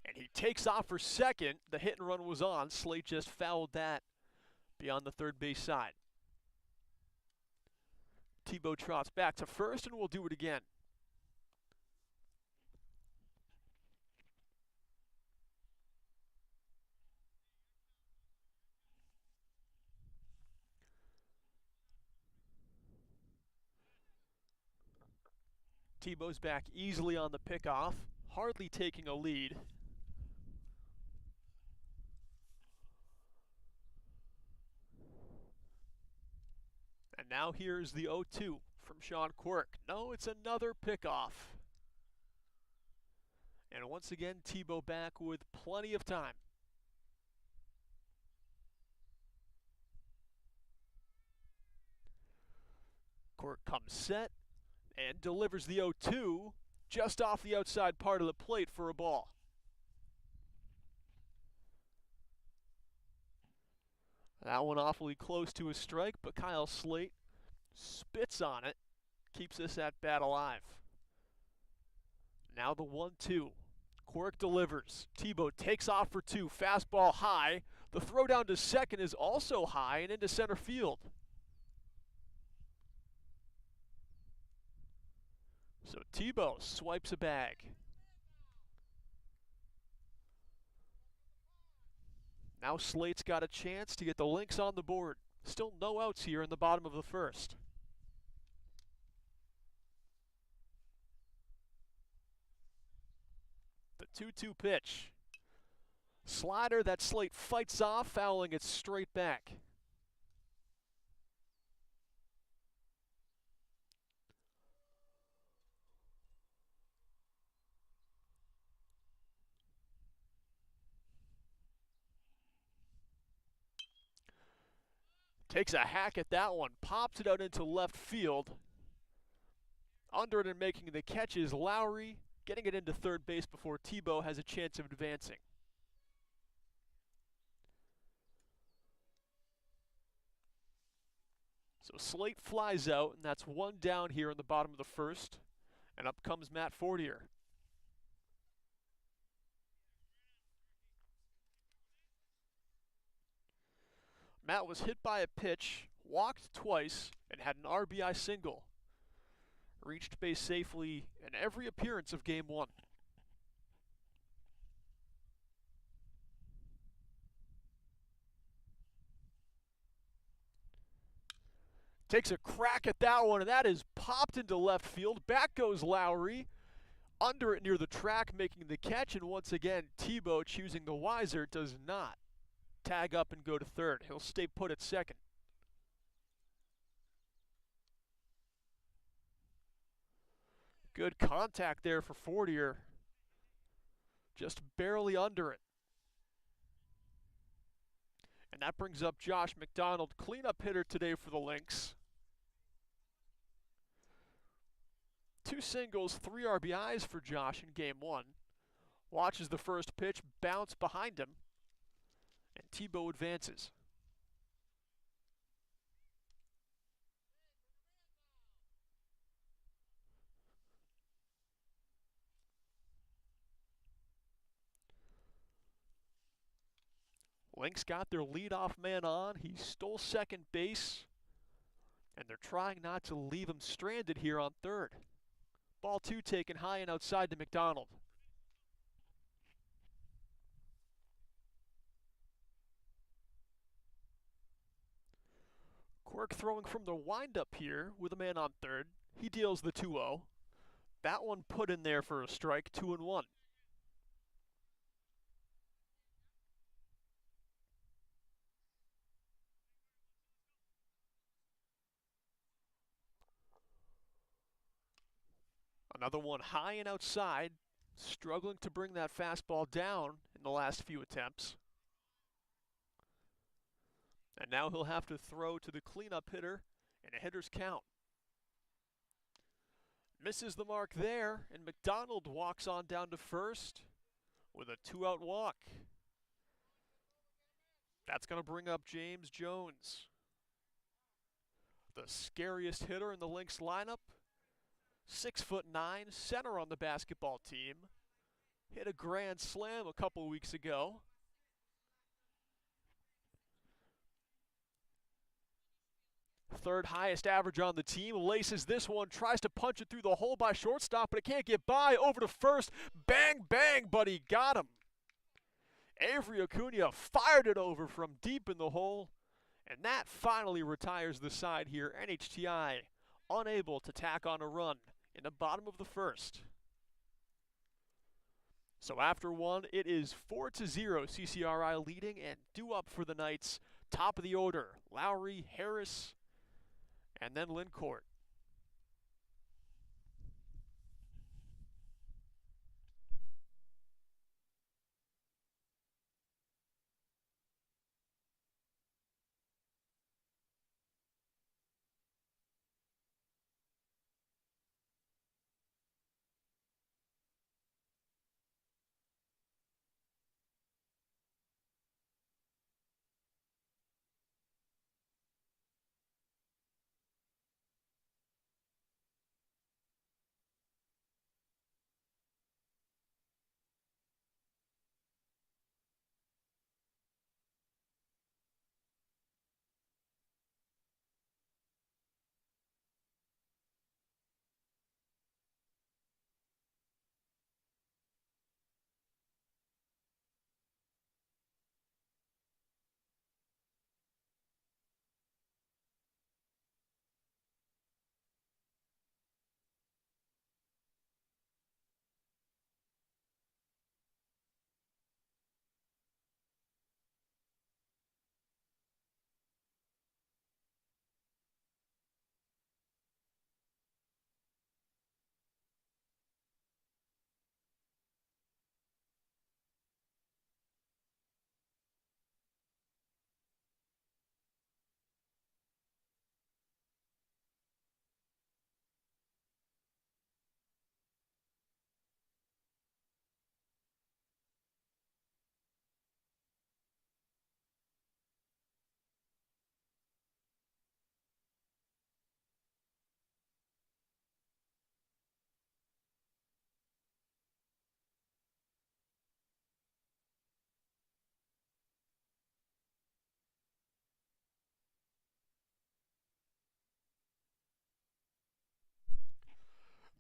and he takes off for second. The hit and run was on. Slate just fouled that beyond the third base side. Tebow trots back to first, and we'll do it again. Tebow's back easily on the pickoff, hardly taking a lead. And now here's the 0-2 from Sean Quirk. No, it's another pickoff. And once again, Tebow back with plenty of time. Quirk comes set and delivers the 0-2 just off the outside part of the plate for a ball. That one awfully close to a strike, but Kyle Slate spits on it, keeps this at bat alive. Now the 1-2. Quirk delivers. Tebow takes off for 2. Fastball high. The throw down to second is also high and into center field. So Tebow swipes a bag. Now Slate's got a chance to get the Lynx on the board. Still no outs here in the bottom of the first. The 2-2 pitch. Slider that Slate fights off, fouling it straight back. Takes a hack at that one, pops it out into left field. Under it and making the catch is Lowry, getting it into third base before Tebow has a chance of advancing. So Slate flies out, and that's one down here in the bottom of the first. And up comes Matt Fortier. Matt was hit by a pitch, walked twice, and had an RBI single. Reached base safely in every appearance of Game 1. Takes a crack at that one, and that is popped into left field. Back goes Lowry. Under it near the track, making the catch, and once again, Tebow, choosing the wiser, does not tag up and go to third. He'll stay put at second. Good contact there for Fortier. Just barely under it. And that brings up Josh McDonald, cleanup hitter today for the Lynx. 2 singles, 3 RBIs for Josh in Game 1. Watches the first pitch bounce behind him, and Tebow advances. Lynx got their leadoff man on. He stole second base, and they're trying not to leave him stranded here on third. Ball 2 taken high and outside to McDonald. Quirk throwing from the windup here with a man on third. He deals the 2-0. That one put in there for a strike, 2-1. Another one high and outside, struggling to bring that fastball down in the last few attempts. And now he'll have to throw to the cleanup hitter in a hitter's count. Misses the mark there, and McDonald walks on down to first with a 2-out walk. That's going to bring up James Jones, the scariest hitter in the Lynx lineup. 6'9", center on the basketball team. Hit a grand slam a couple weeks ago. Third highest average on the team. Laces this one, tries to punch it through the hole by shortstop, but it can't get by. Over to first. Bang, bang, but he got him. Avery Acuna fired it over from deep in the hole, and that finally retires the side here. NHTI unable to tack on a run in the bottom of the first. So after one, it is 4-0, CCRI leading, and due up for the Knights. Top of the order, Lowry, Harris, and then Lincourt.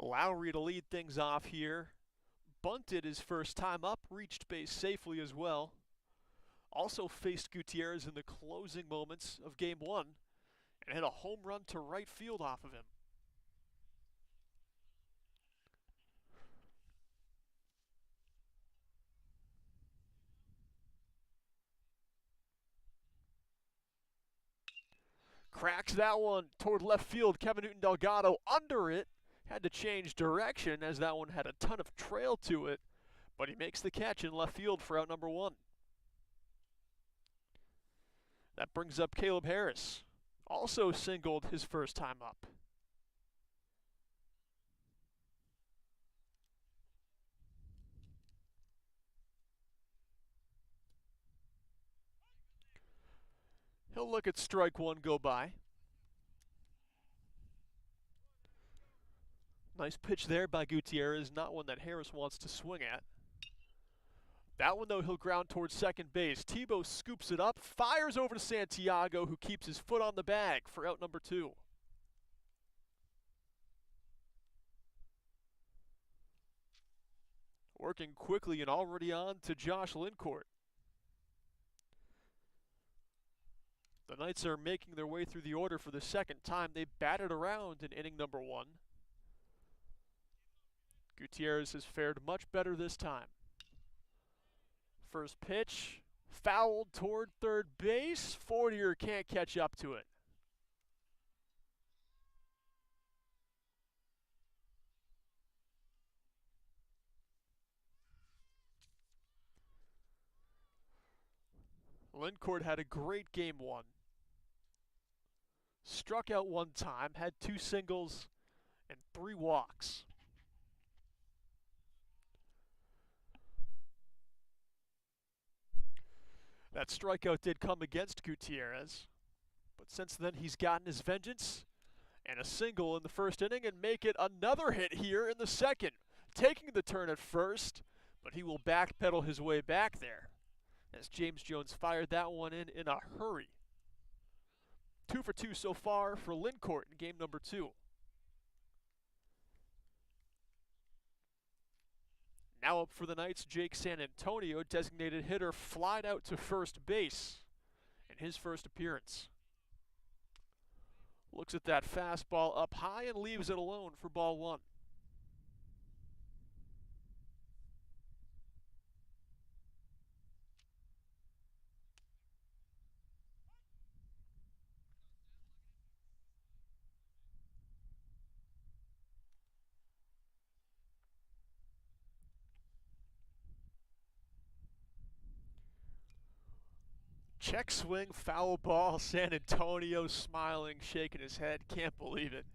Lowry to lead things off here. Bunted his first time up, reached base safely as well. Also faced Gutierrez in the closing moments of Game 1 and hit a home run to right field off of him. Cracks that one toward left field. Kevin Newton Delgado under it. Had to change direction as that one had a ton of trail to it, but he makes the catch in left field for out number 1. That brings up Caleb Harris. Also singled his first time up. He'll look at strike 1 go by. Nice pitch there by Gutierrez, not one that Harris wants to swing at. That one, though, he'll ground towards second base. Tebow scoops it up, fires over to Santiago, who keeps his foot on the bag for out number 2. Working quickly and already on to Josh Lincourt. The Knights are making their way through the order for the second time. They batted around in inning number 1. Gutierrez has fared much better this time. First pitch, fouled toward third base. Fortier can't catch up to it. Lincourt had a great Game 1. Struck out 1 time, had 2 singles and 3 walks. That strikeout did come against Gutierrez, but since then he's gotten his vengeance and a single in the first inning and make it another hit here in the second. Taking the turn at first, but he will backpedal his way back there as James Jones fired that one in a hurry. 2 for 2 so far for Lincourt in game number 2. Now up for the Knights, Jake San Antonio, designated hitter, flied out to first base in his first appearance. Looks at that fastball up high and leaves it alone for ball 1. Check swing, foul ball. San Antonio smiling, shaking his head. Can't believe it.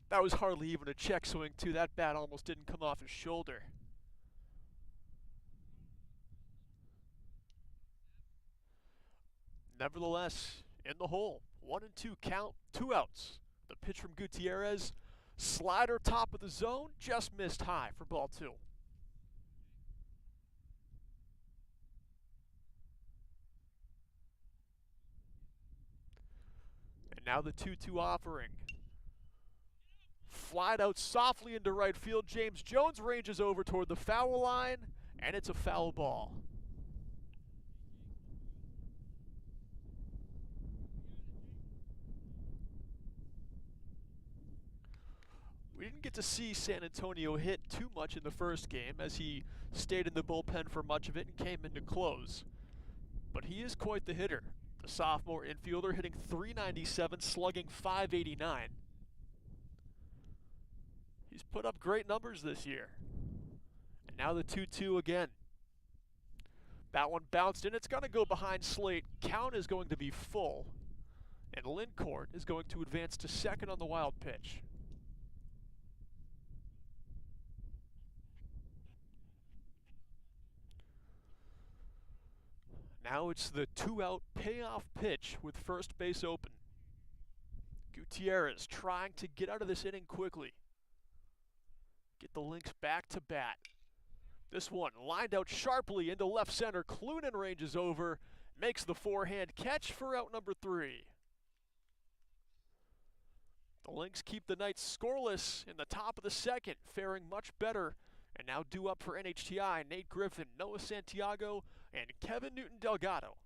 That was hardly even a check swing, too. That bat almost didn't come off his shoulder. Nevertheless, in the hole. 1-2 count, 2 outs. The pitch from Gutierrez. Slider top of the zone, just missed high for ball 2. Now the 2-2 offering. Flied out softly into right field. James Jones ranges over toward the foul line, and it's a foul ball. We didn't get to see San Antonio hit too much in the first game as he stayed in the bullpen for much of it and came in to close. But he is quite the hitter. The sophomore infielder hitting .397, slugging .589. He's put up great numbers this year. And now the 2-2 again. That one bounced in. It's going to go behind Slate. Count is going to be full. And Lincourt is going to advance to second on the wild pitch. Now it's the 2-out payoff pitch with first base open. Gutierrez trying to get out of this inning quickly. Get the Lynx back to bat. This one lined out sharply into left center. Clunan ranges over, makes the forehand catch for out number 3. The Lynx keep the Knights scoreless in the top of the second, faring much better, and now due up for NHTI, Nate Griffin, Noah Santiago, and Kevin Newton Delgado.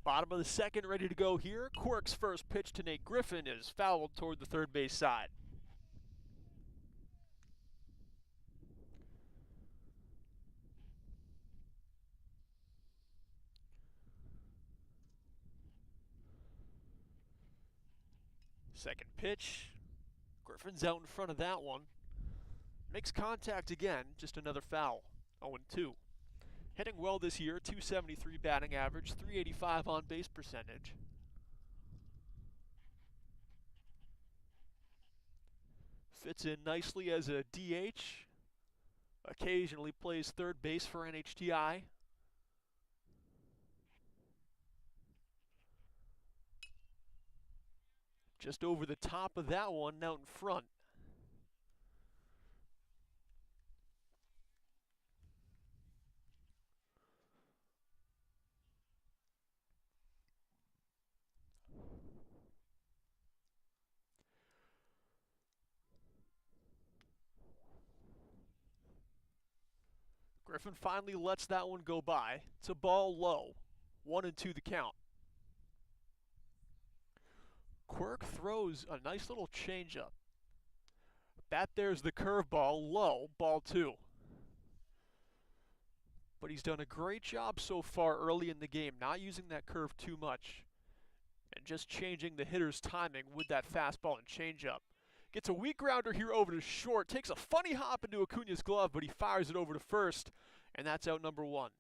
Bottom of the second, ready to go here. Quirk's first pitch to Nate Griffin is fouled toward the third base side. Second pitch. Griffin's out in front of that one. Makes contact again, just another foul. 0-2. Hitting well this year, 273 batting average, 385 on base percentage. Fits in nicely as a DH. Occasionally plays third base for NHTI. Just over the top of that one, out in front. Griffin finally lets that one go by. It's a ball low. 1-2 the count. Quirk throws a nice little changeup. That there's the curveball, low, ball 2. But he's done a great job so far early in the game, not using that curve too much, and just changing the hitter's timing with that fastball and changeup. Gets a weak grounder here over to short, takes a funny hop into Acuna's glove, but he fires it over to first, and that's out number 1.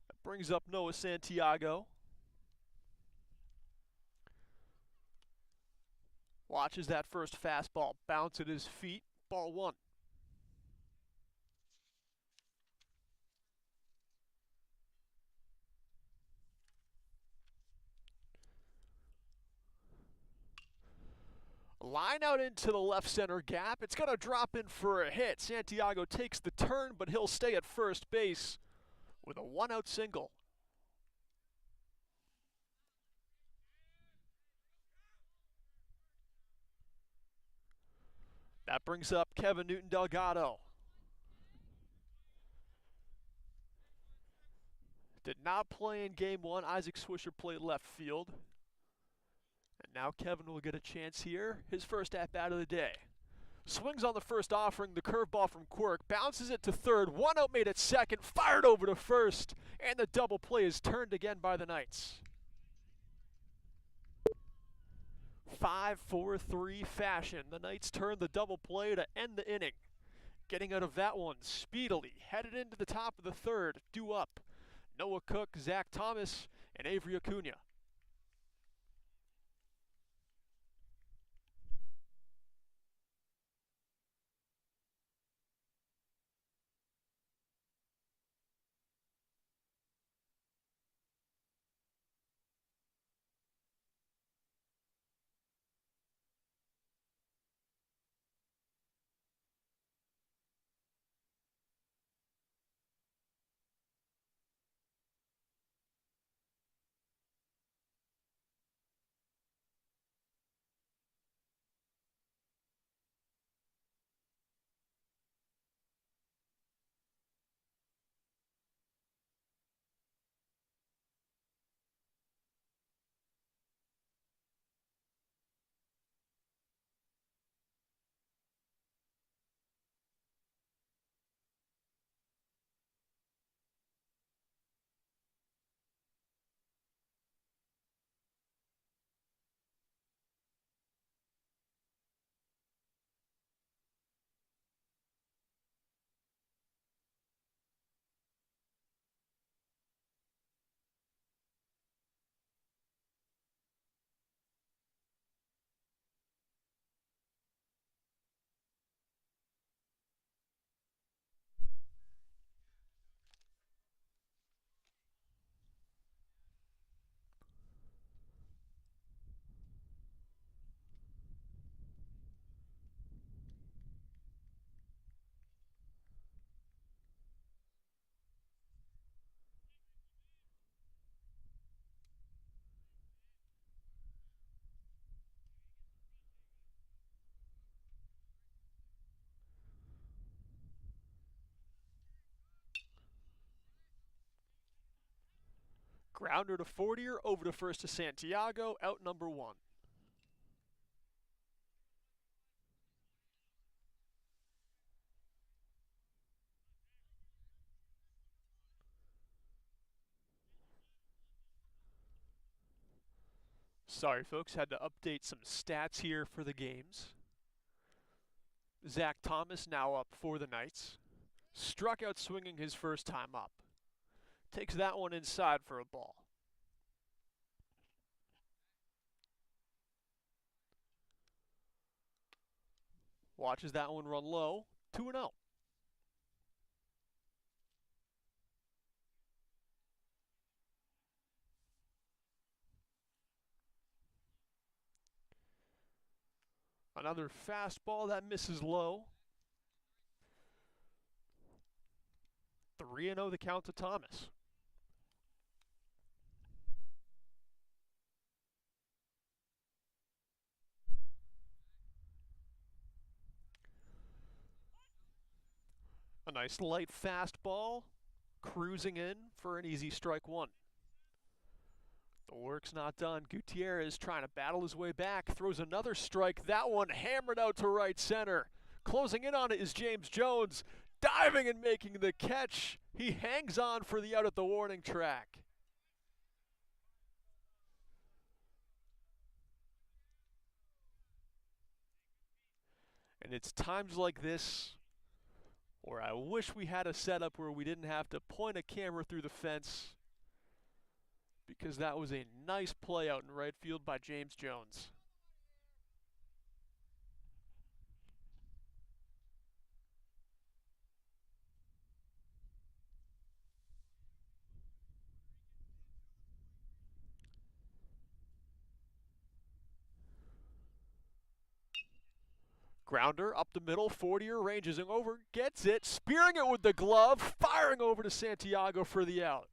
That brings up Noah Santiago. Watches that first fastball bounce at his feet, ball 1. Line out into the left center gap. It's going to drop in for a hit. Santiago takes the turn, but he'll stay at first base with a 1-out single. That brings up Kevin Newton Delgado. Did not play in game 1. Isaac Swisher played left field. And now Kevin will get a chance here. His first at-bat of the day. Swings on the first offering, the curveball from Quirk, bounces it to third, one out made at second, fired over to first, and the double play is turned again by the Knights. 5-4-3 fashion. The Knights turn the double play to end the inning. Getting out of that one speedily, headed into the top of the third, due up. Noah Cook, Zach Thomas, and Avery Acuna. Grounder to Fortier, over to first to Santiago, out number 1. Sorry folks, had to update some stats here for the games. Zach Thomas now up for the Knights. Struck out swinging his first time up. Takes that one inside for a ball. Watches that one run low, 2-0. Another fastball that misses low. 3-0 the count to Thomas. A nice light fastball, cruising in for an easy strike 1. The work's not done. Gutierrez trying to battle his way back, throws another strike. That one hammered out to right center. Closing in on it is James Jones, diving and making the catch. He hangs on for the out at the warning track. And it's times like this where I wish we had a setup where we didn't have to point a camera through the fence, because that was a nice play out in right field by James Jones. Grounder up the middle, Fortier ranges over, gets it, spearing it with the glove, firing over to Santiago for the out.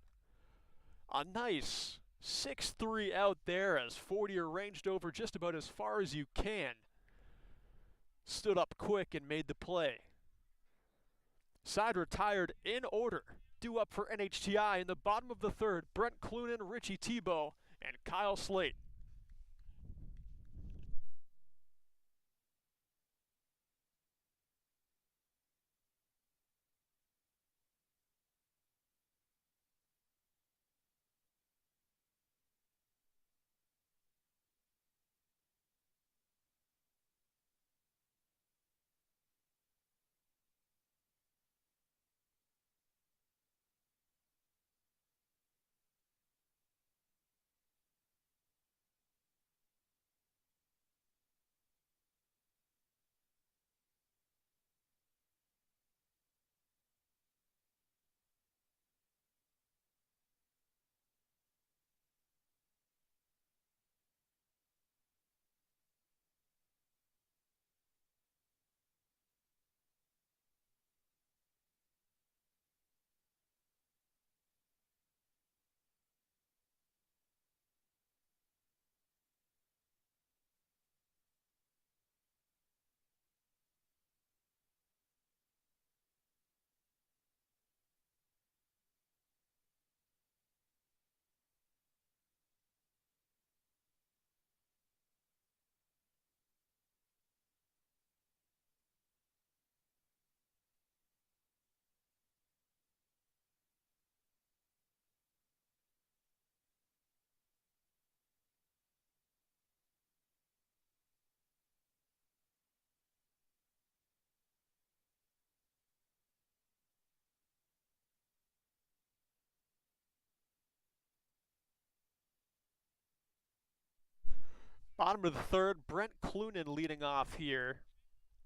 A nice 6-3 out there as Fortier ranged over just about as far as you can. Stood up quick and made the play. Side retired in order. Due up for NHTI in the bottom of the third, Brent Clunan, Richie Tebow, and Kyle Slate. Bottom of the third, Brent Clunan leading off here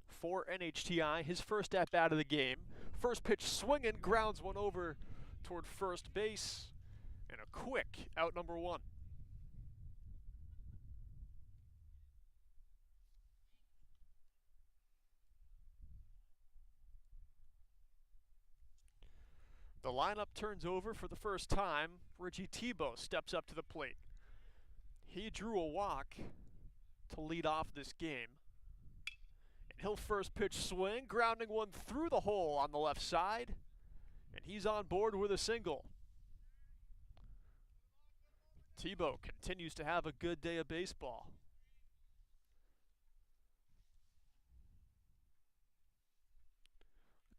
for NHTI. His first at-bat of the game. First pitch swinging, grounds one over toward first base, and a quick out number one. The lineup turns over for the first time. Richie Tebow steps up to the plate. He drew a walk to lead off this game. And he'll first pitch swing, grounding one through the hole on the left side. And he's on board with a single. Tebow continues to have a good day of baseball.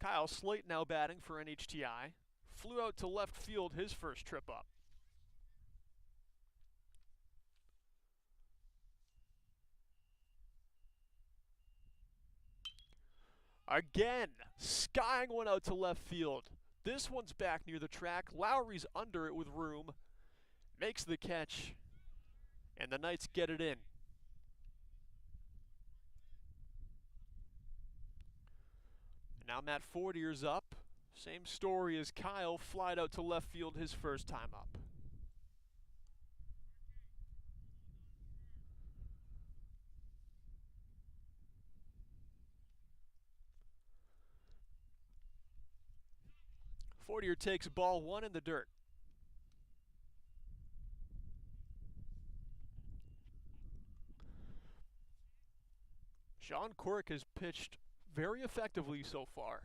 Kyle Slate now batting for NHTI. Flew out to left field his first trip up. Again, skying one out to left field. This one's back near the track. Lowry's under it with room. Makes the catch. And the Knights get it in. And now Matt Fortier's up. Same story as Kyle. Flied out to left field his first time up. Fortier takes ball one in the dirt. Sean Quirk has pitched very effectively so far.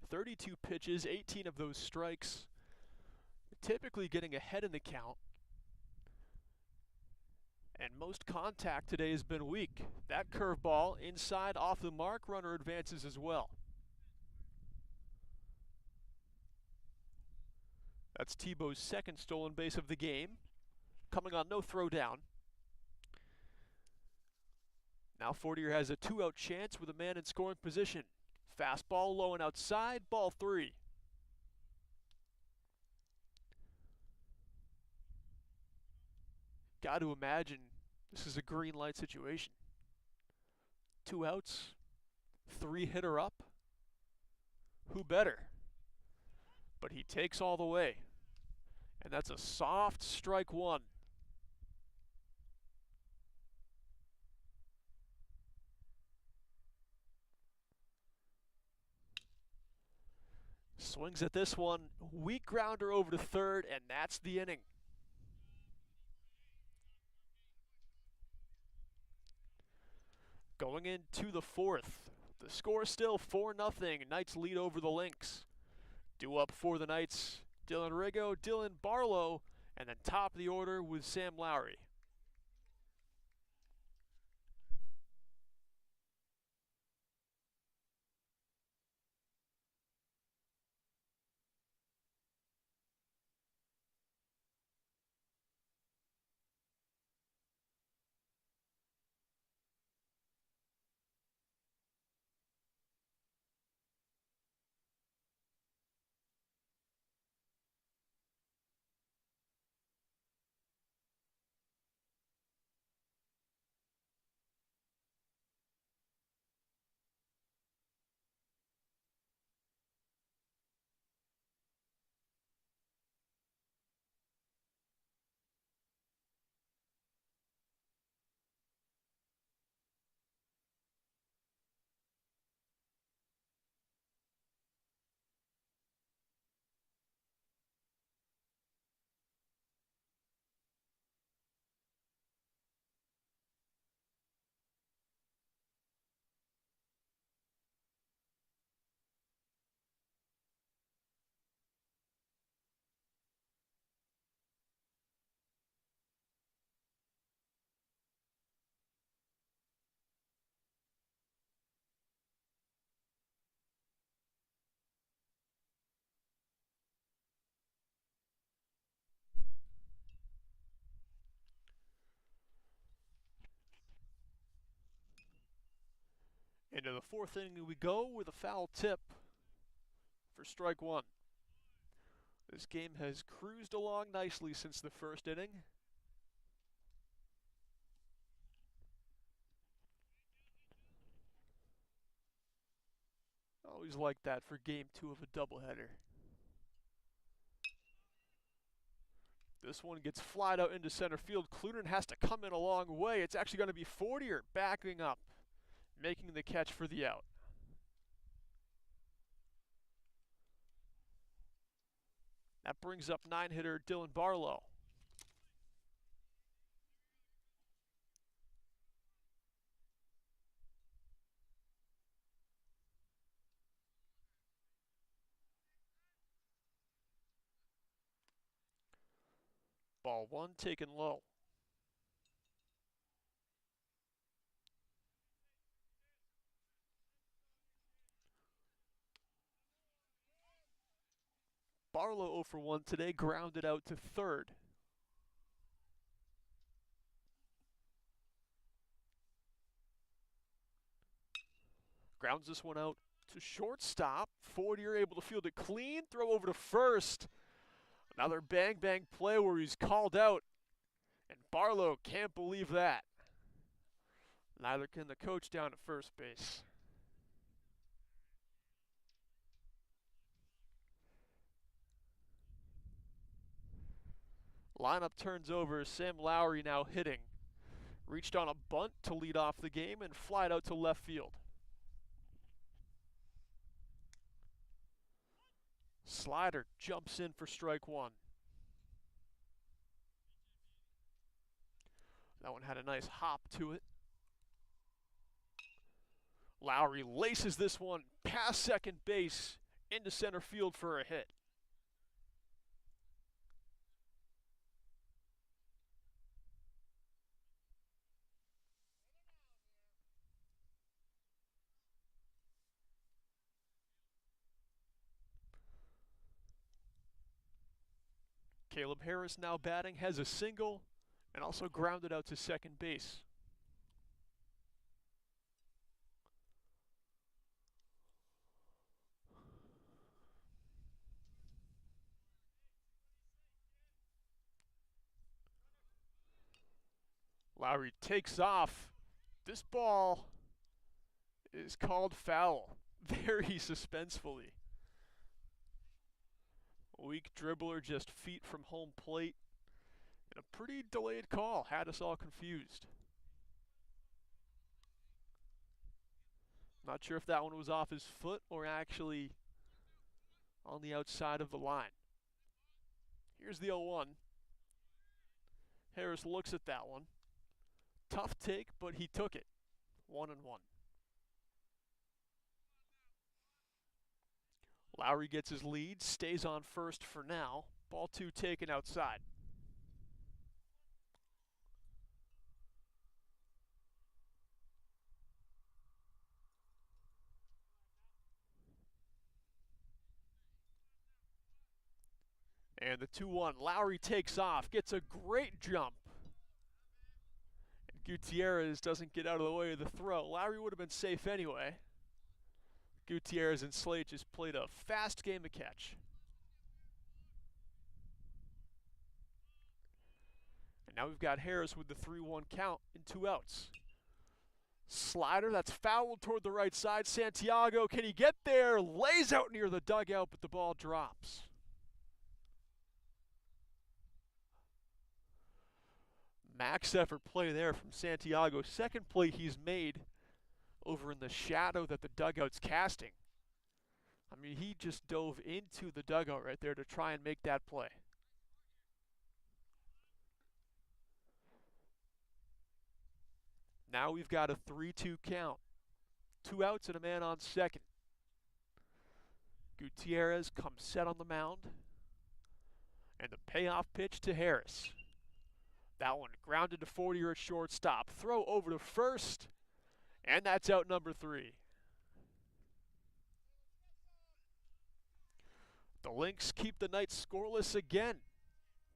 32 pitches, 18 of those strikes. Typically getting ahead in the count. And most contact today has been weak. That curveball inside off the mark, runner advances as well. That's Tebow's second stolen base of the game. Coming on no throw down. Now Fortier has a 2-out chance with a man in scoring position. Fastball low and outside, ball 3. Got to imagine this is a green light situation. 2 outs, 3 hitter up. Who better? But he takes all the way. And that's a soft strike one. Swings at this one, weak grounder over to third, and that's the inning. Going into the fourth, the score still 4-0. Knights lead over the Lynx. Due up for the Knights, Dylan Rigo, Dylan Barlow, and then top of the order with Sam Lowry. Into the fourth inning we go with a foul tip for strike one. This game has cruised along nicely since the first inning. Always like that for game 2 of a doubleheader. This one gets flied out into center field. Clunan has to come in a long way. It's actually going to be Fortier backing up, making the catch for the out. That brings up 9-hitter Dylan Barlow. Ball 1 taken low. Barlow 0 for 1 today, grounded out to third. Grounds this one out to shortstop. Fortier able to field it clean, throw over to first. Another bang-bang play where he's called out, and Barlow can't believe that. Neither can the coach down at first base. Lineup turns over. Sam Lowry now hitting. Reached on a bunt to lead off the game and flied out to left field. Slider jumps in for strike 1. That one had a nice hop to it. Lowry laces this one past second base into center field for a hit. Caleb Harris now batting, has a single, and also grounded out to second base. Lowry takes off. This ball is called foul, very suspensefully. A weak dribbler just feet from home plate. And a pretty delayed call, had us all confused. Not sure if that one was off his foot or actually on the outside of the line. Here's the 0-1. Harris looks at that one. Tough take, but he took it. 1-1. Lowry gets his lead, stays on first for now. Ball 2 taken outside. And the 2-1, Lowry takes off, gets a great jump. And Gutierrez doesn't get out of the way of the throw. Lowry would have been safe anyway. Gutierrez and Slate just played a fast game of catch. And now we've got Harris with the 3-1 count and 2 outs. Slider, that's fouled toward the right side. Santiago, can he get there? Lays out near the dugout, but the ball drops. Max effort play there from Santiago. Second play he's made over in the shadow that the dugout's casting. I mean, he just dove into the dugout right there to try and make that play. Now we've got a 3-2 count. 2 outs and a man on second. Gutierrez comes set on the mound. And the payoff pitch to Harris. That one grounded to Fortier at shortstop. Throw over to first. And that's out number 3. The Lynx keep the Knights scoreless again,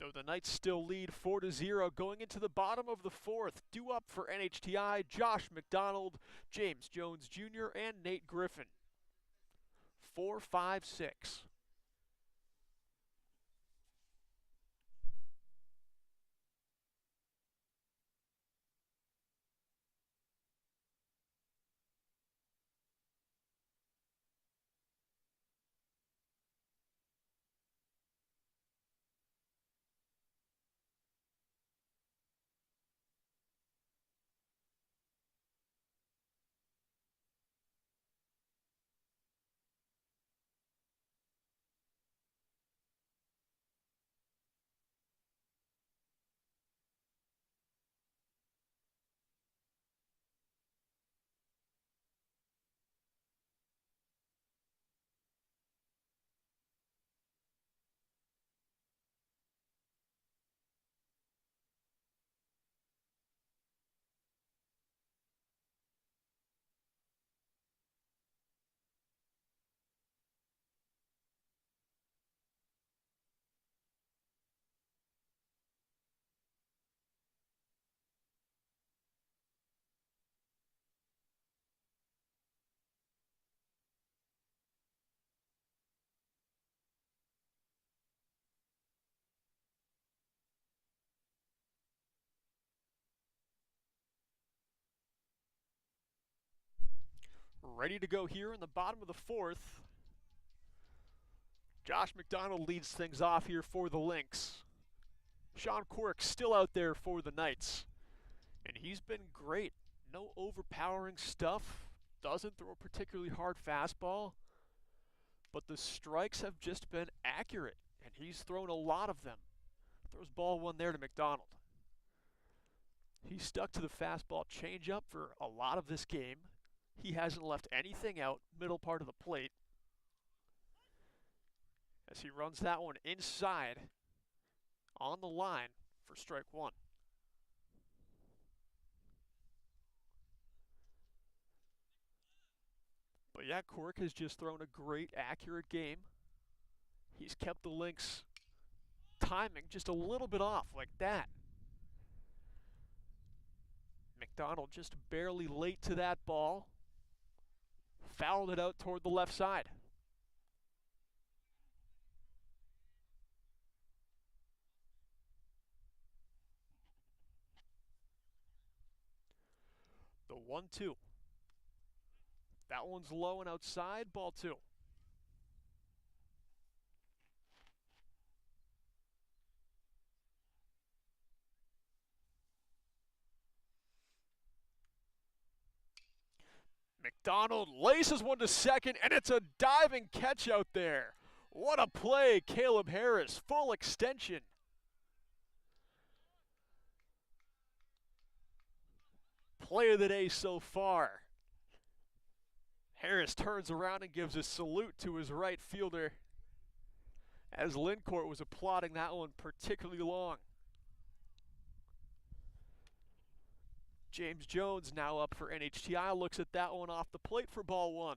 though the Knights still lead 4-0 going into the bottom of the 4th. Due up for NHTI, Josh McDonald, James Jones Jr., and Nate Griffin. 4-5-6. Ready to go here in the bottom of the fourth. Josh McDonald leads things off here for the Lynx. Sean Quirk still out there for the Knights. And he's been great. No overpowering stuff. Doesn't throw a particularly hard fastball. But the strikes have just been accurate. And he's thrown a lot of them. Throws ball one there to McDonald. He stuck to the fastball changeup for a lot of this game. He hasn't left anything out, middle part of the plate. As he runs that one inside on the line for strike one. But yeah, Quirk has just thrown a great, accurate game. He's kept the Lynx timing just a little bit off, like that. McDonald just barely late to that ball. Fouled it out toward the left side. The 1-2. That one's low and outside, ball two. McDonald laces one to second, and it's a diving catch out there. What a play, Caleb Harris, full extension. Play of the day so far. Harris turns around and gives a salute to his right fielder as Lincourt was applauding that one particularly long. James Jones now up for NHTI, looks at that one off the plate for ball one.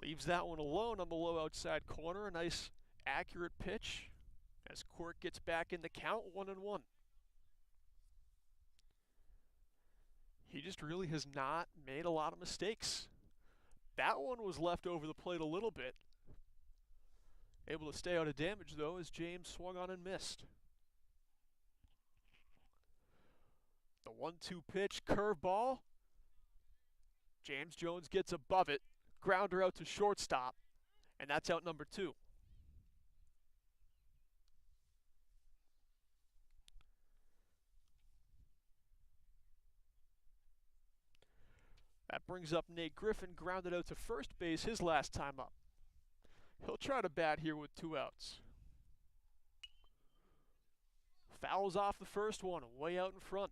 Leaves that one alone on the low outside corner. A nice accurate pitch as Quirk gets back in the count, 1-1. He just really has not made a lot of mistakes. That one was left over the plate a little bit. Able to stay out of damage though as James swung on and missed. The 1-2 pitch, curveball. James Jones gets above it. Grounder out to shortstop, and that's out number two. That brings up Nate Griffin, grounded out to first base his last time up. He'll try to bat here with 2 outs. Fouls off the first one, way out in front.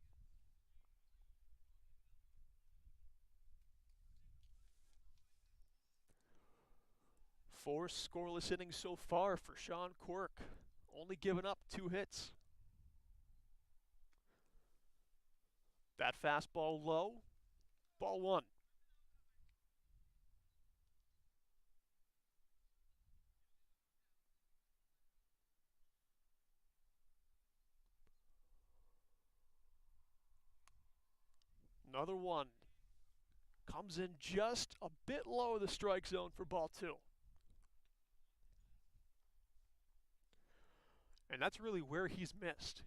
Four scoreless innings so far for Sean Quirk, only giving up 2 hits. That fastball low, ball one. Another one. Comes in just a bit low of the strike zone for ball two. And that's really where he's missed.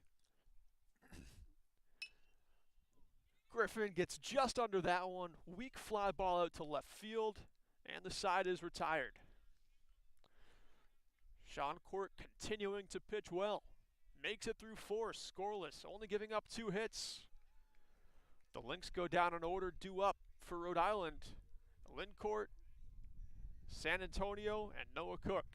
Griffin gets just under that one. Weak fly ball out to left field, and the side is retired. Sean Quirk continuing to pitch well. Makes it through 4, scoreless, only giving up 2 hits. The Lynx go down in order, due up for Rhode Island. Lincourt, San Antonio, and Noah Cook.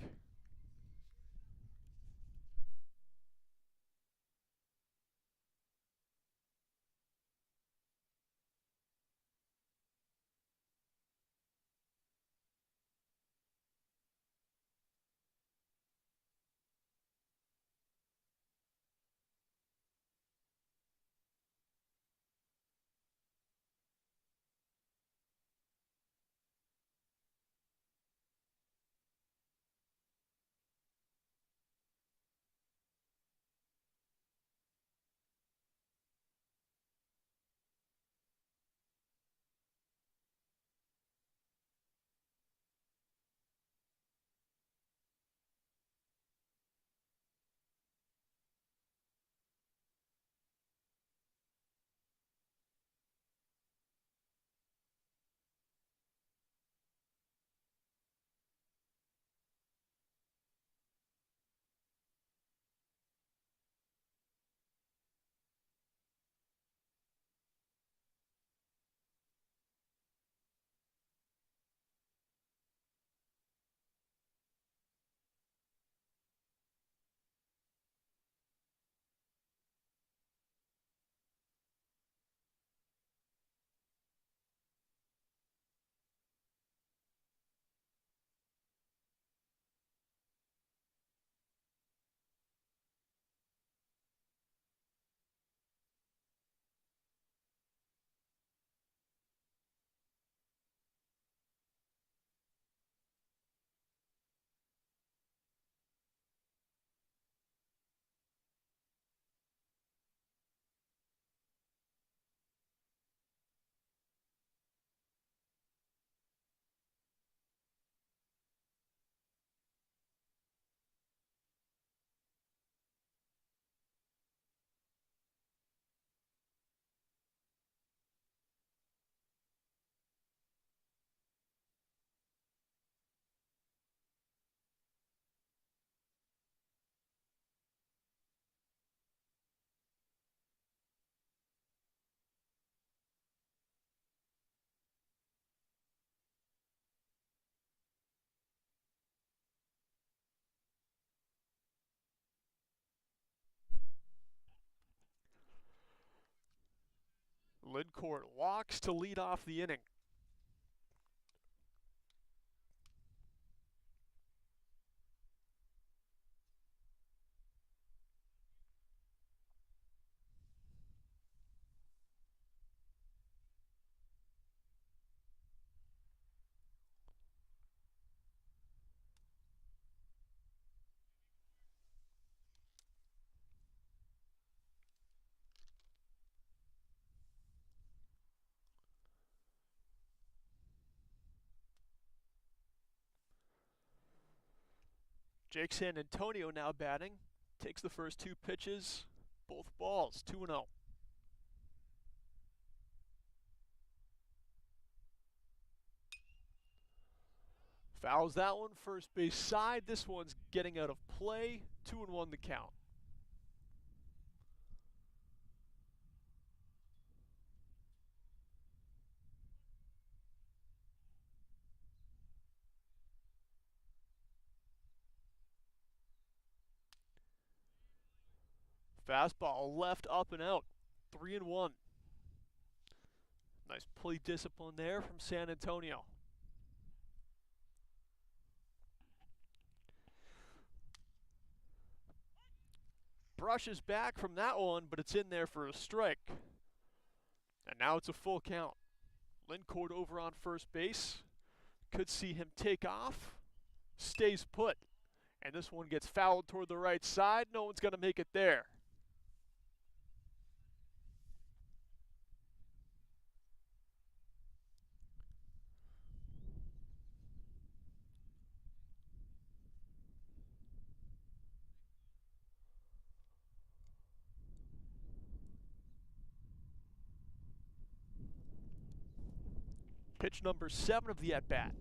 Lindcourt walks to lead off the inning. Jake San Antonio now batting. Takes the first 2 pitches, both balls, 2-0. Fouls that one, first base side. This one's getting out of play. 2-1 the count. Fastball left, up and out. 3-1. Nice play discipline there from San Antonio. Brushes back from that one, but it's in there for a strike. And now it's a full count. Lindcourt over on first base. Could see him take off. Stays put. And this one gets fouled toward the right side. No one's going to make it there. Pitch number 7 of the at-bat.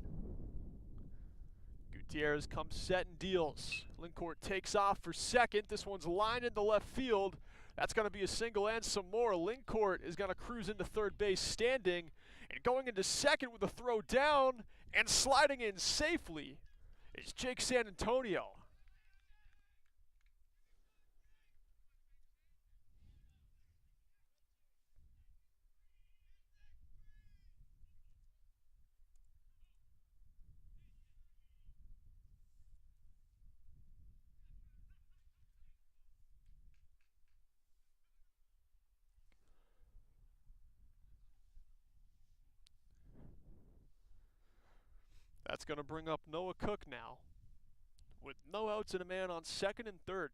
Gutierrez comes set and deals. Lindcourt takes off for second. This one's lined into left field. That's going to be a single and some more. Lindcourt is going to cruise into third base standing. And going into second with a throw down and sliding in safely is Jake San Antonio. That's going to bring up Noah Cook now, with no outs and a man on second and third.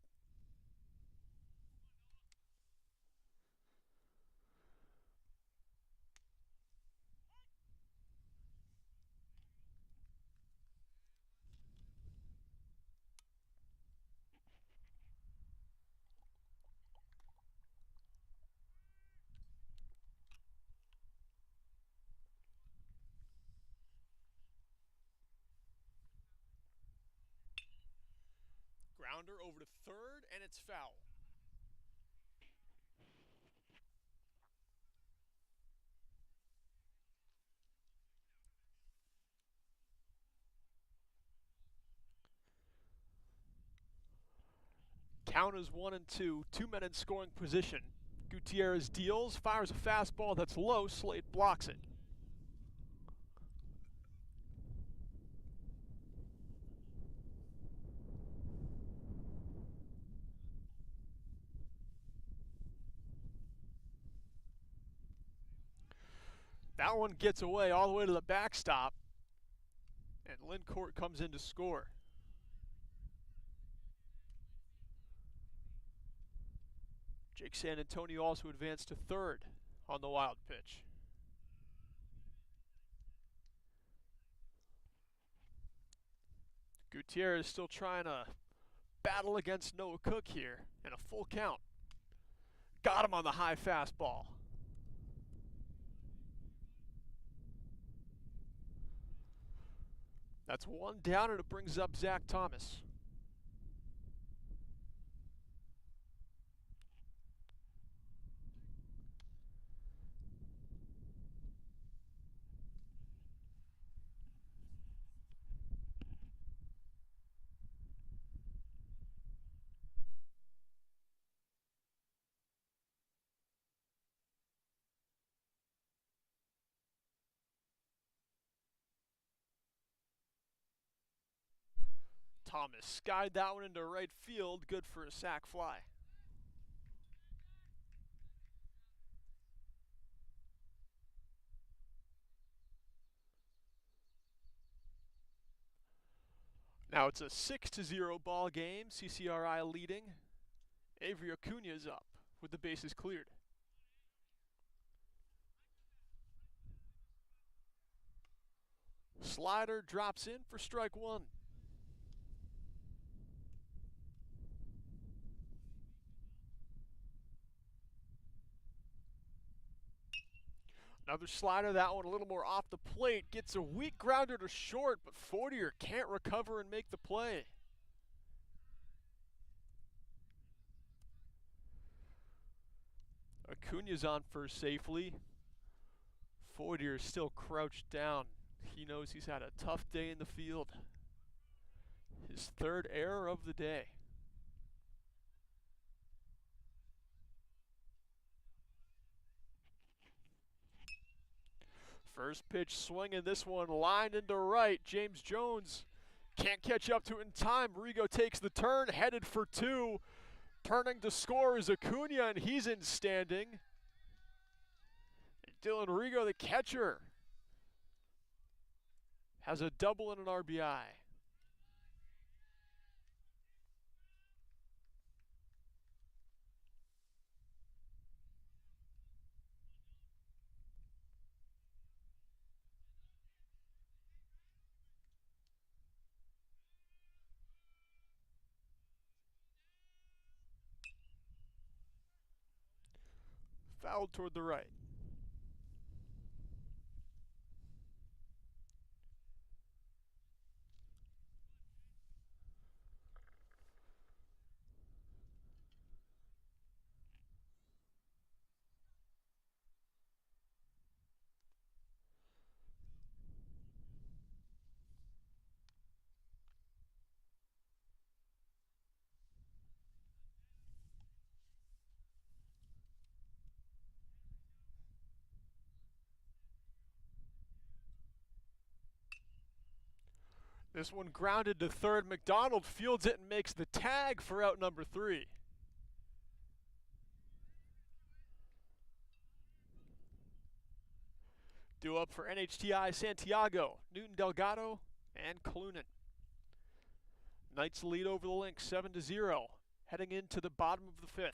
Grounder over to third, and it's foul. Count is 1-2, 2 men in scoring position. Gutierrez deals, fires a fastball that's low, Slate blocks it. That one gets away all the way to the backstop, and Lindcourt comes in to score. Jake San Antonio also advanced to third on the wild pitch. Gutierrez still trying to battle against Noah Cook here in a full count. Got him on the high fastball. That's one down, and it brings up Zach Thomas. Thomas skied that one into right field, good for a sac fly. Now it's a 6-0 ball game, CCRI leading. Avery Acuna's up with the bases cleared. Slider drops in for strike one. Another slider, that one a little more off the plate. Gets a weak grounder to short, but Fortier can't recover and make the play. Acuna's on first safely. Fortier still crouched down. He knows he's had a tough day in the field. His third error of the day. First pitch swinging, this one lined into right. James Jones can't catch up to it in time. Rigo takes the turn, headed for two. Turning to score is Acuna, and he's in standing. Dylan Rigo, the catcher, has a double and an RBI. Fouled toward the right. This one grounded to third. McDonald fields it and makes the tag for out number 3. Due up for NHTI Santiago, Newton Delgado, and Clunan. Knights lead over the Lynx 7-0, heading into the bottom of the 5th.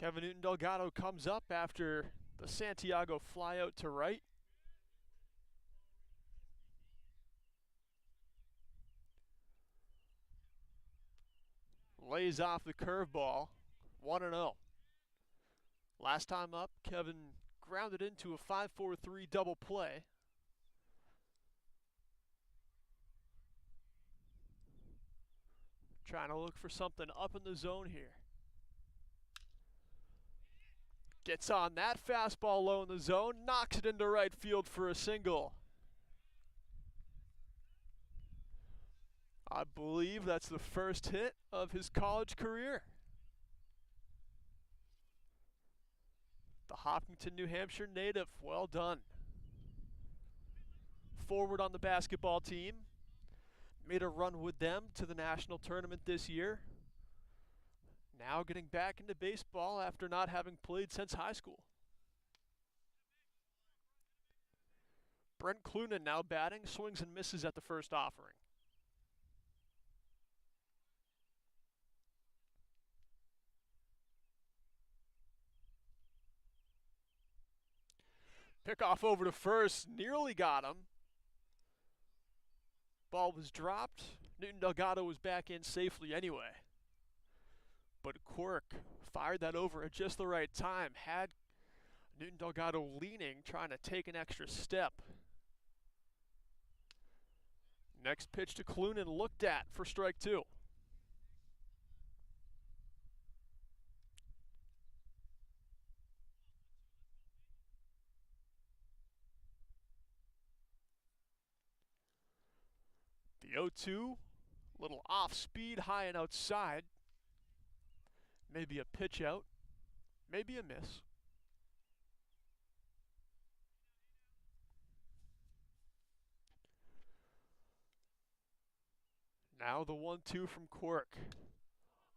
Kevin Newton Delgado comes up after the Santiago fly out to right. Lays off the curveball, 1-0. Last time up, Kevin grounded into a 5-4-3 double play. Trying to look for something up in the zone here. Gets on that fastball low in the zone, knocks it into right field for a single. I believe that's the first hit of his college career. The Hopkinton, New Hampshire native, well done. Forward on the basketball team. Made a run with them to the national tournament this year. Now getting back into baseball after not having played since high school. Brent Clunan now batting, swings and misses at the first offering. Pickoff over to first, nearly got him. Ball was dropped. Newton Delgado was back in safely anyway. But Quirk fired that over at just the right time. Had Newton Delgado leaning, trying to take an extra step. Next pitch to Clunan looked at for strike two. The 0-2, little off speed, high and outside. Maybe a pitch out, maybe a miss. Now the 1-2 from Quirk.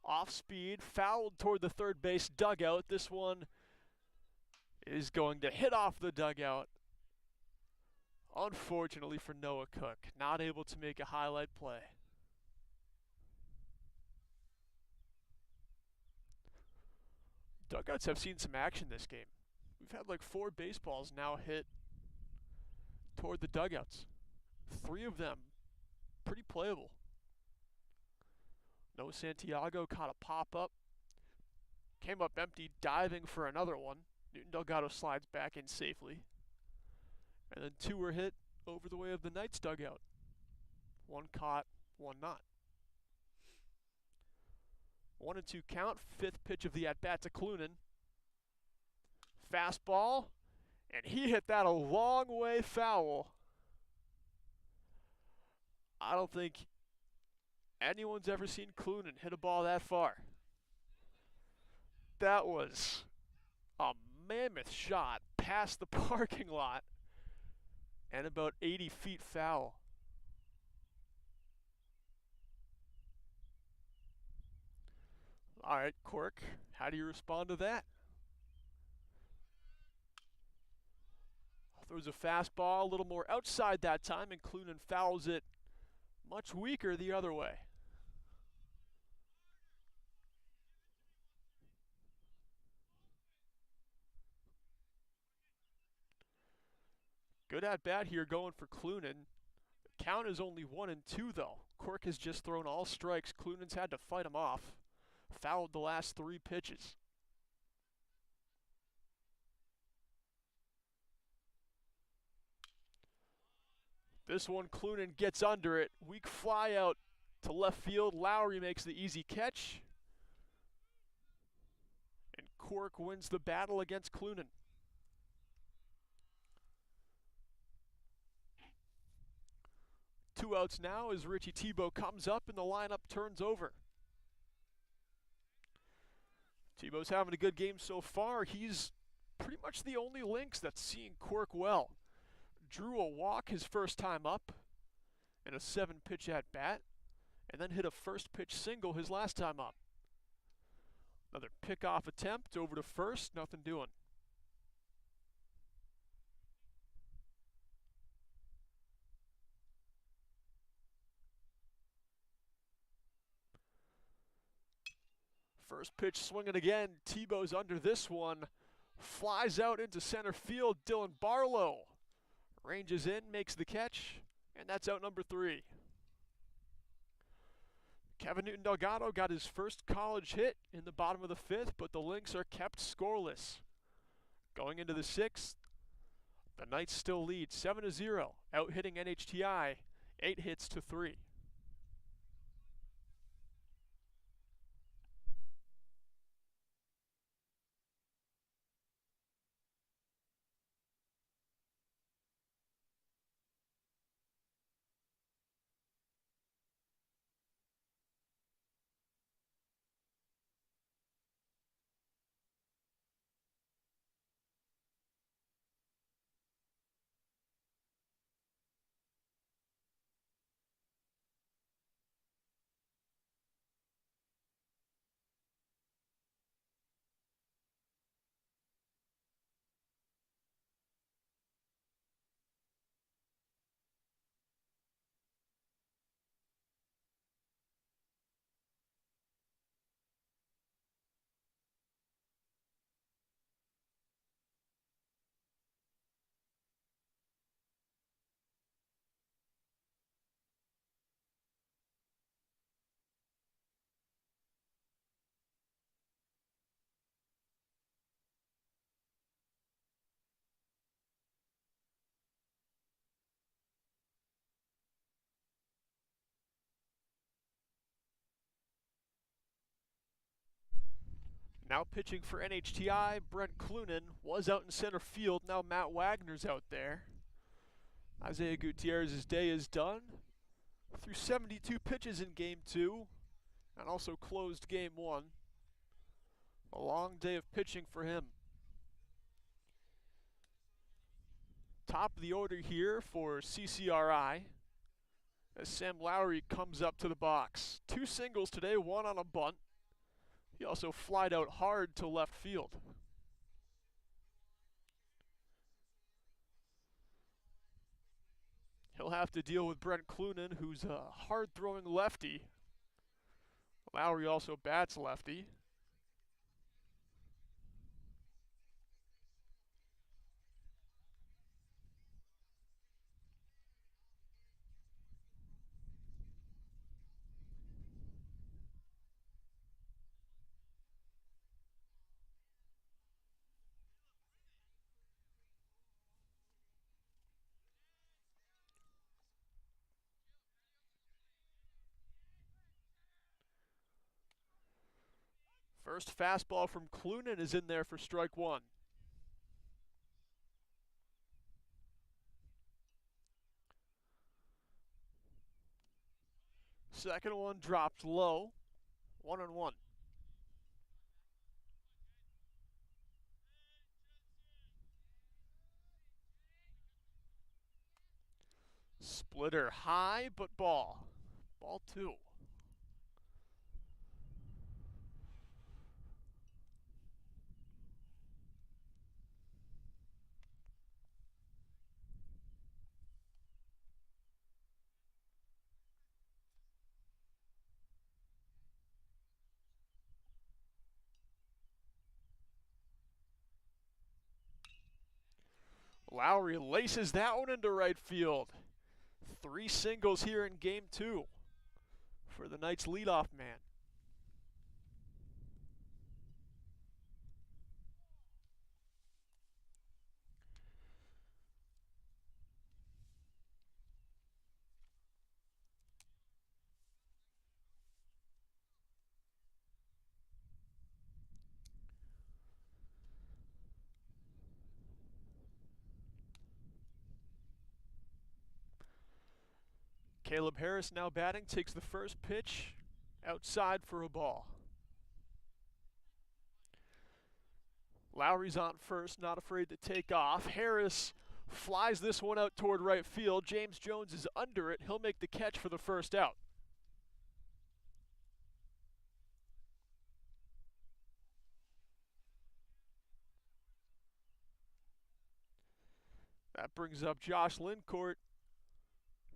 Off speed, fouled toward the third base dugout. This one is going to hit off the dugout. Unfortunately for Noah Cook, not able to make a highlight play. Dugouts have seen some action this game. We've had like 4 baseballs now hit toward the dugouts. 3 of them pretty playable. Noah Santiago caught a pop-up. Came up empty, diving for another one. Newton Delgado slides back in safely. And then 2 were hit over the way of the Knights dugout. 1 caught, 1 not. 1-2 count, 5th pitch of the at-bat to Clunan. Fastball, and he hit that a long way foul. I don't think anyone's ever seen Clunan hit a ball that far. That was a mammoth shot past the parking lot and about 80 feet foul. All right, Quirk, how do you respond to that? Throws a fastball a little more outside that time, and Clunan fouls it much weaker the other way. Good at bat here going for Clunan. The count is only 1-2 though. Quirk has just thrown all strikes. Clunan's had to fight him off. Fouled the last 3 pitches. This one, Clunan gets under it. Weak fly out to left field. Lowry makes the easy catch. And Quirk wins the battle against Clunan. Two outs now as Richie Tebow comes up and the lineup turns over. Tebow's having a good game so far. He's pretty much the only Lynx that's seeing Quirk well. Drew a walk his first time up in a 7-pitch at bat, and then hit a first pitch single his last time up. Another pickoff attempt over to first, nothing doing. First pitch swinging again. Tebow's under this one. Flies out into center field. Dylan Barlow ranges in, makes the catch, and that's out number 3. Kevin Newton Delgado got his first college hit in the bottom of the 5th, but the Lynx are kept scoreless. Going into the 6th, the Knights still lead 7-0, out hitting NHTI 8 hits to 3. Now pitching for NHTI, Brent Clunan was out in center field. Now Matt Wagner's out there. Isaiah Gutierrez's day is done. Threw 72 pitches in Game 2 and also closed Game 1. A long day of pitching for him. Top of the order here for CCRI as Sam Lowry comes up to the box. 2 singles today, 1 on a bunt. He also flied out hard to left field. He'll have to deal with Brent Clunan, who's a hard-throwing lefty. Lowry also bats lefty. First fastball from Clunan is in there for strike 1. Second one dropped low, 1-1. Splitter high, but ball. Ball 2. Lowry laces that one into right field. 3 singles here in Game 2 for the Knights' leadoff man. Caleb Harris now batting, takes the first pitch outside for a ball. Lowry's on first, not afraid to take off. Harris flies this one out toward right field. James Jones is under it. He'll make the catch for the first out. That brings up Josh Lincourt.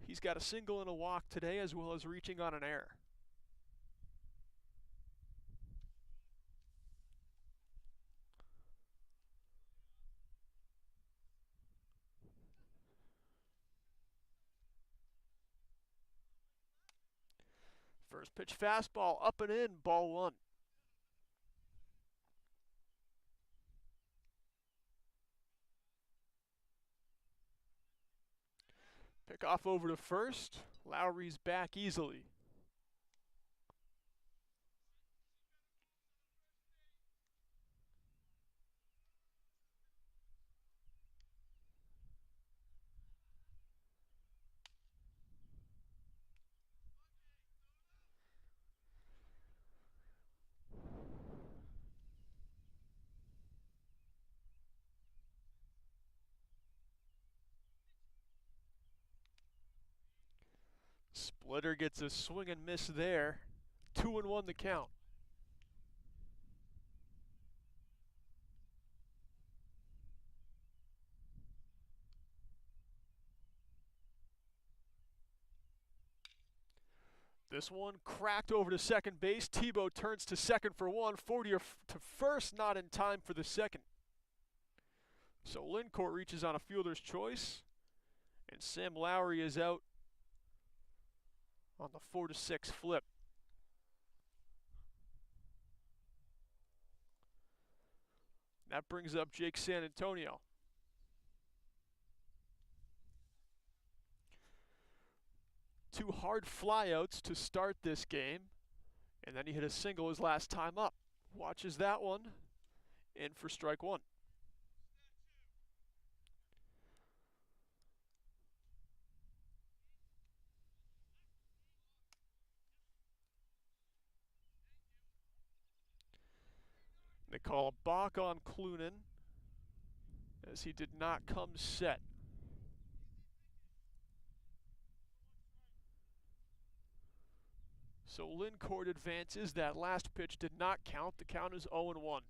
He's got a single and a walk today, as well as reaching on an error. First pitch fastball up and in, ball one. Pick off over to first. Lowry's back easily. Splitter gets a swing and miss there. 2-1 the count. This one cracked over to second base. Tebow turns to second for one. 40 to first, not in time for the second. So Lincourt reaches on a fielder's choice, and Sam Lowry is out on the 4-6 flip. That brings up Jake San Antonio. Two hard flyouts to start this game, and then he hit a single his last time up. Watches that one, in for strike one. They call a balk on Clunan, as he did not come set. So Lincourt advances. That last pitch did not count. The count is 0-1.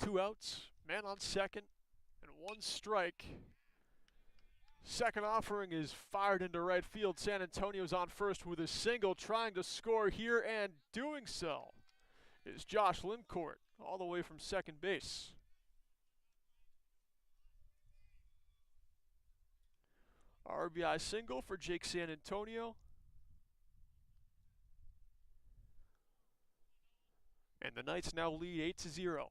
Two outs, man on second, and one strike. Second offering is fired into right field. San Antonio's on first with a single, trying to score here, and doing so is Josh Lincourt, all the way from second base. RBI single for Jake San Antonio. And the Knights now lead 8-0.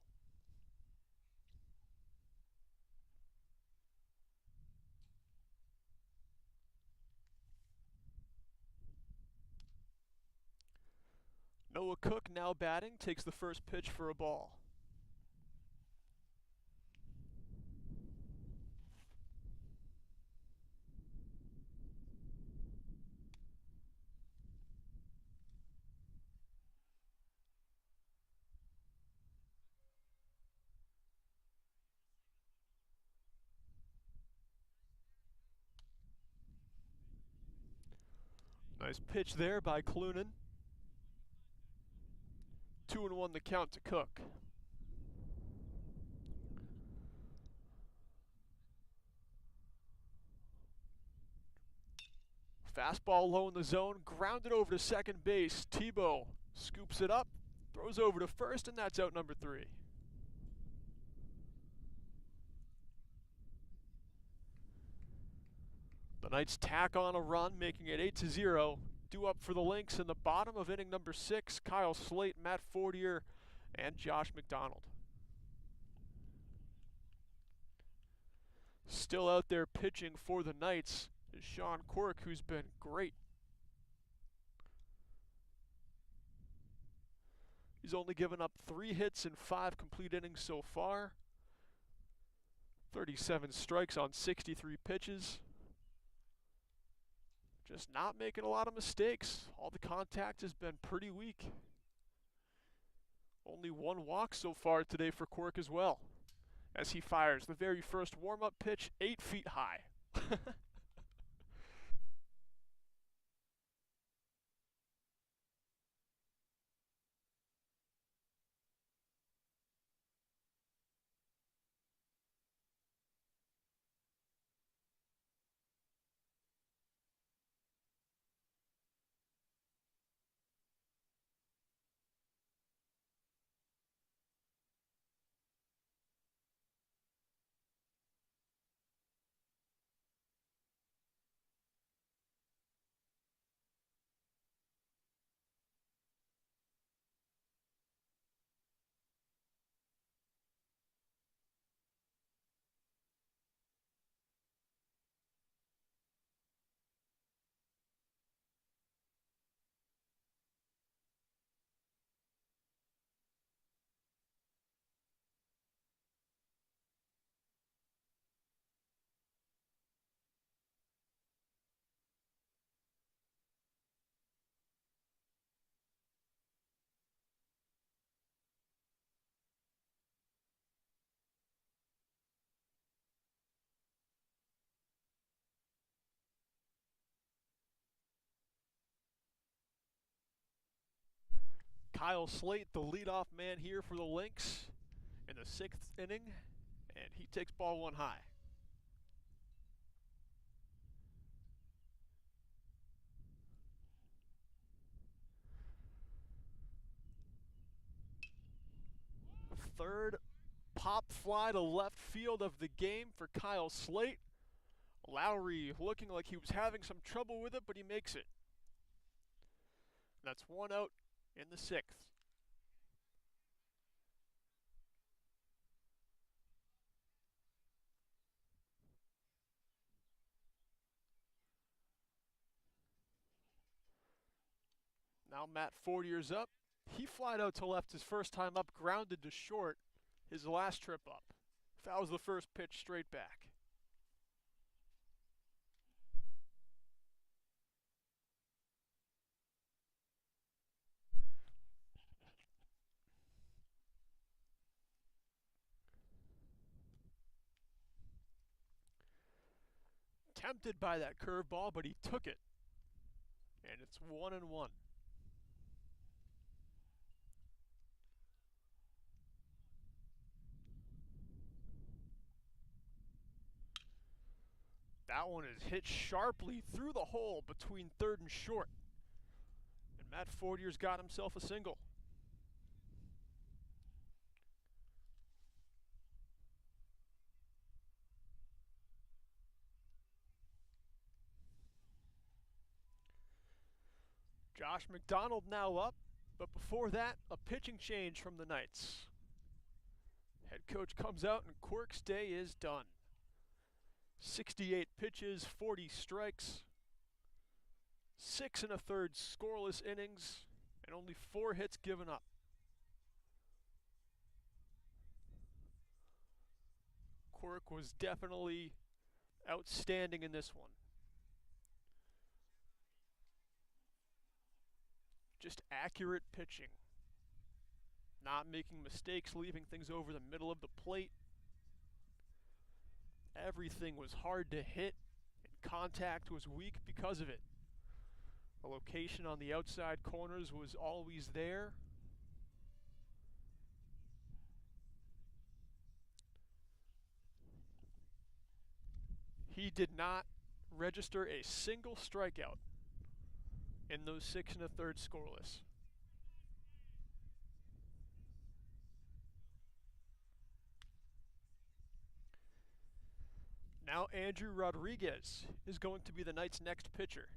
Noah Cook now batting, takes the first pitch for a ball. Nice pitch there by Clunan. 2-1 the count to Cook. Fastball low in the zone, grounded over to second base. Tebow scoops it up, throws over to first, and that's out number 3. The Knights tack on a run, making it 8-0. Due up for the Lynx in the bottom of inning number 6. Kyle Slate, Matt Fortier, and Josh McDonald. Still out there pitching for the Knights is Sean Quirk, who's been great. He's only given up 3 hits in 5 complete innings so far. 37 strikes on 63 pitches. Just not making a lot of mistakes. All the contact has been pretty weak. Only 1 walk so far today for Quirk as well. as he fires the very first warm-up pitch 8 feet high. Kyle Slate, the leadoff man here for the Lynx in the 6th inning, and he takes ball 1 high. Third pop fly to left field of the game for Kyle Slate. Lowry looking like he was having some trouble with it, but he makes it. That's 1 out in the 6th. Now Matt Fortier's up. He flied out to left his first time up, grounded to short his last trip up. Fouls the first pitch straight back. Tempted by that curveball, but he took it. And it's 1-1. That one is hit sharply through the hole between third and short. And Matt Fortier's got himself a single. Josh McDonald now up, but before that, a pitching change from the Knights. Head coach comes out and Quirk's day is done. 68 pitches, 40 strikes, 6 1/3 scoreless innings, and only 4 hits given up. Quirk was definitely outstanding in this one. Just accurate pitching. Not making mistakes, leaving things over the middle of the plate. Everything was hard to hit, and contact was weak because of it. The location on the outside corners was always there. He did not register a single strikeout in those 6 1/3 scoreless. Now Andrew Rodriguez is going to be the Knights' next pitcher.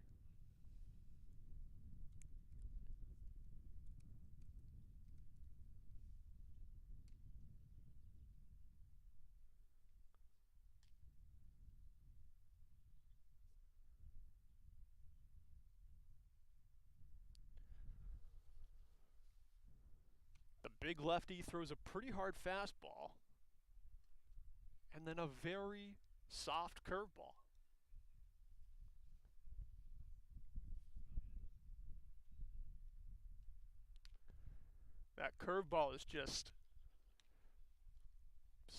The big lefty throws a pretty hard fastball and then a very soft curveball. That curveball is just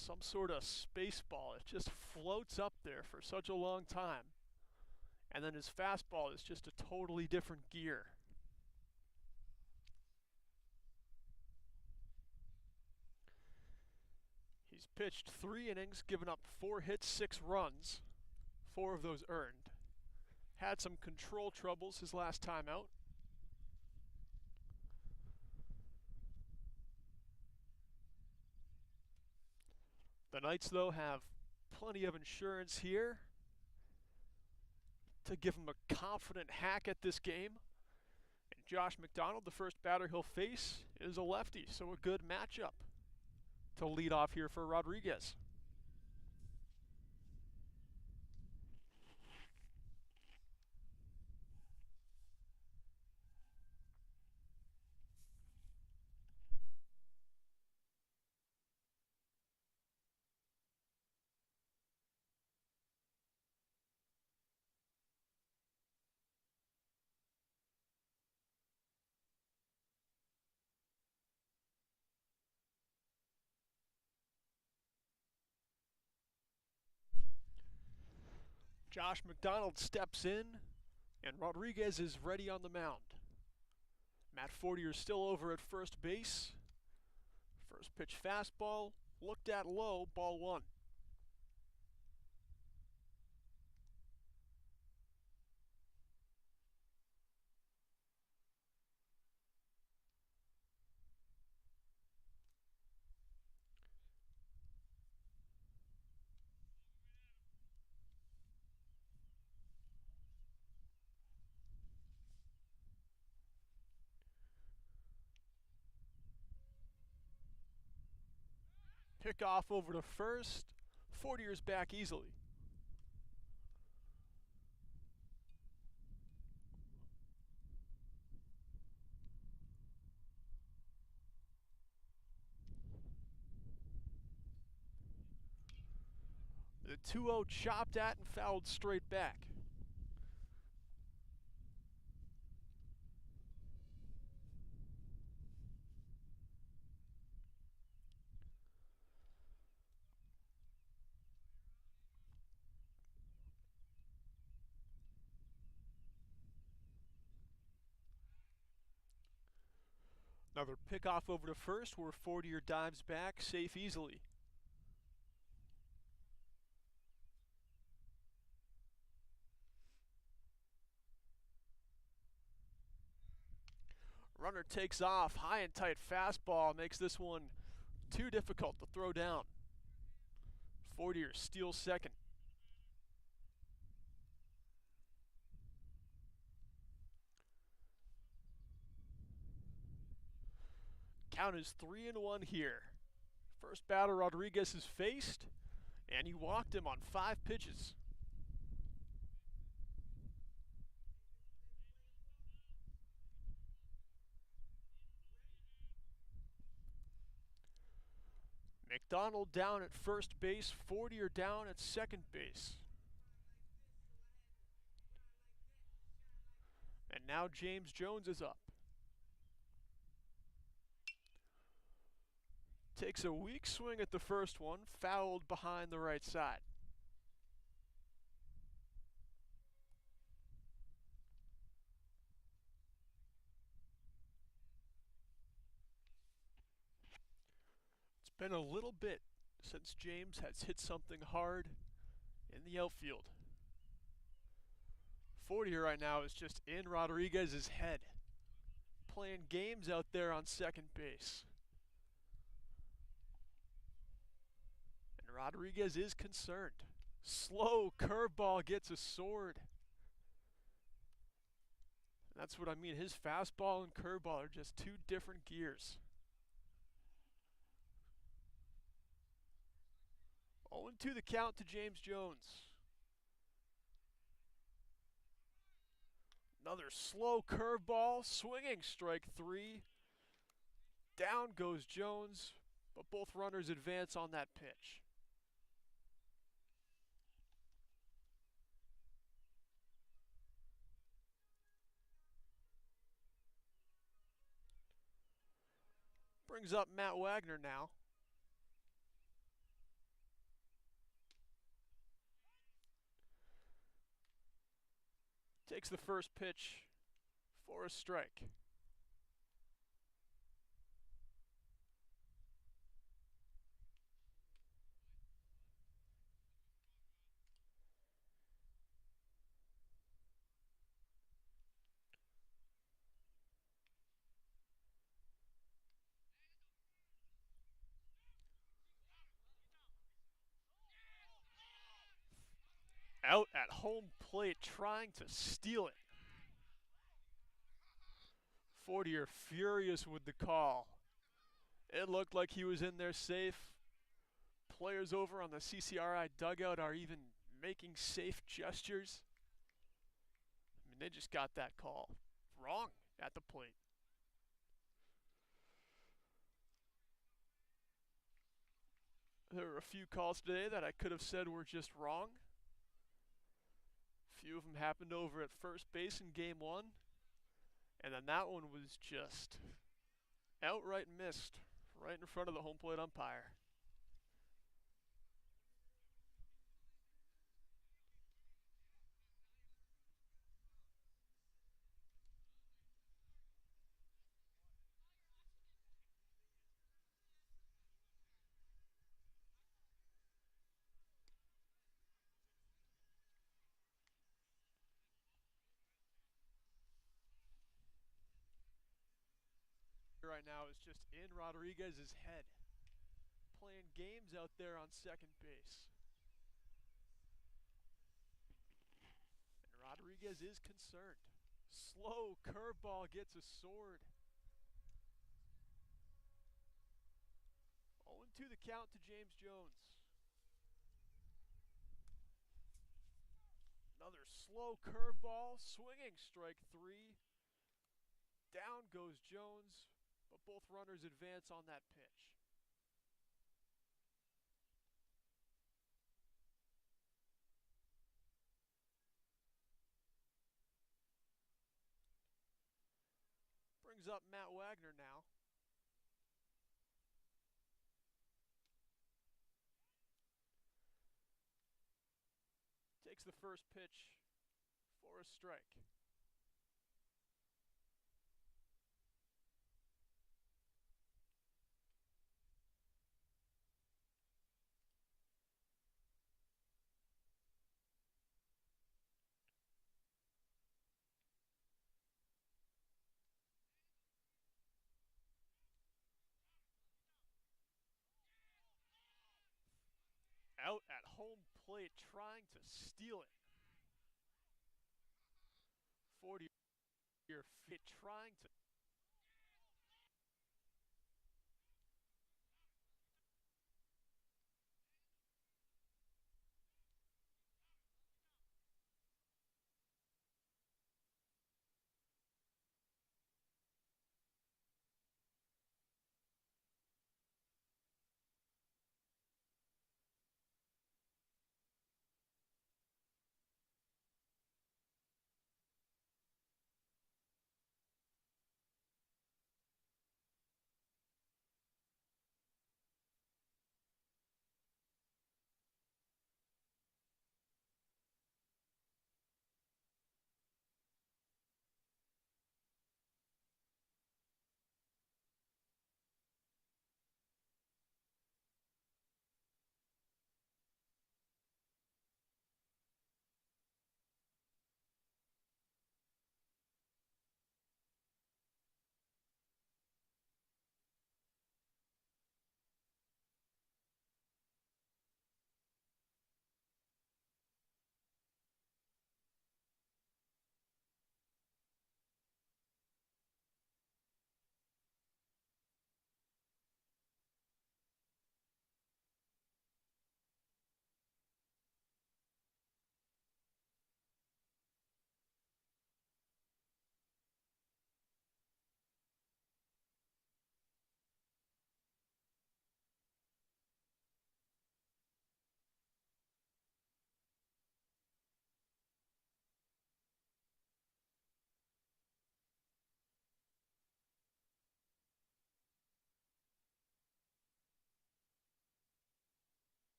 some sort of space ball. It just floats up there for such a long time. And then his fastball is just a totally different gear. He's pitched 3 innings, given up 4 hits, 6 runs, 4 of those earned. Had some control troubles his last time out. The Knights, though, have plenty of insurance here to give him a confident hack at this game. And Josh McDonald, the first batter he'll face, is a lefty, so a good matchup to lead off here for Rodriguez. Josh McDonald steps in, and Rodriguez is ready on the mound. Matt Fortier still over at first base. First pitch fastball, looked at low, ball 1. Pick off over to first. Fortier's back easily. The 2-0 chopped at and fouled straight back. Another pickoff over to first where Fortier dives back, safe easily. Runner takes off, high and tight fastball, makes this one too difficult to throw down. Fortier steals second. Count is 3-1 here. First batter Rodriguez is faced, and he walked him on 5 pitches. McDonald down at first base, Fortier down at second base. And now James Jones is up. Takes a weak swing at the first one, fouled behind the right side. It's been a little bit since James has hit something hard in the outfield. Fortier right now is just in Rodriguez's head, playing games out there on second base. And Rodriguez is concerned. Slow curveball gets a sword. And that's what I mean. His fastball and curveball are just 2 different gears. 0-2 the count to James Jones. Another slow curveball, swinging strike 3. Down goes Jones, but both runners advance on that pitch. Brings up Matt Wagner now. Takes the first pitch for a strike. Out at home plate trying to steal it. 40er furious with the call. It looked like he was in there safe. Players over on the CCRI dugout are even making safe gestures. I mean, they just got that call wrong at the plate. There were a few calls today that I could have said were just wrong. A few of them happened over at first base in game one. And then that one was just outright missed right in front of the home plate umpire. Right now is just in Rodriguez's head, playing games out there on second base. And Rodriguez is concerned. Slow curveball gets a sword. 0-2 the count to James Jones. Another slow curveball, swinging strike three. Down goes Jones, but both runners advance on that pitch. Brings up Matt Wagner now. Takes the first pitch for a strike. Out at home plate trying to steal it. 40-year fit trying to.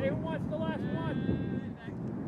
Hey, who wants the last one?